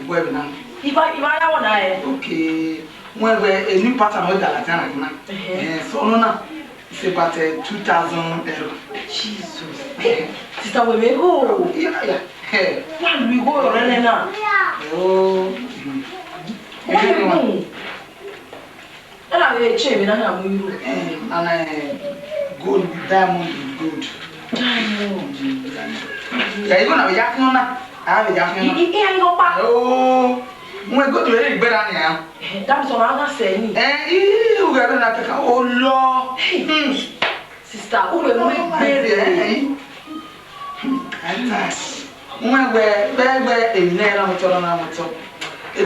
Boy be na. Iba ya wona e. Okay. When we a new pattern with Galatana na. So no na. It's about 2,000 euro. Jesus. Sister, we go. Yeah. Hey. When we go running now. Oh. And I change na mu. And gold with diamond is good. Diamond. Yeah, you gonna be yakno na. I have a yakno. You go back. Oh. When go to very better now. That's what I'm saying. You got to take oh Lord. Sister, who will make baby? When we're in there, I'm talking about it.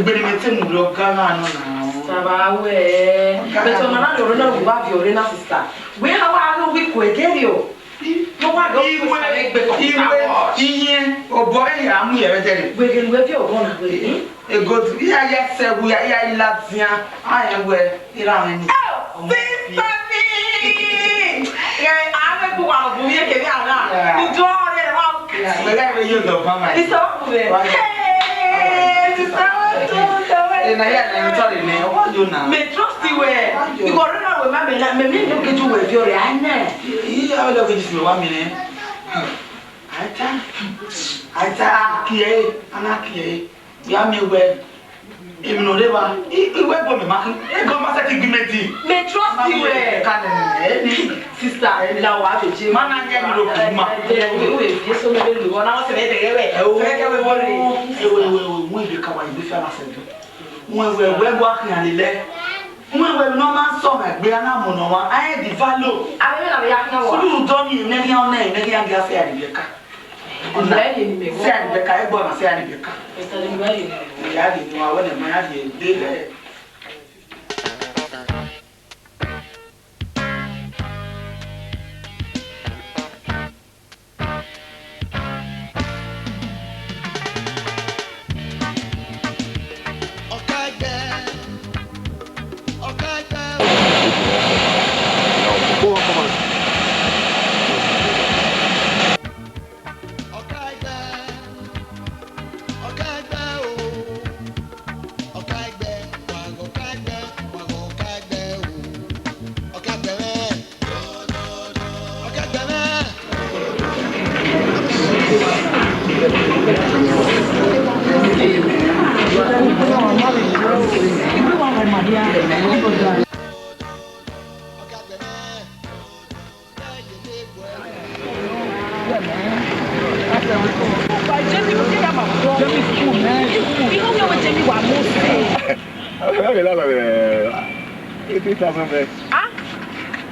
But it's a little gun. Sabawe. But I'm not going to have your inner sister. Where are we going to get you? No one goes to make the boy. I'm here. We can wave your one away. A good, yes, sir. We are here in Latvia. I am where you are. Oh, sister! I'm a boy of me. You do all that wrong. Wherever you go, Mama. It's over there. Hey, and I am telling you, what do you now? Me trust you where you go around with Mammy. Let me look at you with your hand. I look at you 1 minute. I tell Anaki. We are me where even though they were, he went for me, Martin. He got my second dignity. May trust you, sister. Now, I have a gym. Man, I get you look at my yes, so many when I was a baby. Oh, we become a different. When we're working on the leg, when we're no man summer, we are not mono. I had the value. I mean, you don't need any on name, any young girl fair. On that, you said the guy born a fair. It's a very reality. You are one of my ideas.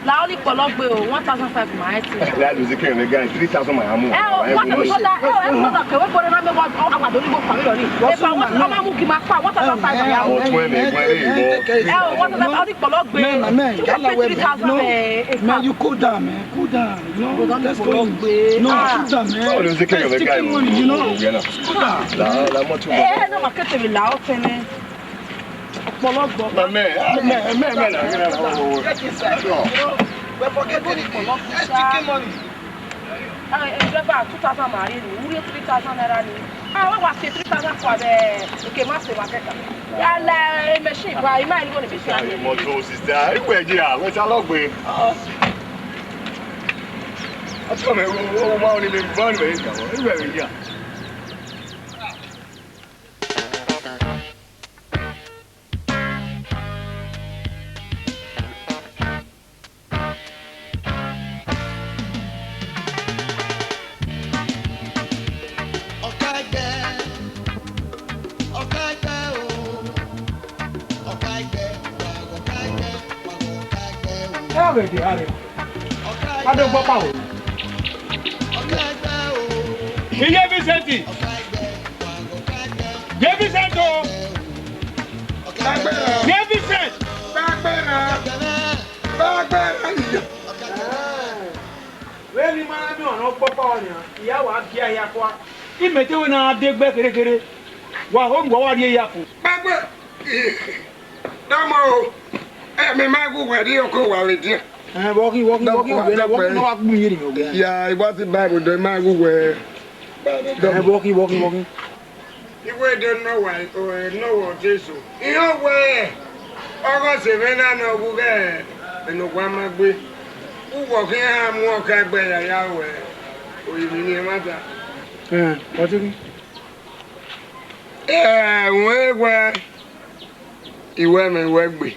La only color bill 1,500 my that is the kind of guy 3,000 my amu. What was that? Oh, what for na me what I don't go family. If I want mama mu ki ma pa 1,500 my amu. Oh, what that only color bill. Man, you cool down, man. Cool down. You know, let's go. No, cool down, man. Oh, there's the kind of guy. You know, cool down. La mo tu. No, ma kete mi la o fene. Man. We're forgetting it. Let's take money. 2,000 marine, we 3,000 naira. I want to 3,000 for the okay, master market. Yeah, machine, but you might go to be selling. Motor sister, where you are? Where's our log way? I told me, oh, my only been born with it. Where are you? I don't go power. He gave me something. Give me something. David said, Wẹ́ẹ́ni máa ń bí ọ̀nà pọ́pọ́ ọ̀nà ìyàwó àbí àyàkọ́. Ìmẹ̀tẹ́wé náà dé gbẹ́ kérékéré. Wà ó ń gbọ́ wá ní ẹ̀yà kù. Gbàgbé dọ́mọ o, ẹ̀mí máa gùn wẹ̀ ní ọkọ̀ wà lè díẹ̀. Wọ́kí náà wá gbú yé nìyẹn ọ̀gẹ́. Yà ìwá ti bá ibùdó máa gùn wẹ̀. Wọ́kí. Ìwé èdè náwó Jésù. Ìyó wẹ̀ ọkọ̀ sèmé náà nà ọ̀gbù kẹ́ ẹ̀nùkwá máa gbé. Wúwọ̀ kí á mú ọkọ̀ ẹgbẹ́ yàyà wẹ̀ òyìnbí ni ẹ má ta. Ọtí kí. Wọ́n wẹ̀ ìwé mi wẹ́ gbé.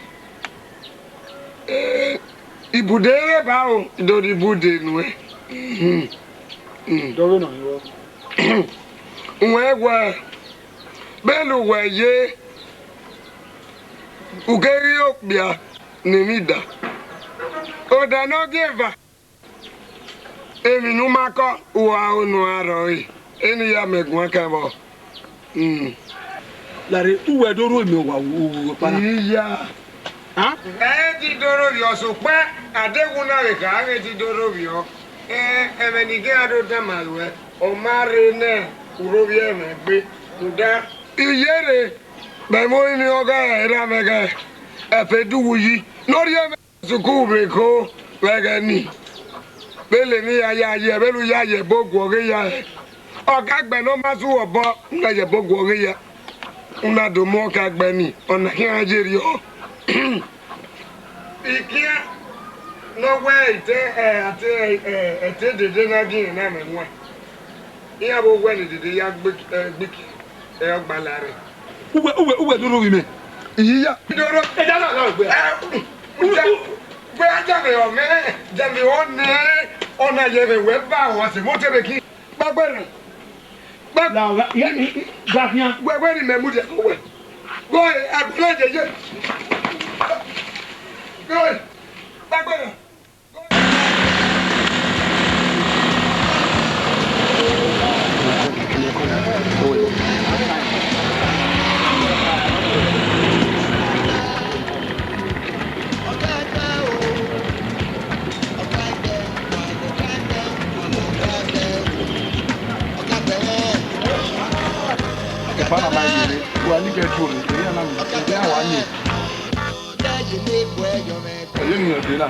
Ibùdó eré bá o ìdòdì ibùdó nù ẹ́. Dọ́wé náà ni wọ́n. Wọ́n wẹ̀ bẹ́ẹ̀ ló wẹ̀ yé ugeri okpia n'emida. Ọ̀dàná gẹ̀ẹ́fà èmi nù máa kọ́ wà ọ̀nù àrọ̀ yìí ẹni yà mẹ̀gùn akẹ́bọ̀. Lárí uwe dóró èmi wà wúwo para. Yíyá. Ẹ ti dóró yọ sùpẹ́ àdéhùn náà rè ká ẹ ti dóró yọ. Ẹ̀mẹ̀nìkẹ́ àdó dàmàlúwẹ̀ ọ̀márẹ̀ náà kúrò bí ẹ̀mẹ̀ gbé kúdá. Ìyẹ́rè bẹ̀mú ní ọgá ẹ̀rá mẹ́gẹ́ ẹ̀fẹ̀ dùwù yìí lórí ẹ̀mẹ̀ sùkúù mi kó mẹ́gẹ́ ní. Bẹ́lẹ̀ ní ayé ayé bẹ́lú yá yẹ bóògù ọ̀gẹ́ yá ẹ̀. Ọ̀gá gbẹ̀ ló má sùn wọ̀ bọ́ ńlá yẹ bóògù ọ̀gẹ́ yá. Ńlá dò mú ọ̀gá gbẹ̀ ní ọ̀nà kí wọ́n jẹ́ rí ọ́. Ìkíá lọ́wọ́ ẹ̀tẹ́ dèdè náà dín iná mẹ́wàá. Ìyá bó wẹ́ ní dèdè yá gbékì ẹ̀ ọgbàlà rẹ̀. Uwe dóró wì mẹ́. Ìyíyá. Dóró. Ẹja náà náà gbé. Gbé ajá mi ọ̀mẹ́ jẹ̀mi ó ní ọ̀nà yẹ̀rẹ̀ wẹ́ bá àwọn ọ̀sẹ̀ mọ́ tẹ̀lé kí. Gbàgbé rẹ̀. Gbàgbé ni mẹ́mú jẹ̀ kó wẹ̀. Gbọ́ àgbélé jẹjẹ. Gbọ́ gbàgbé rẹ̀. Bana ma yere wa ni ke duro ni ya na mi ya wa ni ele ni ode la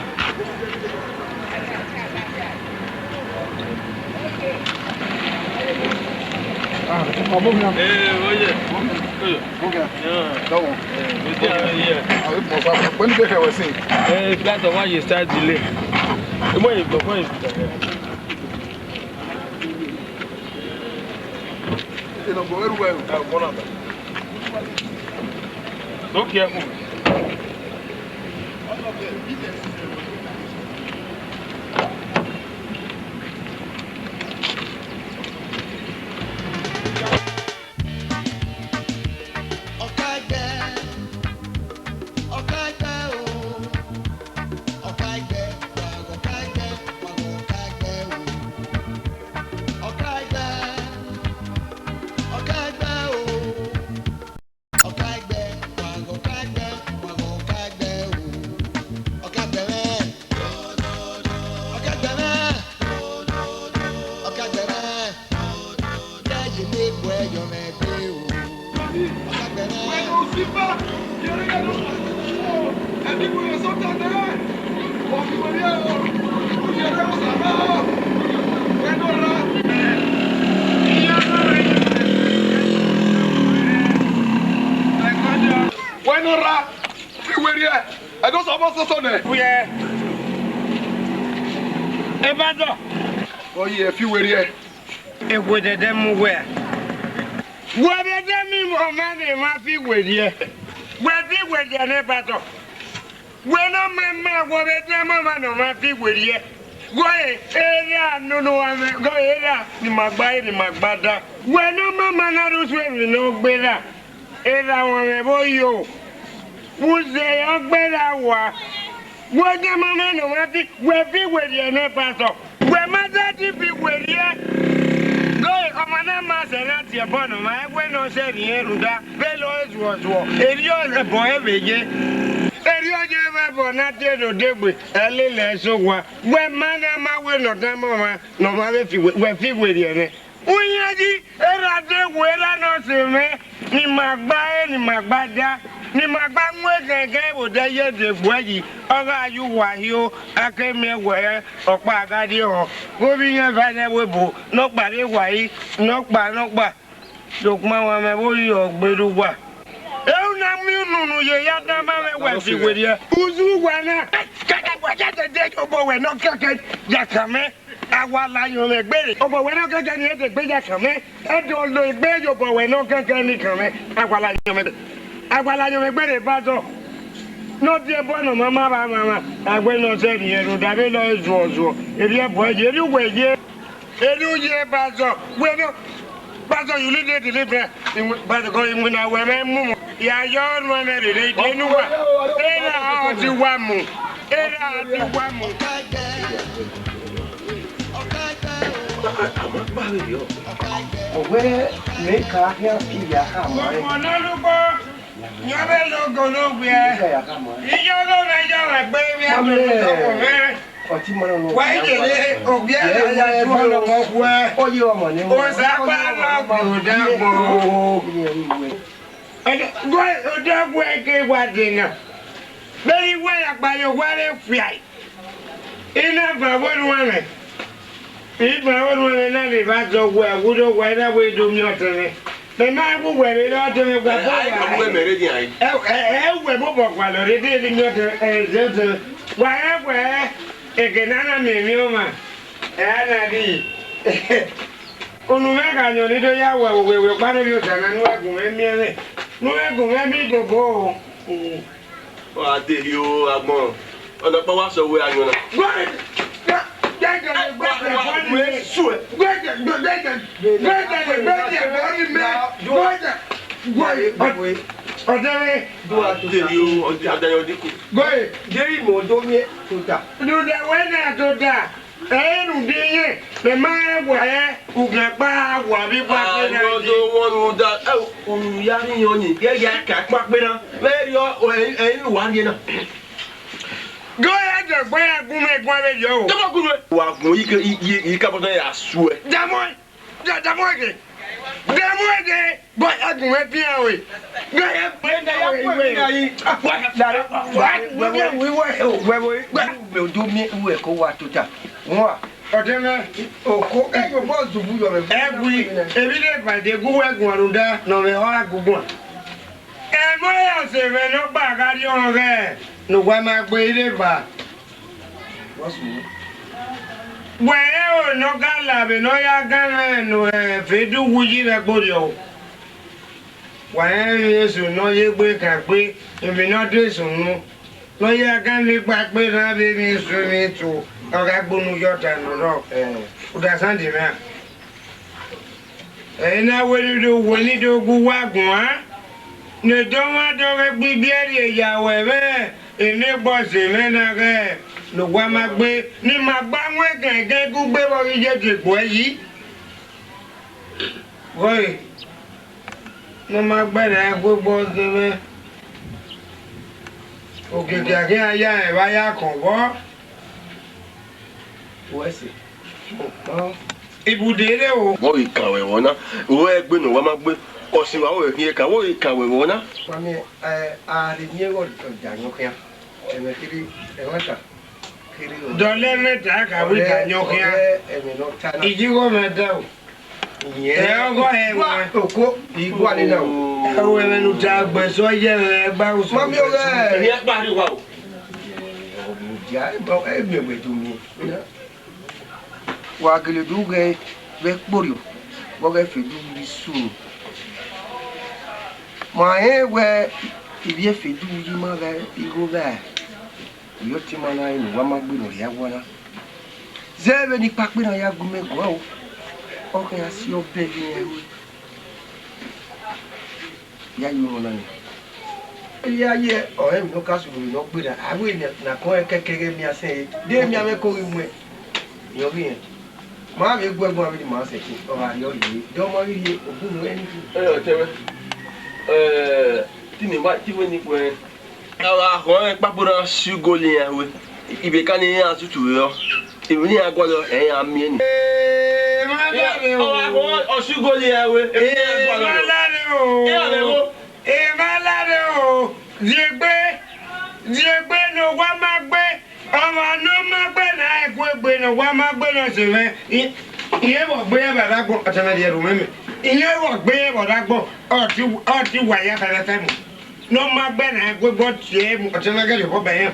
ma bo mi oye oge dawo awe mo sa when be ke we sin flight of why you start delay e mo you go for you no go everywhere go na so careful Oye, fi weri e. E gwede dem we. Gwede dem o ma ne ma fi weri e. Gwede ne pato. We no mama gwede dem ma no ma fi weri e. Goye era no ame go era ni magba ni magbada. We no mama na ru swe mi no gbera. Era won me boyo. Wuze o gbera wa. Gwede mama no ma fi we fi weri e ne pato. We mother di be where ye go Commander Master, your bonnet, my when no said here, Bellows was war. Elio, a boy, Vege. Elio, never not dead or dead with a little so what. When man, I will not have no matter if you were fit with you. Uyaji, era de wera no se me, ni magba ni magbada, ni magba nwe gege wo de ye de fuaji, oga yu wa yo, akeme we, opa agadi ho. Wo bi yan fa ne we bo, no gba le wa yi, no gba. Dokuma wa me wo yo gbedu wa. Eu na mi nunu ye ya da ma me we fi we dia. Uzu wa na, kaka wa ja de obo we no kaka yakame. Awala yo me gbere obo we no kankan ni e de gbe ya kan me e do lo igbe yo bo we no kankan ni kan me awala yo me gbere ba so no die bo no mama agbe no se ni eru da be lo zo eri e bo je eri we je eri je ba so we no ba so you need deliverance ba so go in na we me mu ya yo no me re de nu wa era ti wa mu Where make a hair figure hammer? If my own one and if I go where would or whether we do not tell me. The man will wear it out to me. We're mobile while they did not wherever a canana me, and Unumega, you little yawa, we will part of your son and work with me. No, I go maybe to go. Oh, I did you a more. On the power, so we are going to. Go ahead, where I go make one of you. Well, you come on, I swear. Damoy, but I can help you away. Go ahead, we do me who echo what to tell. Every day by the go work one there, no, we all go one. And what else if I no back at your hair? No one might wait ever. What's more? Well, no gala, no ya gana, no fedu wuji na bodio. Why is you no ye break a break if you not do so no? No ya can be back with a baby swimming to or I bunu yota no rock. That's Andy man. And now what you do when you do go walk one? No don't want to be buried Yahweh. Ene boss mena ge no wa ma gbe ni ma gba won gege gu gbe wo je ti po yi oi no ma gbe na gbogbo ge me o ge ge aya e ba ya kan bo o ese ibudere o wo ikawe wona wo egbe no wa ma gbe osin wa wo kin ka wo ikawe wona wa mi a ri ni wo ja nyo kan Dole meta ka we ka nyokia. Ijigo meta o. Go ahead. Oko igwa ni na o. Ewe menu ta gbe so ye gba o so. Mami o re. Ni gba ri wa o. Ya bo e me du mi. Wa gele du ge be kporio. Wo ge fe du bi su. Ma e we ibi e fe du yi ma ga igo ga. Yo ti mana inu wa magbe no ya wona zebe ni pape na ya gume gwa o o kan ya si obe ni ewe ya yo na ni ya ye o e mi no ka su mi no gbe da awe ni na ko kekere mi ase de mi ame ko ri mu e yo bi en Maa mi gbọ́ ẹ̀gbọ́n mi ni màá ṣètò ọ̀rọ̀ àyọ̀ yìí. Dọ́mọ rí iye ògùn ló ẹni. Tẹ́wẹ́ tí mi bá tí wọ́n ní pẹ́. Àwọn akọ̀wé pápára ṣúgọ́ lè yàn wẹ̀. Ibè ká ní àtútù rẹ̀ ọ́. Èmi ní agbọ́dọ̀ ẹ̀yìn àmì ẹni. Àwọn akọ̀wé ọ̀ṣúgọ́ lè yàn wẹ̀. Èmi ní agbọ́dọ̀. Ìmọ̀láre o, Diegbe ni wá máa gbé, ọmọ ló máa gbé náà ẹ̀kọ́ ẹgbẹ́ ni wá máa gbé náà sì rẹ̀. Ìyẹn wọ̀ gbé yẹn bàdá gbọ́, ọ̀tẹ̀mẹ̀dì ẹ̀rù mẹ́mẹ́. Ìyẹn wọ̀ gbé yẹn bàdá gbọ́, ọ̀tí wàyà fẹ́rẹ́ fẹ́ mu. Ló máa gbé náà ẹ̀kọ́ gbọ́ tiẹ̀ mu, ọ̀tẹ̀mẹ̀dì ẹ̀rù bẹ̀ yẹn.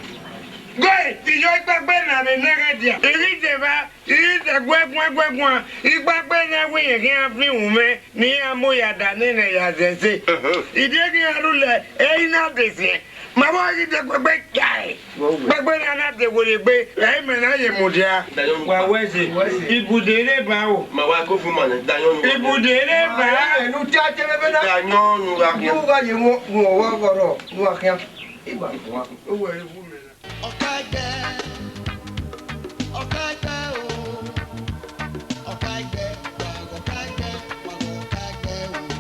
Goyi, ìjọ ìgbàgbẹ́ náà mi nẹ́gẹ́ díà. Ìrìnsẹ̀ gbẹ́gbẹ́gbẹ́gbọ́n, ìgbàgbẹ́ náà wíyẹn kí wọ́n fi hùn mẹ́ ní amóyàdá nínú ìyàzẹ̀ sí. Ìdí kí wọ́n rúlẹ̀ ẹ̀yin náà dè sí. Màmá yìí dẹ gbẹgbẹ kíáyì. Gbẹgbẹ náà náà dẹ wòle gbé ẹ̀yin mẹ́ náà yẹ mọ̀díà. Wà wẹ́sẹ̀, ibùdó ilé bá o. Màá kó fún màá ní dayọ́nù. Ibùdó ilé bá. Ẹnu tí a tẹ́lẹ̀ bẹ́ẹ̀ náà. Dayọ́nù wa kí. Yóò wá yẹ wọ́n wọ́ gbọ́dọ̀ ní wà kí á. Ìgbà fún wa. Owó ẹ̀ fún mi. Okaigbe, Okaigbe o, Okaigbe, Okaigbe, Okaigbe o,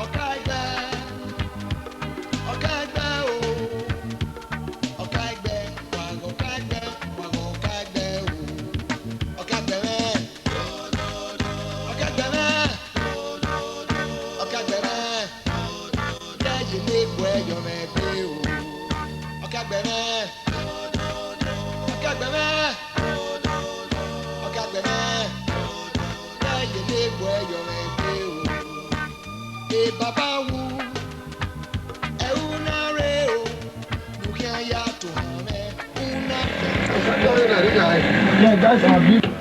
Okaigbe, Okaigbe o, Okaigbe, Okaigbe, Okaigbe o, Okaigbe me, Okaigbe me, Okaigbe me, lẹ́yìn ní ìbò ẹ̀yọ̀ mẹ́gbẹ́ o. Okagbeme, Okagbeme, Okagbeme, lẹ́yìn ní ìbò ẹ̀yọ̀ ẹgbẹ́ o. Bàbá wu, ẹ̀hú náà rẹ̀ o, lùkì ayá tó hàn mẹ́, ń náà fẹ́. Yeah, guys are beautiful.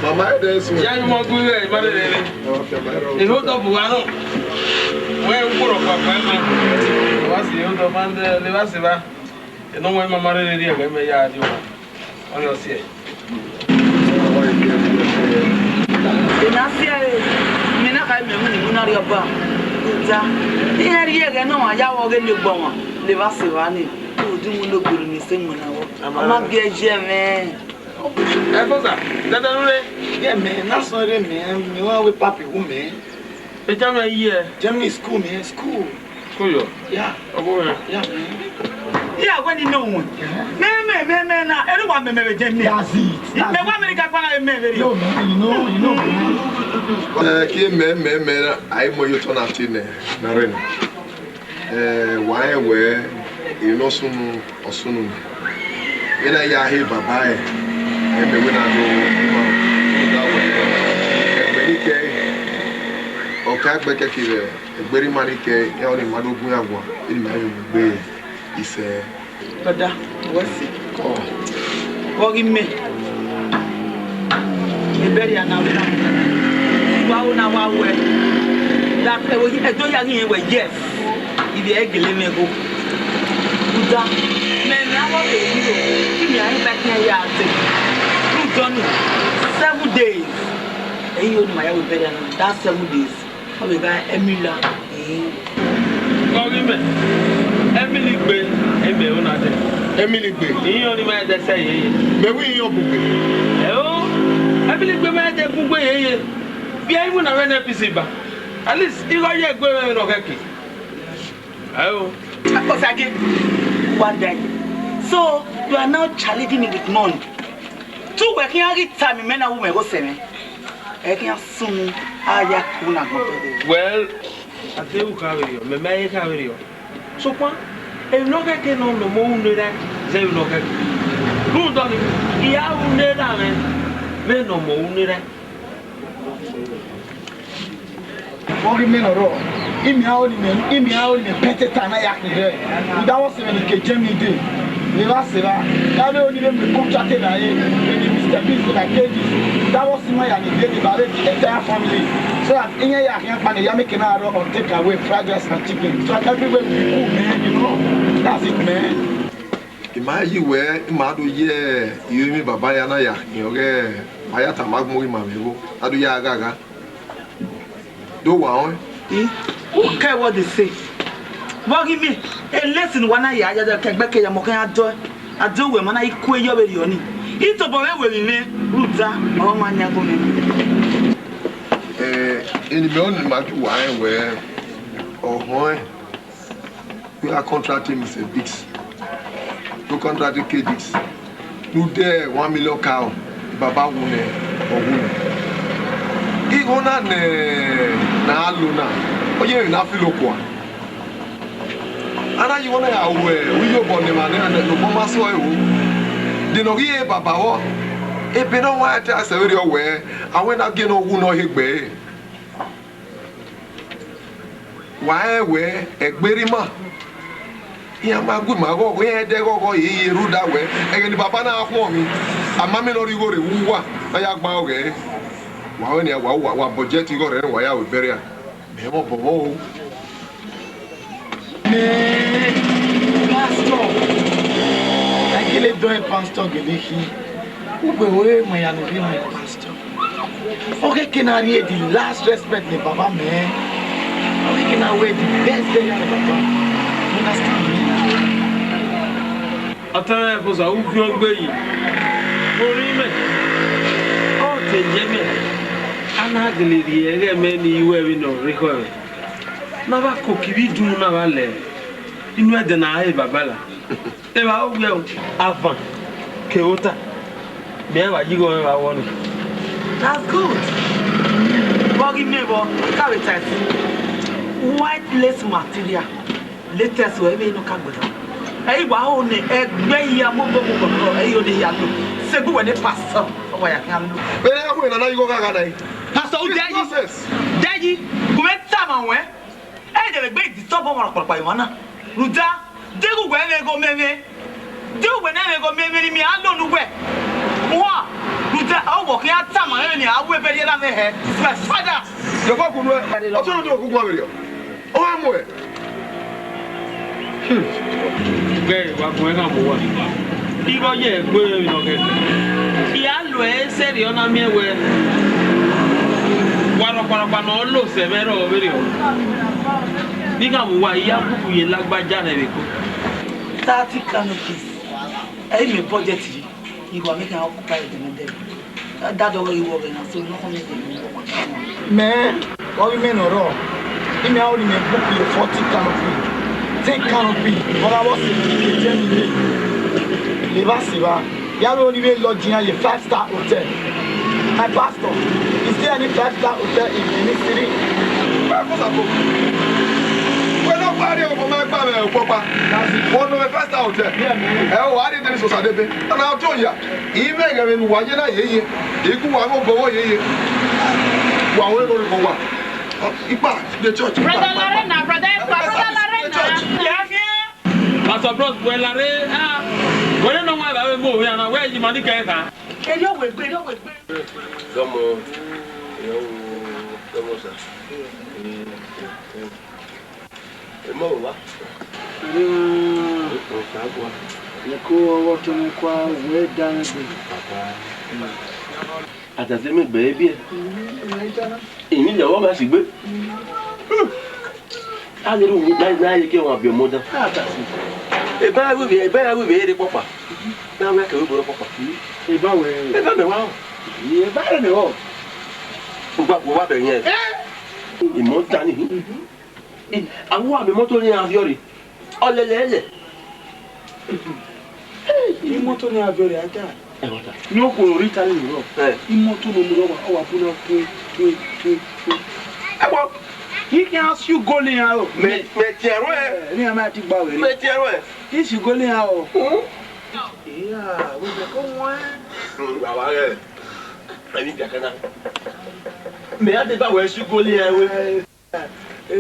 Mama, there's one. Yeah, you want to go there, but it's not up one. Where you put up a man? What's the other man? The Levasiva. You know when Mama really did, let me yard you on your seat. Inasia mina kai me muni munari oba. Uta. Ina riye no aya wo ge le gbon Levasiva ni. O du mu lo gburu ni se mu na wo. Ama bi eje me. Fosa, that yeah, man, that's not it, man. You want with papi, who, man? The German year. Germany school, man, school. School, yeah. Yeah, man. Yeah, when you know one. Man, everyone may Germany. That's it. Me want America, me. No, man, you know. I'm more you turn out in Narena. Why, where you know soon or soon. When I hear Baba. And when I go, Okaigbe kekire, very manike, only Maduguagua, in my way, he said. Brother, what's it? Oh, give me. The berry and now. Wow, now, where? That I don't have any way, yes. If the egg let me go. Man, I want to give me a back here. 7 days. And you know my own better than that 7 days. How we got Emila. Emily Bay, Emily Bay. You only made that say, but we your book. Oh, Emily Bay made that book. Be I wouldn't have an episode. At least you are yet going to Heki. Oh, one day. So you are now challenging me with money. Two working out time, men and women go same. I can soon. Well, I tell you, carry you, may carry you. So, what? If no getting on the moon, they will look at who done it. Yeah, men no moon. What do you mean, or in me out in a petty time, I act there. That was when the Germany did. Levasiva, that only them book chatted I Mr. Beast like cages. That was my and the entire family. So that in a year, making out or take away fried rice and chicken. So everywhere we go, man, you know. That's it, man. Ima yiwe ima do ye yumi baba ya na ya yoge maya tamagmo ima mego adu ya gaga do wa on who care what they say what give me a lesson wana ya ya kegbe ke ya mo kan ado we mana iku eyo be yo ni ito bo we ni ruta o ma nya go ni in the on ma tu wa we oh we are contracting Mr. Biggs to contract the KDs no there 1 million cow baba wune ogune igona na aluna oye na filo kwa ara you wanna ya we yo bonne man na no mama so ewo de no ye baba wo e be no wa ta se we we awen na ge no wu no hegbe wa we egberi ma ya ma gu ma go we de go yi ruda we e ni baba na akwo mi amami no rigo re wuwa ya gba oge wa we ni wa budget go re wa ya we beria me mo bobo pastor akile do pastor gelehi ugbe we mo ya no be my pastor okay can I read the last respect the baba me okay can I wait the best day the baba understand me atara ko sa u fi ogbe yi ori me o te je me ana gleri ere me ni iwe mi no record na ba ko kibi dun na ba le inu e de na e babala e ba o gbe o avant ke ota be wa jigo me ba wonu that's good but give me bo carry tight white lace material latest we be no ka gbera ei wa o ne egbe ya mo bo ei o de ya lo se bu we ne pastor o wa ya kan lo be ya ko na yigo ga ga dai pastor o daji ko me tama we ei de gbe di stop mo pa yo na ruda de ku we me go meme de we na me go meme ni mi a lo nu we wa ruda o wo ki a tama e ni a we be de la me he father yo ko ku no o to do ku gwa be yo o amu e Gbe wa ko e ka mo wa igo ye gbe no ke ya lo e serio na mi we wa no lo se mero be ri o ni ka mo wa ya ku ye lagbaja na be ko 30 canopies ei me budget yi igo me kan occupy the model that do we work na so no come dey man what we mean oro imi a only me book you 40 canopies 10 canopies but I was in 10 million Levasiva ya we only lodge in a 5-star hotel my pastor is there any 5-star hotel in any city no party o ma gba me o popa one no first hotel e o ari tele so sadebe na to ya ime ga me wa je na yeye iku wa mo bowo yeye wa we lo ko wa ipa the church brother Larena yeah pastor bros we lare ah we no wa ba we mo we na we yi mani ke ka e yo we gbe domo sa mo wa Yeko woto ni kwa we dan be atase me gbe bi emi le wo ma si gbe a le ru na ye ke won bi mo dan atase e ba we re popa na we ke we bo popa e ba me wa e ba re me o wa be yen e mo tan ni àwọn àmì mọ́tò ní aviori ọlẹ́lẹ́lẹ́ imoto ní aviori ajá ní okòrò ríta lè rọ imoto ló mú lọ́wọ́ ọwà fún náà tó ẹgbọ́ yìí kí á sí gólé yẹn o mẹ̀tì ẹ̀rọ ẹ̀ ní àmà àti gbà wẹ̀rẹ̀ mẹ̀tì ẹ̀rọ ẹ̀ kí sí gólé yẹn o ìyá wíwẹ̀ kó wọ́n bàbá rẹ̀ ẹni jàkánná mẹ̀ á ti bá wẹ̀ sí gólé yẹn wẹ̀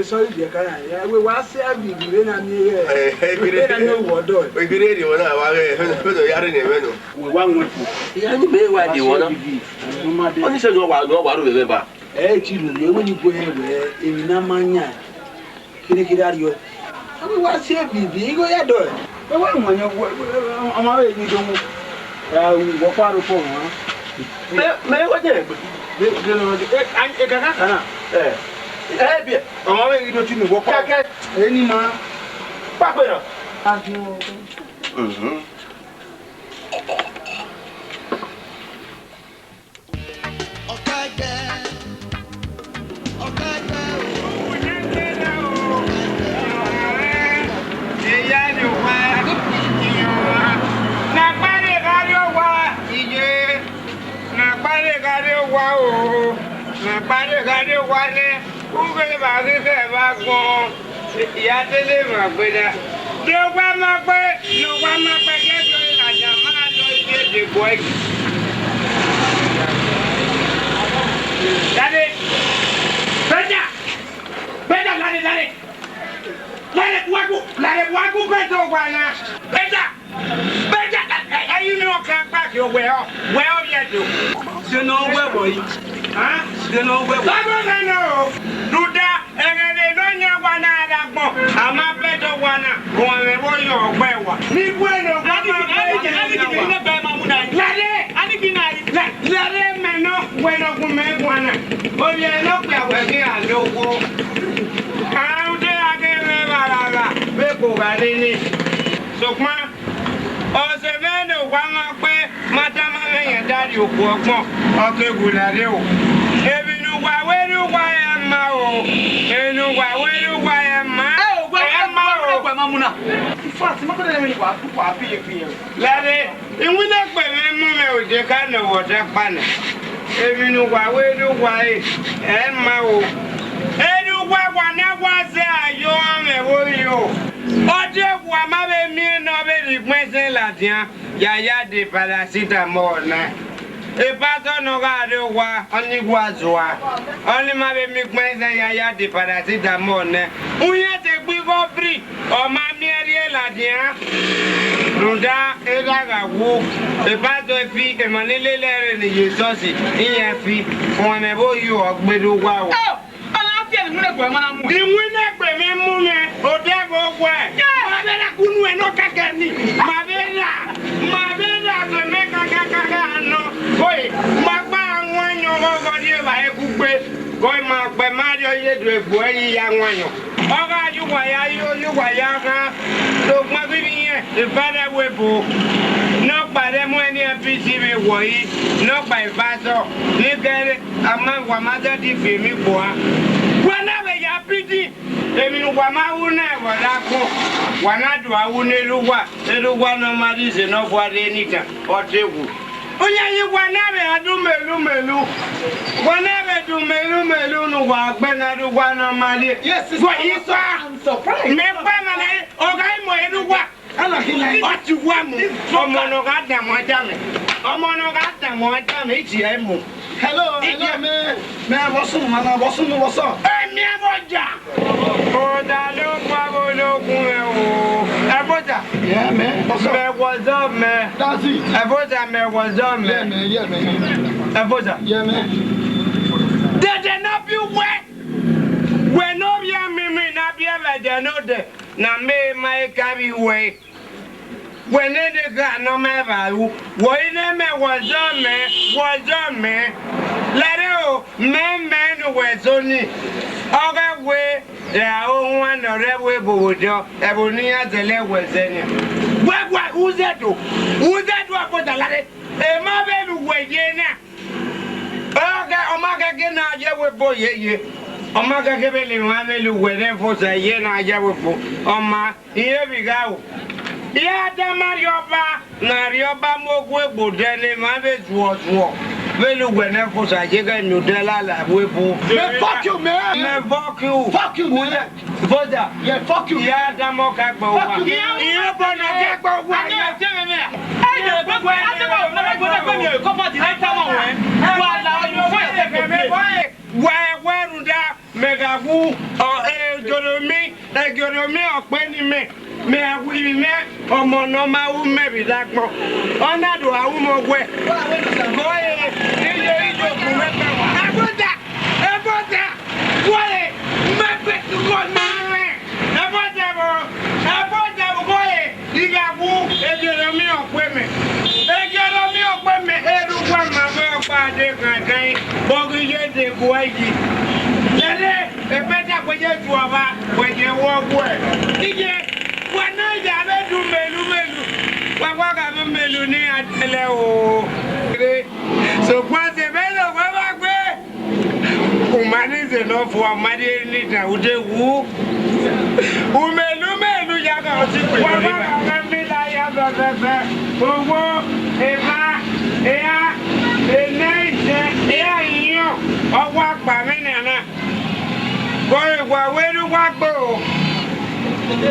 sorry the kana ya we wa se abibi we na mi e na no wodo e gire ri wona wa re fedo yare ne meno we wa nwe fu ya ni me wa di wona oni se no wa ro bebe ba e ti lu we woni bo e we emi na manya kini kiri ari o we wa se abibi go ya do Ewe mwenye amawe ni domo. Wo kwaro po won. Me wo je. De no e kaka kana. Bi. Amawe ni do ti mi wo kwa. Kaka eni ma. Pa pe no. Okaigbe. Okaigbe. Ìyá délé mà gbé dá. Ló wá má pé kẹ́kọ̀ọ́ ìlàjà máa lọ ilé ìdìbò ẹ̀kì. Dade! Bẹ́jà! Bẹ́jà lálẹ́! Lálẹ́ buwaku bẹ́ẹ̀ tó wà náà. Bẹ́jà! Ẹyin ní ọkàn pàkì òwe ọ yẹ tó. Ṣé náà wẹ̀wọ̀ yìí? Ṣé náà wẹ̀wọ̀? Lọ́gbọ́n náà o, Dúdá ẹ̀rẹ̀dẹ̀ ló ń yẹ wa náà dàgbọ́. Àmọ́ bẹ́ẹ̀ tó wà náà, wọ́n rẹ̀ wọ́n yọ ọ̀gbẹ́ wa. Ní gbẹ́nu ká máa bẹ́ẹ̀ máa mú náà. Ládé mẹ́nà wẹ́nọ̀kùn mẹ́gbọ́n náà. Oye ẹlọ́pẹ̀ àwẹ̀kí àlọ́kọ́. Àrùn dé akẹ́rẹ́ bàràrà bẹ́ẹ̀ kò bá dé ní. Ṣùgbọ́n ọ̀sẹ̀ bẹ́ẹ̀ ló wá máa pẹ́ mátámá lẹ́yìn dárí òkú ọgbọ́n ọ̀kẹ́gùn ládé o. Èmi nu wà wẹ́rú wá ẹ̀ máa o. Èmi wà wẹ́rú wá ẹ̀ máa. Ẹ̀ máa o. Ifá àti mọ́kànlá ẹ̀mí wà púpọ̀ àfihàn. Ládé, ìwúlẹ̀ pẹ̀lú mú mi ò jẹ́ ká nà wọ̀dẹ́ panà. Èmi nu wà wẹ́rú wá ẹ̀ máa o. Èmi wà náà wá sí àyọ̀ ọ̀rẹ́ wọ́yọ̀ o. Ọdẹ wà má bẹ mí náà bẹ rí pẹ́sẹ́ làdìyàn yàyà di paracetamol náà. Ìbátan náà ká ló wá ọ́nìwàzùwà. Ọ́nì má bẹ mí pẹ́sẹ́ yàyà di paracetamol náà. Uyẹ́ ti gbí kọ́fìrì ọ̀ma mìíràn làdìyàn. Nùdá ìdàgà wo ìbátan fi ìmọ̀lélẹ́lẹ́rẹ̀ nìyí sọ́ọ̀sì ìyẹn fi wọn ẹ̀ bó yọ ọ̀gbẹ́dọ̀ wá o. Ìwúlẹ̀ pẹ̀lú mú mi ò dẹ́gbọ̀ wẹ̀. Màbẹ́rẹ́ kúnú ẹ̀ náà kẹ́kẹ́ ni. Màbẹ́rẹ́ àtẹ̀mẹ́ kàkàkàkà àná. Oye, máa gbá àwọn èèyàn ọgọ́ ní ìwà ẹ̀kú gbé. Kọ́ì máa pẹ̀ máa yọ yédò ègbò ẹ̀yìn ya wọn yàn. Ọgá ayúwàyá kan tó gbọ́n bíbí yẹn ìfẹ́lẹ́wé bò. Nọ́ọ̀pà dẹ́mú ẹni APC mi wọ̀ yìí. Nọ́ọ̀pà ìfásọ̀ ní kẹ́rẹ́ àmọ́ wàmátẹ́ ti fèmí bò á. Wọ́n náà bẹ̀ yà pídì. Èmi wà máa wú náà wọ̀dà kún. Wà náà dùn àwú nílùú wà náà máa di ìṣẹ̀nà fún adé níta ọ̀tẹ̀ wù. Ó yẹ yí wà náà bẹ̀ adún mèlú. Wà náà bẹ̀ dùn mèlú nù wà gbẹ́nà dùn wà náà máa di. Wọ́n yí sọ. Mi pẹ́ mọ̀ ní ọ̀gá ìmọ̀ ìlú wà. Ọtí wà mú. Ọmọ náà ká dàmọ́ ẹja mi ìtì ẹ̀ mú. Hello, man. What's up? Èmi ẹ bọ̀ jà. Ọ̀dà ló pa ológun ẹ̀ o. Ẹ bọ̀ jà. Yeah, man. What's up? Man, what's up, man? That's it. Ẹ bọ̀ jà, man, what's up, man? Yeah, man. Ẹ bọ̀ jà. Yeah, man. Dẹ̀dẹ̀ náà bí wẹ́. Wẹ̀ náà bí mímí náà bí ẹ̀bẹ̀dẹ̀ náà dẹ̀. Nà mí máa ká bí wẹ̀. Wẹ̀ ní de ká náà mẹ́ bàálù. Wọ̀ iná mẹ́ what's up, man? Lẹ́rẹ́ o, mẹ́mẹ́nu wẹ̀ sóní. Ọ̀gá wẹ̀ ìyàwó wọn nọ̀rẹ́ wẹ̀ bòwòjọ́ ẹ̀bùn ní àtẹ̀lẹ́ wẹ̀ sẹ́ni. Wẹ́wẹ́ wúzẹ́dù àpótà ládé. Èèmọ́ bẹ́ẹ̀ lu wẹ̀ yé náà. Ọmọ akẹ́kẹ́ náà yẹ wẹ̀ bọ̀ yéye. Ọmọ akẹ́kẹ́ bẹ́ẹ̀ lè wọ́n bẹ́ẹ̀ lu wẹ̀ dẹ́ fọ́sẹ̀ yé náà yẹ wẹ̀ bọ̀. Ọmọ iye bìgá o. Iye Adamariọba nàríọba mọ́gbó egbòdẹ́ ni màá bẹ̀ zuọ̀zuọ̀. Velu gwene fosa jega nudela la webu. Fuck you, man. Fuck you. Fuck you, man. Voda. Yeah, fuck you. Ya damo kakba wa. Fuck you. Iyo bono kakba wa. Anya teme me. Ay de gbogbo atebo na gbogbo mi ko pa ti na tamo we. Wa la yo fe me wa runda megagu economy ọpẹ ni me. Me awi me ọmọ no ma wu me bi da pon. Ona do awu mo gwe. Boye Ebota! Wale! Mẹ́pẹ́ tukọ̀ náà! Ebota boye! Ìgbà de kankan bogu ye de boyi lele e beta ko je tuaba ko je wo wo ije wana ja be du melu wa ka melu ni atele o so kwa se melo wa gbe umani ze no for amadi ni da ude wu umelu ya ga oti pe wa ka mi la ya ba owo eba eya eneise eya yiyan owo apa mi nana wa weru wa gbo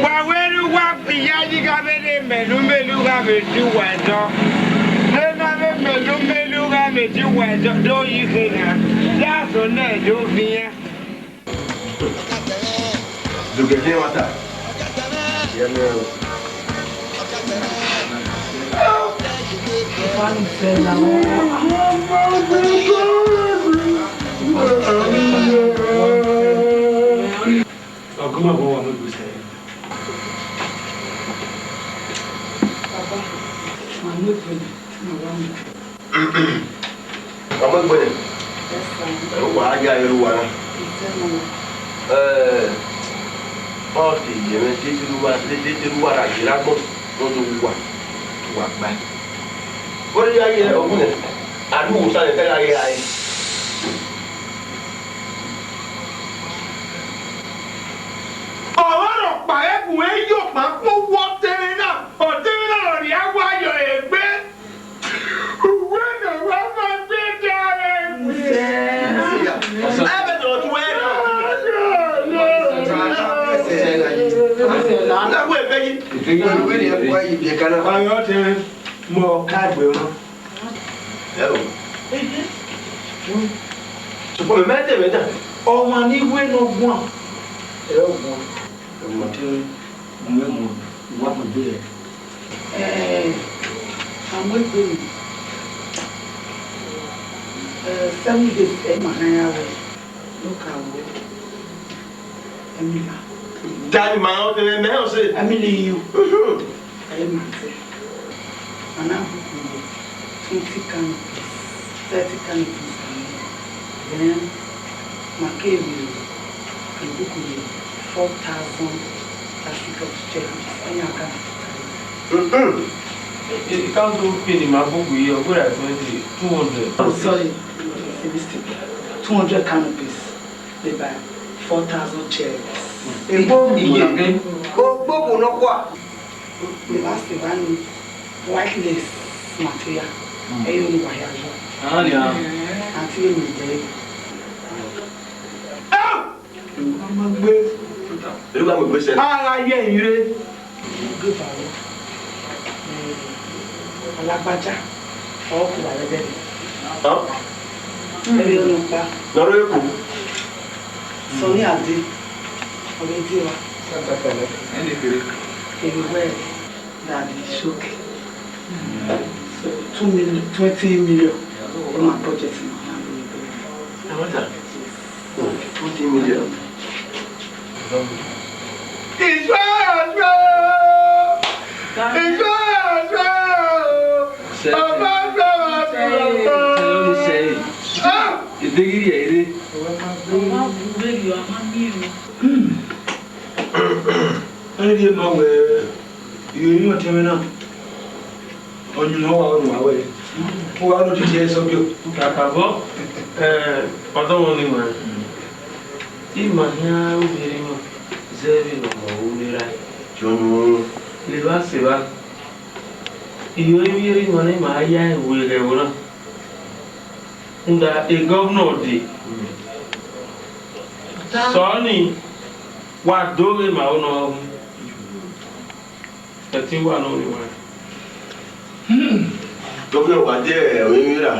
wa weru wa iya yi ga be melu ga be ti wa do le na be melu ga be ti wa do yi kina ya so na do biya do ke ke mata ya me One fellow. Oh, come on, boy, I'm going to say. Okaigbe. Wa ya iru wa. O ti je me ti lu wa ra ji la gbo to wa gba. Ó rí ayé ọ̀gbun ẹ̀ àdúgbò sáré fẹ́ láyé ayé. Ọ̀rọ̀ pa ẹ̀kùn ẹ̀ yóò máa kó wọ́ tẹ́lẹ̀ náà ọ̀tẹ́lẹ̀ náà rí àwọn ayọ̀ ẹ̀gbẹ́. Ìwé náà wá máa gbé dára ẹ̀kùn yẹn. Ẹ̀bẹ̀ tó tún ẹ̀ náà. Láwọ̀ ẹ̀fẹ́ yìí. Ìwé ni ẹ̀kọ́ yìí bí ẹ̀ka náà. Ayọ̀ tẹ́lẹ̀ mọ Okaigbe wọn. Ẹ o. Ṣùgbọ́n mi mẹ́tẹ̀ mẹ́tẹ̀. Ọmọ níwé náà gbọ́n. Ẹ ó gbọ́n. Ọmọ tí mo mú wá mọ̀ bí ẹ̀. Àwọn ẹgbẹ́ mi 7 days ẹ̀ mà náà yà wẹ̀ ló kà wọ́ ẹ̀mí là. Jáde màá ń tẹ̀lé mẹ́hàn sí. Ẹ̀mí lè yí o. Ẹ̀yẹ́ màá tẹ̀. Màá àbùkù wọ̀ 20 canopies 30 canopies then màá kéwì àbùkù wọ̀ 4,000 African shillings ẹ̀yìn àgàmù. It can't do penny, my book, we are good at 200. Oh, sorry, it's a mistake. 200 canopies. They buy 4,000 chairs. The last one, white lace material. Ah, yeah. Until you day. Alágbájá ọkùnrin wà lẹ́bẹ̀ẹ́ mi. Ẹ̀rí ọ̀nà pa. Lọ́rọ̀ èkó. Sọ ní àdé ọ̀rẹ́ ìdí wa. Ẹni fèrè. Èrè wẹ́ẹ̀ dàbí ṣókè. So 20 million on my budget now. How much? 20 million. Ẹni máa wẹ̀ ìròyìn ọ̀tẹ́mẹ́ náà ọ̀yùn náà wà ọ̀rùn àwẹ̀ ó wà lójú ti ẹ sọ bí o. Kàkàbọ̀ ọ̀dọ́ wọn ni wọ́n ìmọ̀ ní obìnrin wọn zẹ́rì lọ́mọ òwúrẹ́ra jọ̀nù lè bá ṣe bá ìyóyóyó wọn ni màá yá ìwé rẹ̀ wọ́n náà nga a governor de sọ́ọ̀nì wà dóore màá nọ ẹtí wà náà ni wọ́n. Gómìnà wà jẹ́ òye mìíràn.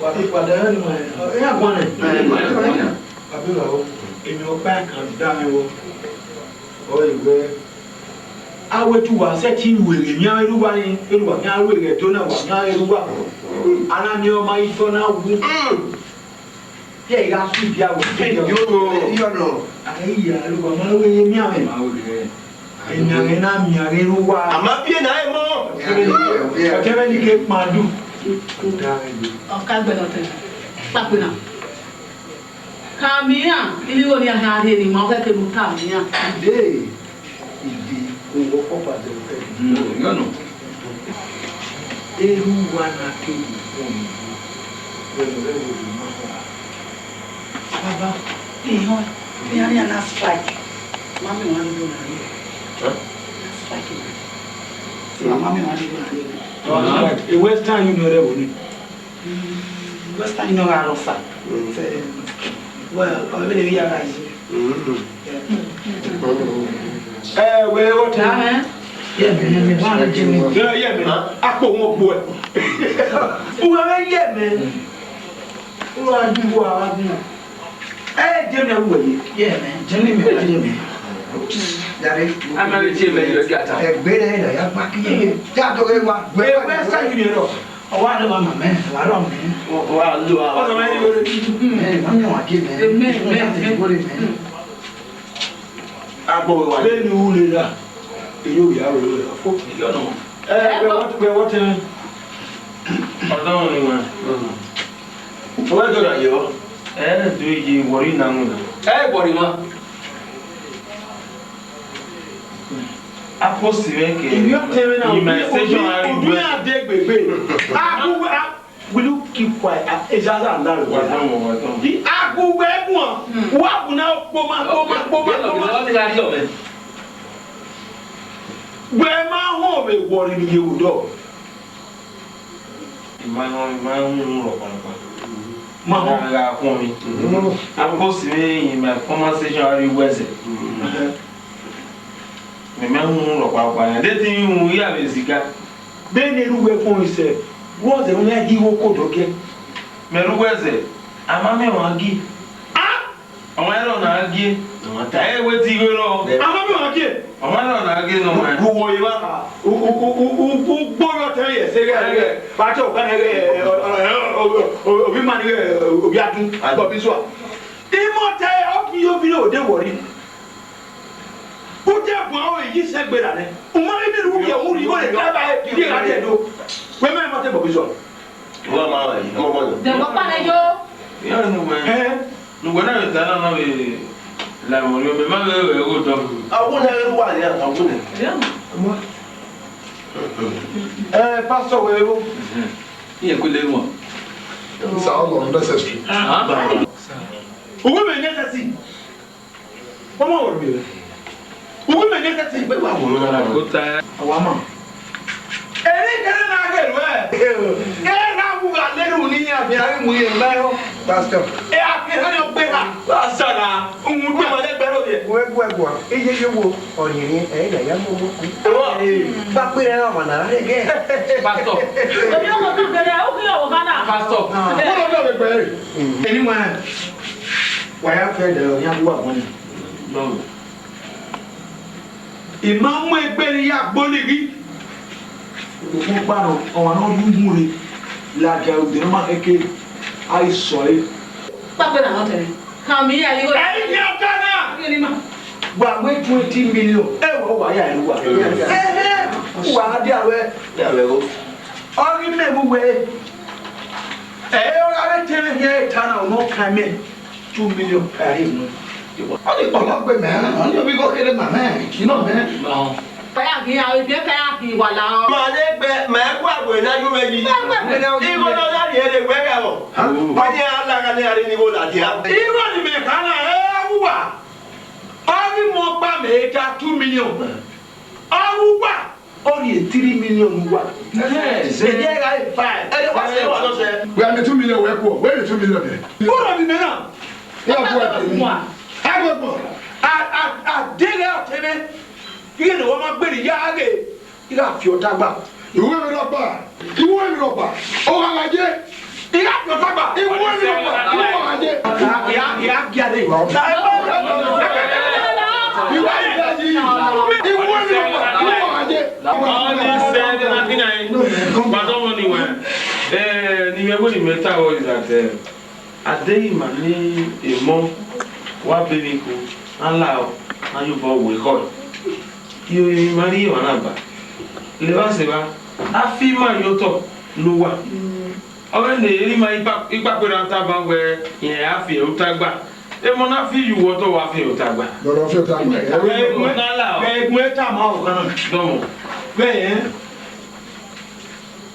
Wà á fi padà ẹni mọ̀ ẹ̀ ẹ̀ àgbọ̀n ẹ̀. Àbí wà ó èmi ọ̀pá kan dá mi wọ ọ ìwé awẹ́tú wà sẹ́tì wèrè ní ẹrúwà ní ẹrúwà ní awẹ́rẹ́ tó náà wà ní ẹrúwà anáni ọmọ ìtọ́ náà wú. Yẹ ìyá sùn bí awọ yọ̀nà àyè ìyá ẹrúwà máa ń wéyé ní àwẹ̀ ẹ̀nyàrẹ́ náà mìíràn ẹrúwà. Àmọ́ bí ẹ̀ náà ẹ̀ mọ́. Ọ̀tẹ́bẹ́ ní ké pàdù Okaigbe no te. Papuna. Kamia, ili woni ahari ni mo ke mu kamia. Ide ko ko pa de te. Yo no. Eru wana ke ni. Baba, iho, yani ana strike. Mami wan do na ni. Strike. Mami wan do na ni. A Western Union there woni. Western Union are offer. Well, I believe you are right. We what time? Yeah, me wan Jimmy. Yeah, me. Akpo won po e. Uwa me yeah me. Uwa du wa du. Jimmy wo yi. Yeah, man. Jimmy. Dari. Amari che me yo gata. Egbe na ida ya pa ki. Ja to ke wa. We Western Union ro. Wa do mama me. Wa ro me. Wa lu wa. O so me ni go. Mami wa ki me. Me. Agbo wa. Le ni ule la. Iyo ya ro le. Fo. Yo no. We what time? Ọdún ni wọn. Wọ́n tó dà yọ. Do yi wori na mu. Wori ma. Aposi ke. Iyo tẹ́lẹ̀ náà. Immunization ari Odu ya de gbegbe. Will you keep quiet? Ejaza and that. The agugbe egun. Wa kuna poma. Where my home is worried you do. My home for me. I'm supposed to be in my conversation every Wednesday. My man look out. They think we have a cigar. Then you will say, what the only he will go to get. Meru Wednesday. I'm a man wagi. I'm not agi. I wait to go. I'm a man. I'm not agi no man. Who you are? Who borrow tell you? Say, Pacho, we man, we are doing. I got this one. Immortal, okay, you below, don't worry. Put up my way, you said better. Umari the rookie, who you want to get do. Women, what about this one? Well, my, The papa yo. You know, man. No, when I was done, I la mori o me ma we go do. Awu na eru wa ya, awu na. Pastor we go. Iye ko le mo. It's all unnecessary. Owo me necessary. Omo wo bi. Owo me necessary pe wa wo na Ko ta. Awa ma. Eri kere na ga ru e. Na wu ga le ru ni ya bi ari mu ye nla yo. Pastor. A ki ha yo pe ha. Pastor na. Ohun gbe mo le gbe ro ye. Wo. Iye wo oyin e na ya mo mo. Ba pe na ma na re ge. Pastor. Obi o ko tu bere o ki o kana. Pastor. Wo lo do be pe. Eni ma. Wa ya fe de ya bu wa won ni. No. Imamu egberi ya gboligi. Mo pa no o na yu mure. La ja o de ma eke ai soi. Papa na no tere. Kami ya yo. Ai ni okana. Ni ma. Gba we 20 million. Wo wa ya ru wa. Wa di awe. Ya we go. Ori me mu we. O ga be tere here tana o no kan me 2 million pari no. Only Okaigbe man, only we go get it my man. You know man. No. Kaya ki ya bi kaya ki wala. Ma le gbe ma ku agbo na ju meji. Igo no la ni ele gbe ga o. Wa ni ala ga ni ari ni go la dia. Igo ni me kana wuwa. Ori mo pa me ta 2 million. Awuwa. Ori 3 million wuwa. Se je ga 5. E wa se wa no se. We are the 2 million we go. Where the 2 million there? Ora ni me na. Yeah, boy. Agbo. A dey out tebe. Iye ni wọ́n máa gbé ní yáàgé. Ìyá fi ọ̀tá gbà. Ìwé mi rọ̀bà. Ọ̀hún àgàjẹ́. Ìyá fi ọ̀tá gbà. Ìwé mi rọ̀bà. Ìwé àgàjẹ́. Ìyá kí adé ìwà. Ìwé ìdájí. Ìwé mi rọ̀bà. Ìwé àgàjẹ́. All this said and nothing I but don't anywhere. Ni me go ni me ta is that a day man ni a mom wa baby ko ala na you for we call. You marry one aba. Le va se va. Afima yo to. nuwa ọbẹ ní èyí máa ipa pé rántá bá wẹ yẹn àfi òtá gbà èmo náà fi yù wọ́tọ̀ wà fi òtá gbà. lọ́dọ̀ fi òtá gbà ẹ̀ẹ́dùn ẹ̀ta máa wọ̀ kan náà. dọ́mọ̀. bẹ́ẹ̀ yẹn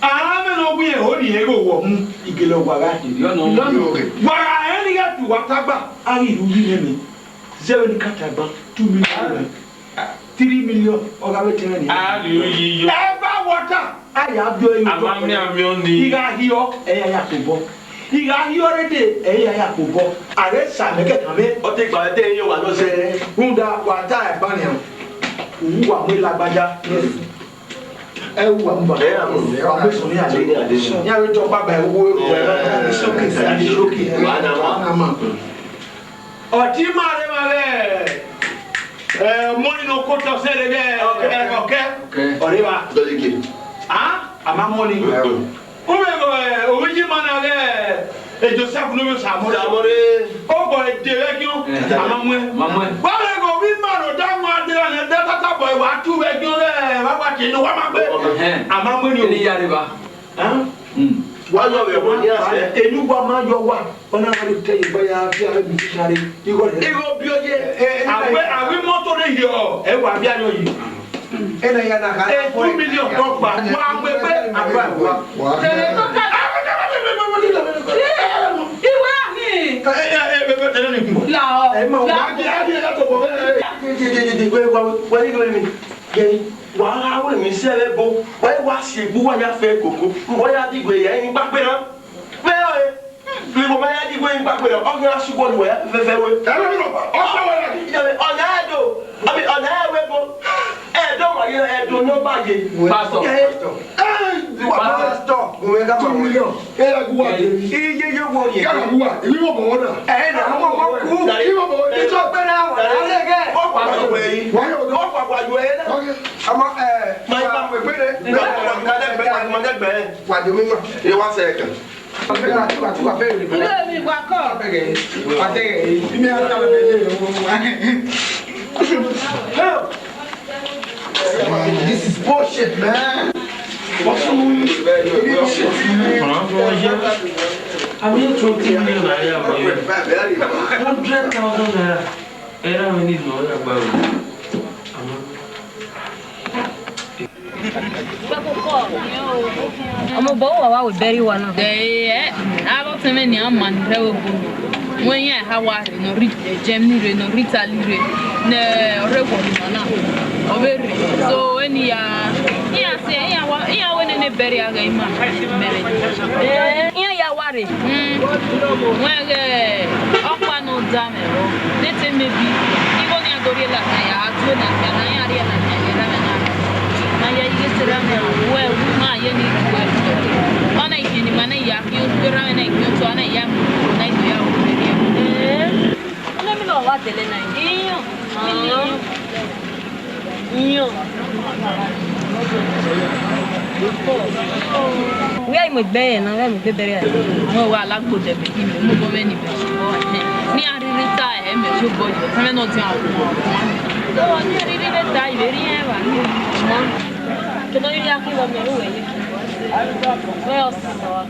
àwọn mẹ́rin ogun yẹn ó nìyẹn yóò wọ̀ mú ìgèlè wàrà wàrà ẹni yà tù wà tágbà á rí ìlú yìí lẹ́nu zero ní kàtàgbà 2 million 3 million ọ̀gá bẹ́ẹ̀ tẹ́lẹ̀ nìyẹn. á rí yíyọ. ẹ bá wọ́tà àyà abíọ́ yìí wọ́tà. àmàmì àmì ọ̀nì. ìhà híọ́ ẹ̀yà yà kò bọ́ ìhà híọ́ rédè ẹ̀yà yà kò bọ́ àrẹ sàmẹ́kẹ̀ kàmẹ́. ọtí ìgbà wẹ́tẹ́ yín wà lọ́sẹ̀. húndà wà tá ẹ̀ bá nìyẹn òun wà mú ìlàgbájá ẹ wà mú bàtà wà mú sùn ní àlè ní àlè tó bá bá ẹ wó ẹ sókè sókè wà á nà má. ọtí máa lè máa lẹ mọ́ni ní oko tọ́ sẹ́lẹ̀ bẹ́ẹ̀ ọ̀kẹ́ ọ̀rẹ́ wa àmà mọ́ni ó bẹ òwe jí máa nà lẹ joseph ló bẹ sàmúlẹ ó bọ̀ èdè rẹ kí ó àmà mú ẹ wọ́n lè kó wí máa lọ dáhùn adé wọn ẹ̀ dẹ́ tata bọ̀ ẹ̀ wà á tú ẹ kí ó lẹ̀ wá wá tì ní wọ́n máa gbé àmà mú ni o. ẹni yára bá. wà á yọ wẹ̀ wọ́n ní àṣẹ. èyí wà máa yọ wà ọ̀nà àrẹ tẹ ìgbà yà fi àrẹ mi sáré ìwọ rẹ. ìwọ bí o yẹ. àwí mọ́tò rẹ̀ yọ ẹ wà bí ayọ̀ yìí. ẹnna yà nà ká. 2 million tó gbà wà á gbé pé àgbà wà. tẹ̀lé tó ká. ìwé àmì. tẹ̀lé ní kúmọ̀. làọ. ẹ máa wà á di adé yàtọ̀ bọ̀ bẹ́ẹ̀. wàá wẹ̀ mí sẹ́lẹ̀ bó wáyé wá sí ebú wáyà fẹ́ kòkó wáyà dìgbò yẹn ń gbàgbé náà bẹ́ẹ̀ ẹ̀ lèmo bá yà dìgbò yẹn ń gbàgbé náà ọ̀gbìn aṣọ́gbó ni wọ́n yà fẹ́fẹ́ wẹ̀. ọ̀nà ẹ̀dọ̀ àbí ọ̀nà ẹ̀wẹ̀ bó ẹ̀dọ̀ wáyé ẹ̀dọ̀ náà bàjẹ́. pásítọ̀ pásítọ̀ òwe ká máa wọlé. ẹ̀yà guwa iye yóò wọ yẹn. yàrá guwa èmi mọ̀ bọ̀ wọ́n náà. ẹ̀ nà ọmọ kọ kú. èmi mọ̀ bọ̀ wọ́n náà. ìjọ pé náà wà lálẹ́ kẹ́. ó pàpà wẹ̀ yìí ó pàpà wẹ̀ yìí náà. ọmọ máa ń bá wẹ̀ pé wàdí mímọ. ẹ wá sẹ ẹ kàn. ilé mi wà kọ́. This is bullshit, man. What's wrong with bullshit? I mean, 20 million naira. 100,000 naira. Era we need more about it. ọmọ bọ̀ wà wá wò bẹ́rí wa náà. ẹ alọ tẹmẹ ni a man rẹ o bo wọn yẹn ha wa rẹ no rit jẹmni rẹ no ritali rẹ ne ọrẹ wọlu nana ọbẹ rẹ so ẹni ya iya se iya wọ nene bẹri aga ima mẹrẹ iya ya wa rẹ. wọn ẹ ọkpa n'o da mẹ o ne tẹ mẹ bi ibo ni agori la na ya atuo na ya na ya ariẹ na ya yẹra mẹ na na ya yi sira mẹ o wẹ ma ye ni wẹ ọna ìkíni ma na ya kí o gbéra mẹ na ìkíni o tó ọna ya mi na ìkíni ya o bẹ rí ẹ. ọlọ́run mi lọ wá tẹ̀lé náà yíyan yíyan. wíyá ìmọ̀ ìgbẹ́ yẹn náà wíyá ìmọ̀ ìgbẹ́ bẹ̀rẹ̀ yẹn. mo wà alágbó dẹ̀bẹ̀ kí mi mo bọ́ mẹ́ni bẹ̀ ṣùgbọ́n ẹ̀ ní àrírí ta ẹ̀ mẹ̀ ṣó bọ́ jù fẹ́mẹ́ náà ti àwọn ọmọ ọkùnrin. lọ́wọ́ ní àrírí lè ta ìlérí yẹn wà ní ọmọ kí ló yá kí lọ mẹ́rin wẹ̀ yé wẹ́ ọ̀sán wa.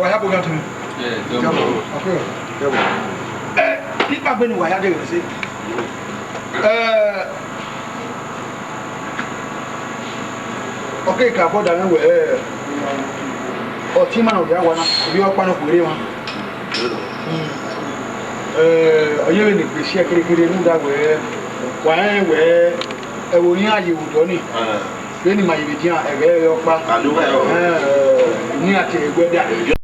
wàyà bó gàtò mi. Nípa gbé ni wàyà dé rẹ̀ sí. Ọ̀kẹ́ ìka bọ́dà mi wẹ̀ ọtí máa ń rí àwọn náà bí wọ́n panu kúrẹ́ wọn. Ọ̀yẹ́ mi nìgbésí kékeré ní ìdáwẹ̀ wàá wẹ̀ ẹ̀wò ní àyèwò dọ́ni. Bẹ́ẹ̀ ni màá yẹ di hàn ẹ̀rẹ́ yọ pa. Ní àti ẹ̀gbẹ́ dà. Ọ̀yẹ́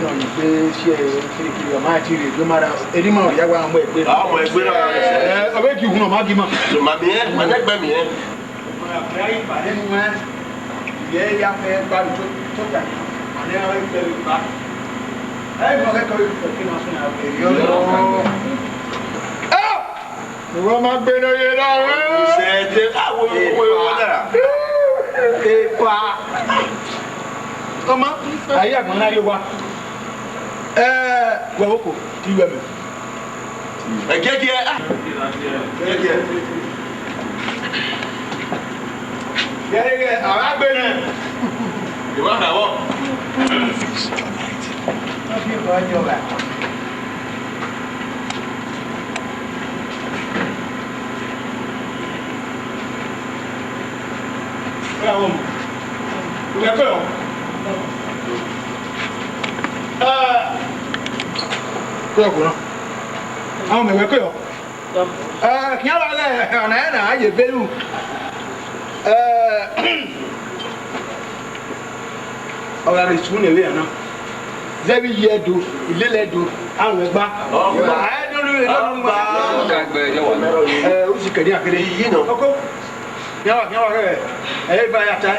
náà yìí pé ṣé kékeré ọmọ àti rè ló máa ra ẹni máa rí àwọn ọmọ ẹgbẹ́. Ọmọ ẹgbẹ́ náà. Ọbẹ̀ kì í hun ọmọ agimọ̀. Màmí ẹ màdẹ́gbẹ́ mi ẹ. Ọ̀gá ìpàdé nu ẹ ìyẹ́ yá fẹ́ gbàdúrà tó tà ní àwọn ìfẹ́ ìgbà. Ẹ gbọ́dọ̀ kẹ́kọ̀ọ́ ìfẹ́ kí wọ́n sún yàrá èrè ọ̀dọ́. Ìwọ́n máa gbé ní oyè náà rẹ̀. Ṣèdè àwọn owó ìwọ́n dára. Èèpà. Ọmọ ayé àgbọ̀n náà yé wa. Wẹ̀wọ́ kò tí wẹ̀ mi. Ẹ̀gẹ́gẹ́. Ẹ̀gẹ́gẹ́. Gẹ́gẹ́ àwọn àgbẹ̀ náà. Ìwọ́n kà wọ́. Wọ́n fi ìwọ́n jọba. Bravo. D'accord. Quoi quoi? Ah mais ouais quoi? Qui a là on a un aïe belou. On va les tourner là non. Zebi yedo, il est ledo, ah ouais ba. Ah non le non ba. Okaigbe ya wa. O si kedi akere yi no. Oko. Nyawa re. Ba ya ta.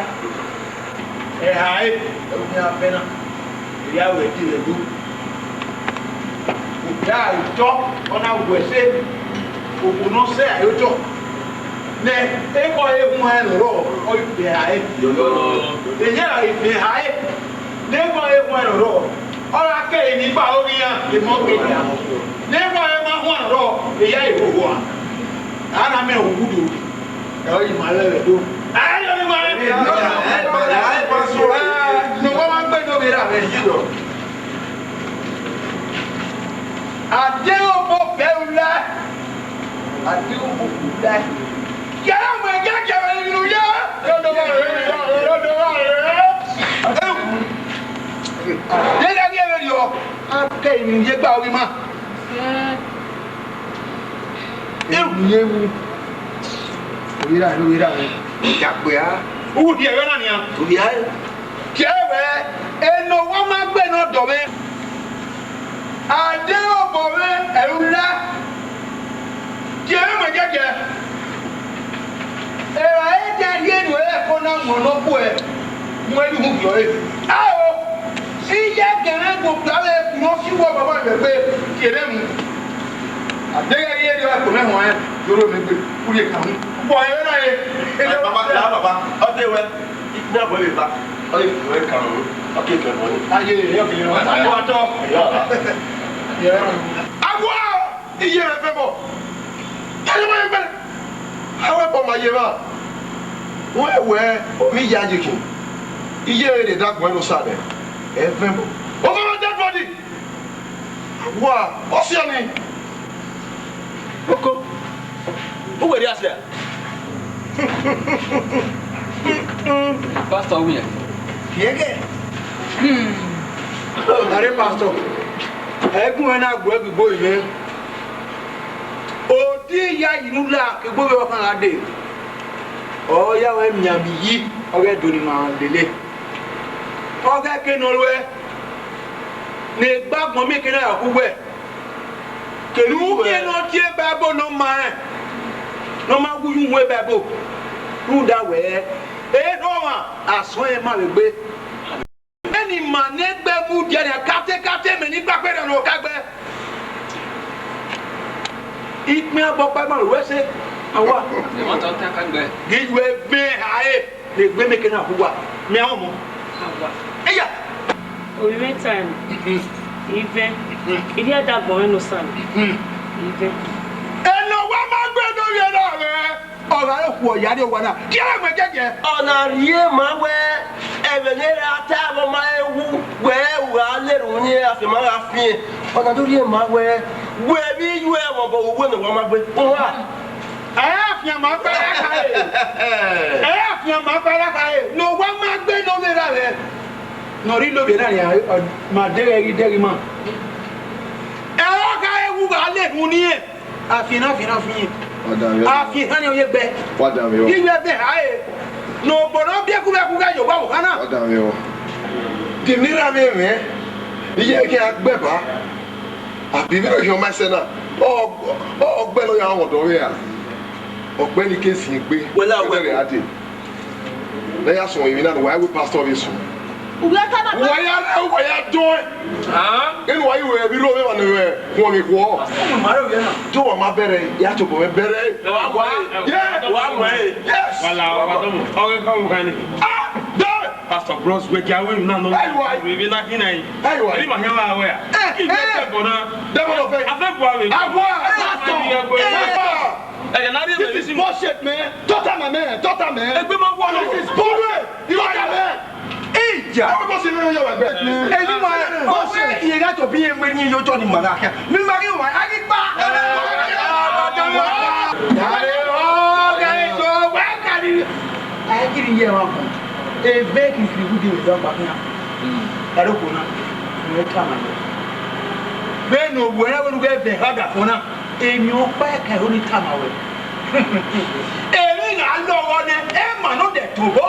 Hai, o nya pena. Ya we ti le du. O ya jo, ona wese. O no se ayo jo. Ne, e ko e mu en ro, o bi hai. Yo. E ya e bi hai. Ne ko e mu en ro. Ora ke ni ba o yan, e mo ke ya. Ne ko e ma hu an ro, e ya e wo wa. Ana me o gudu. Ẹ yìí máa lẹ́rẹ̀ tó. Ayọ̀ ni máa ń bí. Ní wọ́n máa ń gbé lóbi rà rẹ̀ yìí lọ. Àdéhùnbó bẹ̀rù lẹ́. Àdéhùnbó kù lẹ́. Yàrá mọ̀ ẹ̀jẹ̀ kẹrẹ nínú yá. Lọ́dọ̀ wà rẹ̀. Yẹ́lẹ́ bí ẹ̀rọ yọ. Akẹ́ ìrìnyé gbà orí ma. Ìrìnyé wu. Wira rẹ̀. Ìjàpè á. Owó di ẹ̀rọ náà nìyà. Òbí á. Kẹ́wẹ́ ẹnu wọ́n máa gbé náà dọ̀bẹ́. Adé ọ̀bọ̀ rẹ̀ ẹ̀rù ńlá. Kẹ́wẹ́ mọ̀ jẹ́jẹ́. Ẹ̀rọ ayé jẹ́ ayé ìlú ẹ̀kọ́ náà mọ̀ lọ́pọ̀ ẹ̀. Mú ẹni mú bìọ́ ẹ̀. Áwo iye gẹ̀rẹ́ gbogbo àwọn ẹ̀kúnná sí wọ́ bàbá rẹ̀ pé kéré mu. Àdéhùn ayé ìlú ẹ̀kọ́ mẹ́wọ̀n ẹ̀ lóró mi gbé kúrè kàmú. Bọ̀ ẹ̀rọ náà yẹ. Bàbá ọdẹ wẹ ní àbọ̀ ìbá ọdẹ ìwé kàmú ọkẹ́ ìkẹ́ mọ́ ni. Ayé ìyá òkè yẹn wá. Ayé wa tọ́. Awo iye rẹ̀ fẹ́ bọ̀. Ayé wa yẹ fẹ́. Àwọn ẹ̀pọ̀ máa yẹ bá. Wọ́n ẹ̀wẹ̀ omi yá jìkì. Iye rẹ̀ dàgbọ́n ẹnu sáà dẹ̀. Ẹ fẹ́ bọ̀. O fẹ́ bọ̀ dead body. Wà ọ̀sẹ̀ ni. Oko. Ó wẹ̀rí àṣẹ. Pastor William. Yege. Are pastor. Egun ena gbo egbo ile. Odi ya iru la ke gbo be kan ade. O ya we miami yi, o ge doni ma lele. O ge ke no we. Ne gbagbon mi ke na ku we. Kelu ke no tie ba bo no ma. No ma wu yu we ba bo. Nu da we. No ma aso e ma le gbe. Eni ma ne gbe mu je ne kate me ni gbagbe na Okaigbe. Ìpín abo pa ma we se awa. Ni wọ́n tọ́ tẹ́ Okaigbe. Giwe gbe aye le gbe me ke na huwa. Mi awon mo. Awa. Eya. O me time. Even if you that boy no son. Even. Eno wa ma gbe do ye na re. Ọ̀rọ̀ ayé kú ọ̀yá ní ọwọ́ náà kí ẹ mọ̀ jẹ́jẹ́. Ọ̀nà ríé máa wẹ́ Evenera tava mai we ale runi afima afie. Ona do rie ma we bi you e mo bo we no ma gbe. Oha. Afia ma pa la kai. Afia ma pa la kai. No wa ma gbe no me ra le. No ri lo be na ya ma deri ma. Ka e wu ga le runi e. Afina fi. Afia ni o ye gbe. Wada mi o. Iwe be hae. No bono bia ku ga yo wa kana. Wada mi o. Ti mira me. Iye ke agbeba. Abi mi o ma se na. O gbe lo ya won do ya. Ọ̀gbẹ́ni kesi gbe. Wala we re ade. Na ya so yin na no why we pastor be so. Uwe kana ba. Wa ya do. Enu wa yi we bi ro me ma no we won mi ko. Maro ye na. Do wa ma bere ya to bo me bere. Yes. Wala do mo. O ko mo kan ni. Pastor Bros we ga we na no. We be na kinai. Ri ma hewa we. Ki be te bona. Devil of faith. Afe bo we. Pastor. This is bullshit, man. Total man. This is bullshit. You are a man. Ija. Eyi ma bullshit. You got to be in when you Johnny Malaka. Me marry one. I get back. I get here one. A big is the good thing done back now. Darokuna. No time. When no wherever you get the harder for now. Èmi ò pa ka ro ni tama we èmi ga lọ́wọ́ ni e ma no de to bo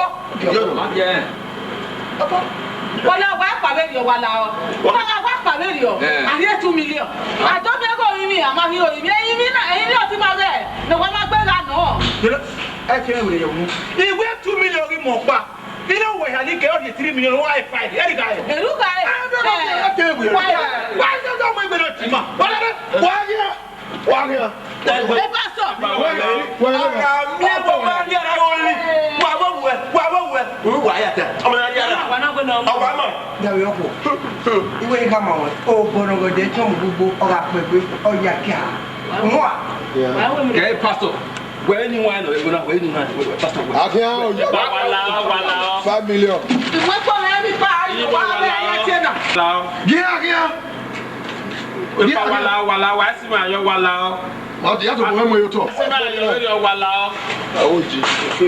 Wala wa pa be yo wala o. Wala wa pa be yo. Ari 2 million. A to be go mi ama mi o mi na eyin o ti ma be. No wa ma gbe ga no. E kire we yo mu. Iwe 2 million ri mo pa. You know where he get the 3 million why fight. Why don't Pastor. Where anyone or even where anyone, Pastor. 5 million. Wala, why see my young wala? What you have to go home with your talk. Wala. Oh, Jesus.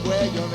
Where you're